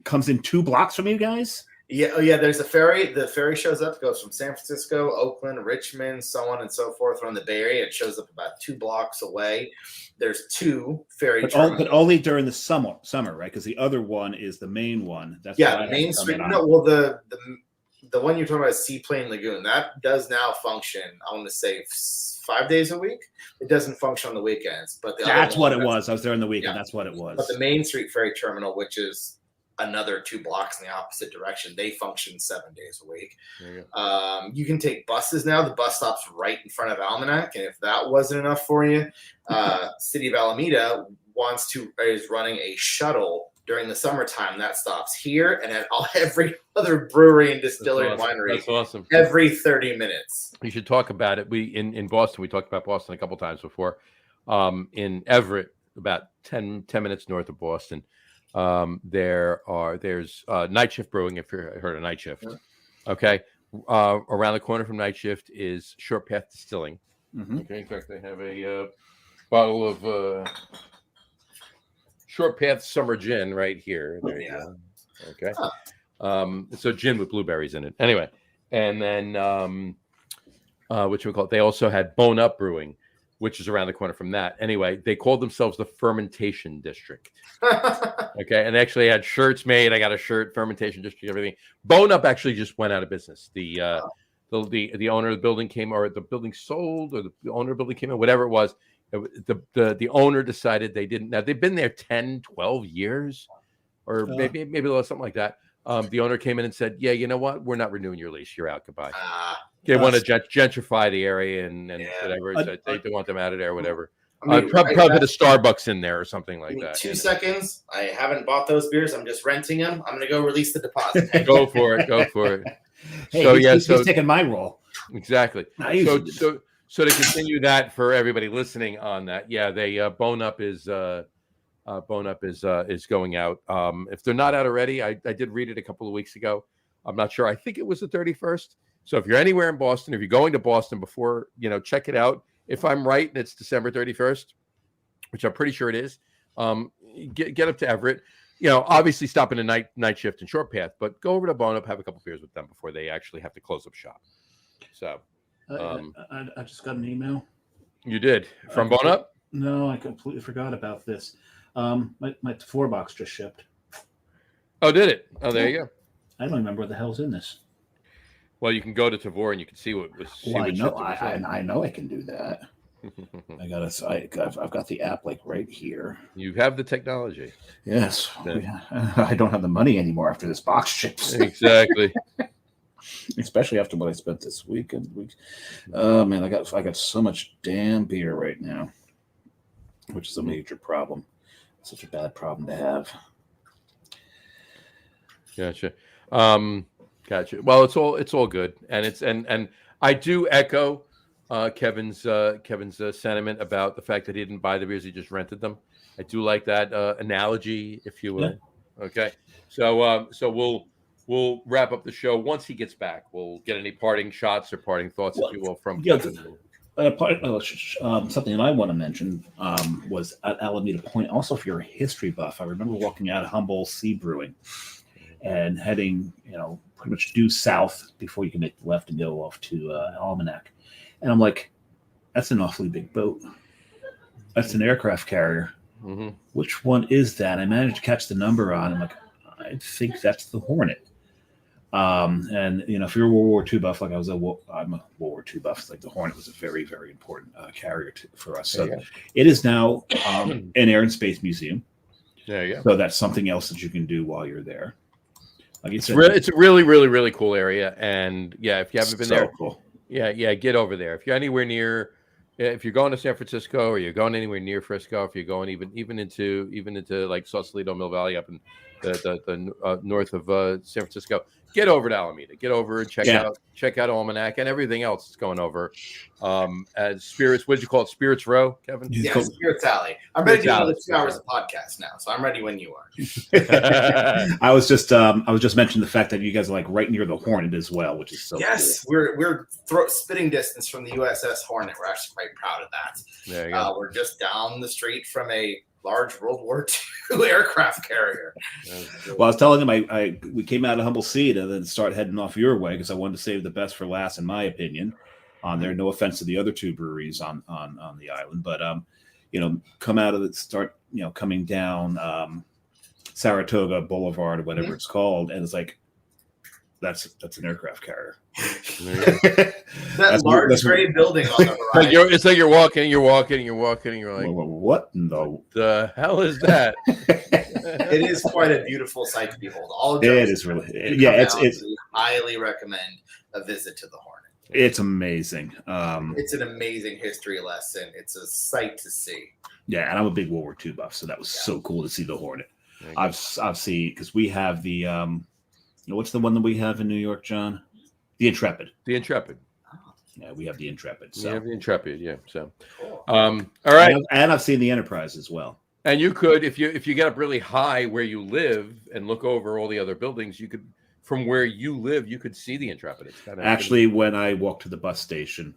comes in 2 blocks from you guys? Yeah, oh yeah, there's a ferry. The ferry shows up, goes from San Francisco, Oakland, Richmond, so on and so forth around the Bay Area. It shows up about 2 blocks away. There's 2 ferry terminals. But only during the summer, right? Because the other one is the main one. That's the main street. No, well, the one you're talking about is Seaplane Lagoon. That does now function, I want to say 5 days a week. It doesn't function on the weekends. But that's what it was. I was there on the weekend. Yeah. That's what it was. But the Main Street Ferry Terminal, which is another 2 blocks in the opposite direction, they function 7 days a week. You can take buses now. The bus stop's right in front of Almanac, and if that wasn't enough for you, City of Alameda is running a shuttle during the summertime that stops here and at every other brewery and distillery and winery. That's awesome. Every 30 minutes. We should talk about it. In Boston, we talked about Boston a couple times before. In Everett, about 10 minutes north of Boston, there's Night Shift Brewing, if you've heard of Night Shift. Okay. Around the corner from Night Shift is Short Path Distilling. Okay. In fact, they have a bottle of Short Path Summer Gin right here. There you go. Okay. So gin with blueberries in it. Anyway. And then they also had Bone Up Brewing, which is around the corner from that. Anyway, they called themselves the Fermentation District. Okay, and they actually had shirts made. I got a shirt, Fermentation District, everything. Bone Up actually just went out of business. The owner of the building came, or the building sold, or the owner of the building came in, whatever it was. The owner decided they didn't. Now, they've been there 10, 12 years, or maybe a little something like that. The owner came in and said, yeah, you know what? We're not renewing your lease. You're out. Goodbye. They want to gentrify the area and whatever. They want them out of there, whatever. I mean, probably put a Starbucks in there or something like that. 2 seconds. I haven't bought those beers. I'm just renting them. I'm going to go release the deposit. Go for it. Hey, he's taking my role. Exactly. So to continue that for everybody listening on that, they Bone Up is going out. If they're not out already, I did read it a couple of weeks ago. I'm not sure. I think it was the 31st. So if you're anywhere in Boston, if you're going to Boston before, check it out. If I'm right, and it's December 31st, which I'm pretty sure it is, get up to Everett. Obviously stop in a night shift and Short Path, but go over to Bone Up, have a couple beers with them before they actually have to close up shop. So I just got an email. You did from Bone Up? No, I completely forgot about this. My 4 box just shipped. Oh, did it? Oh, there you go. I don't remember what the hell's in this. Well, you can go to Tavor and you can see what was. I know I can do that. I've got the app right here. You have the technology. Yes, I don't have the money anymore after this box ships. Exactly. Especially after what I spent this weekend. Oh man, I got so much damn beer right now, which is a major problem. Such a bad problem to have. Gotcha. Gotcha. Well, it's all good, and I do echo Kevin's sentiment about the fact that he didn't buy the beers; he just rented them. I do like that analogy, if you will. Yeah. Okay, so we'll wrap up the show once he gets back. We'll get any parting shots or parting thoughts, if you will, from Kevin. Something that I want to mention was at Alameda Point. Also, if you're a history buff, I remember walking out of Humboldt Sea Brewing and heading, pretty much due south before you can make the left and go off to Almanac. And I'm like, that's an awfully big boat. That's an aircraft carrier. Mm-hmm. Which one is that? I managed to catch the number on. I'm like, I think that's the Hornet. And if you're a World War II buff, like I'm a World War II buff, like the Hornet was a very, very important carrier for us. So it is now an Air and Space Museum. There you go. So that's something else that you can do while you're there. Like it's a really, really, really cool area. And if you haven't been there, cool. Get over there. If you're anywhere near, if you're going to San Francisco or you're going anywhere near Frisco, if you're going even into like Sausalito, Mill Valley up north of San Francisco, get over to Alameda. Get over and check out Almanac and everything else that's going over. As Spirits, what did you call it? Spirits Row, Kevin? Yeah, Spirits Alley. I'm ready to do another 2 hours of podcast now, so I'm ready when you are. I was just mentioning the fact that you guys are like right near the Hornet as well, which is so cool. We're spitting distance from the USS Hornet. We're actually quite proud of that. There you go. We're just down the street from a large World War II aircraft carrier. Well, I was telling him we came out of Humble Seed and then start heading off your way because I wanted to save the best for last, in my opinion. On there, no offense to the other 2 breweries on the island, but come out of it, start coming down Saratoga Boulevard or whatever it's called, and it's like that's an aircraft carrier. That large gray building on the horizon. It's like you're walking, and you're like, what in the hell is that? It is quite a beautiful sight to behold. All it is really, it's highly recommend a visit to the Hornet. It's amazing. It's an amazing history lesson. It's a sight to see. Yeah, and I'm a big World War II buff, so that was so cool to see the Hornet. I've seen, because we have the what's the one that we have in New York, John? The Intrepid. The Intrepid. Yeah, we have the Intrepid. So. We have the Intrepid. Yeah. So, cool. All right. And I've seen the Enterprise as well. And you could, if you get up really high where you live and look over all the other buildings, you could. From where you live, you could see the Intrepid. It's kind of actually when I walk to the bus station.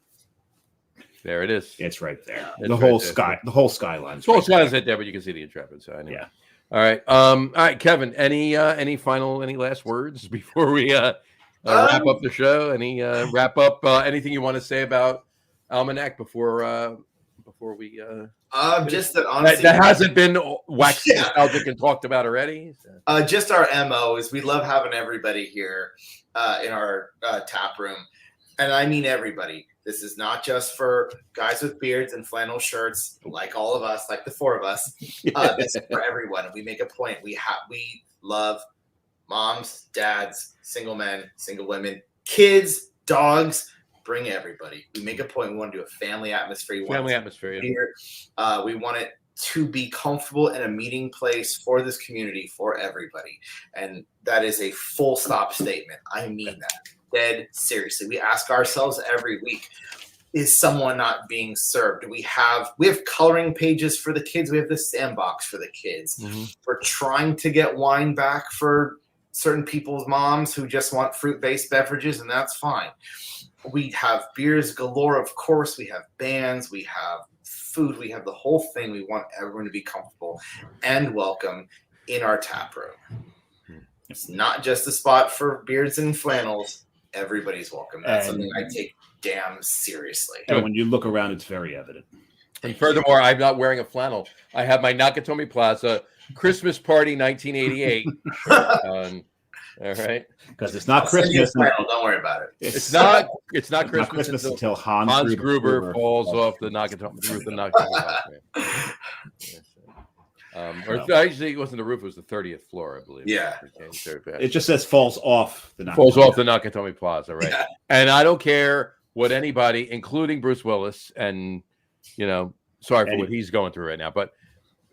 There it is. It's right there. It's the whole skyline. The whole skyline's right there, but you can see the Intrepid. So anyway. Yeah. All right, Kevin. Any last words before we wrap up the show? Any wrap up? Anything you want to say about Almanac before we? Just that honestly, that hasn't been waxed nostalgic and talked about already. So. Just our MO is we love having everybody here in our tap room, and I mean everybody. This is not just for guys with beards and flannel shirts, like all of us, like the 4 of us. This is for everyone. We make a point. We love moms, dads, single men, single women, kids, dogs. Bring everybody. We make a point. We want to do a family atmosphere. We want it to be comfortable in a meeting place for this community, for everybody. And that is a full stop statement. I mean that. Dead seriously. We ask ourselves every week, is someone not being served? We have coloring pages for the kids. We have the sandbox for the kids. Mm-hmm. We're trying to get wine back for certain people's moms who just want fruit-based beverages, and that's fine. We have beers galore, of course. We have bands. We have food. We have the whole thing. We want everyone to be comfortable and welcome in our tap room. It's not just a spot for beards and flannels. Everybody's welcome. That's something I take damn seriously. And when you look around, it's very evident. And furthermore, I'm not wearing a flannel. I have my Nakatomi Plaza Christmas Party 1988. All right, because it's not Christmas. Don't worry about it. It's not Christmas, not Christmas until Hans Gruber falls off the Nakatomi roof. Or actually, it wasn't the roof; it was the 30th floor, I believe. Yeah, it just says falls off the Nakatomi Plaza, right? Yeah. And I don't care what anybody, including Bruce Willis, and sorry for what he's going through right now, but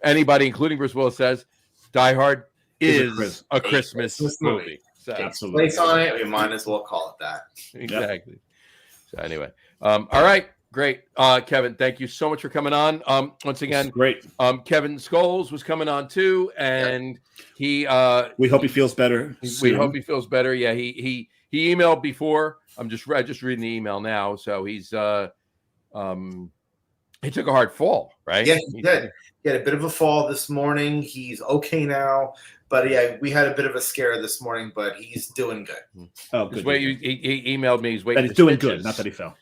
anybody, including Bruce Willis, says Die Hard is a Christmas movie. So, absolutely. Place on it, we might as well call it that. Exactly. Yep. So anyway, all right, great. Kevin, thank you so much for coming on. Once again, great. Kevin Scholes was coming on too, and he. We hope he feels better. We hope he feels better. Yeah, he emailed before. I'm just reading the email now. So he's he took a hard fall, right? Yeah, he did. He had a bit of a fall this morning. He's okay now. But yeah, we had a bit of a scare this morning, but he's doing good. Oh, good. He emailed me. He's waiting. That he's doing good. Not that he fell.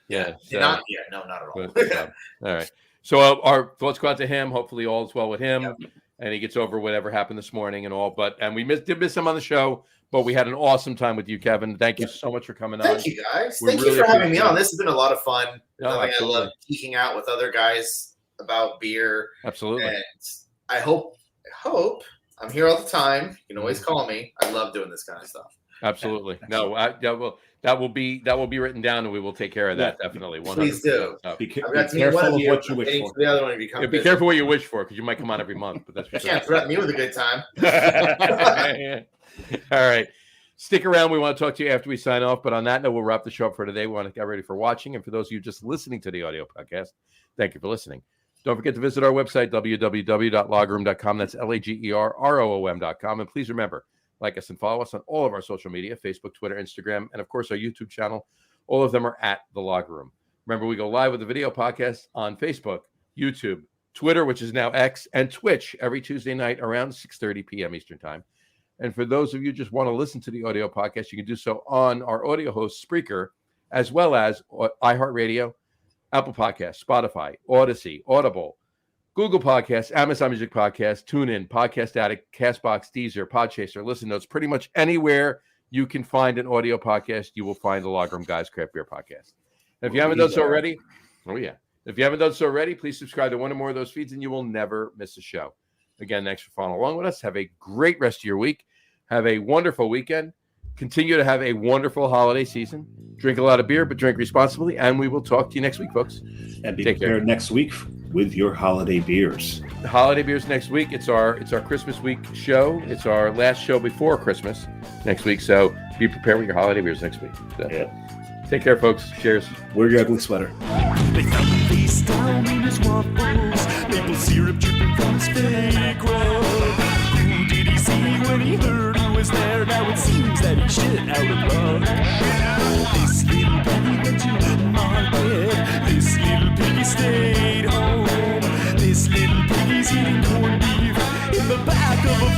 Yeah. Not at all. But, all right. So our thoughts go out to him. Hopefully, all is well with him, and he gets over whatever happened this morning and all. But we did miss him on the show, but we had an awesome time with you, Kevin. Thank you so much for coming on. Thank you, guys. Thank you for having me on. This has been a lot of fun. I love geeking out with other guys about beer. Absolutely. And I hope. I'm here all the time. You can always call me. I love doing this kind of stuff. Absolutely. No, well, That will be written down, and we will take care of that definitely. 100%. Please do. So, Be I've got to meet one careful of of you. what you wish for. The other one, if you come be visit. careful what you wish for, because you might come on every month. But that's for You sure. can't threaten me with a good time. All right. Stick around. We want to talk to you after we sign off. But on that note, we'll wrap the show up for today. We want to get ready for watching. And for those of you just listening to the audio podcast, thank you for listening. Don't forget to visit our website, www.lagroom.com. That's LAGERROOM.com. And please remember, like us and follow us on all of our social media, Facebook, Twitter, Instagram, and, of course, our YouTube channel. All of them are at The Log Room. Remember, we go live with the video podcast on Facebook, YouTube, Twitter, which is now X, and Twitch every Tuesday night around 6:30 p.m. Eastern Time. And for those of you who just want to listen to the audio podcast, you can do so on our audio host, Spreaker, as well as iHeartRadio, Apple Podcasts, Spotify, Odyssey, Audible, Google Podcasts, Amazon Music Podcasts, TuneIn, Podcast Addict, CastBox, Deezer, Podchaser, Listen Notes. Pretty much anywhere you can find an audio podcast, you will find the Log Room Guys Craft Beer Podcast. And if you haven't done so already, if you haven't done so already, please subscribe to one or more of those feeds, and you will never miss a show. Again, thanks for following along with us. Have a great rest of your week. Have a wonderful weekend. Continue to have a wonderful holiday season. Drink a lot of beer, but drink responsibly. And we will talk to you next week, folks. And be prepared next week with your holiday beers. The holiday beers next week. It's our Christmas week show. It's our last show before Christmas next week. So be prepared with your holiday beers next week. So, take care, folks. Cheers. Wear your ugly sweater. They found him face down in his waffles, maple syrup dripping from his fake rug. Who did he see when he heard who was there? Now it seems that he's shit out of luck. This little piggy went to market. This little piggy stayed home. This little piggy's eating corned beef in the back of a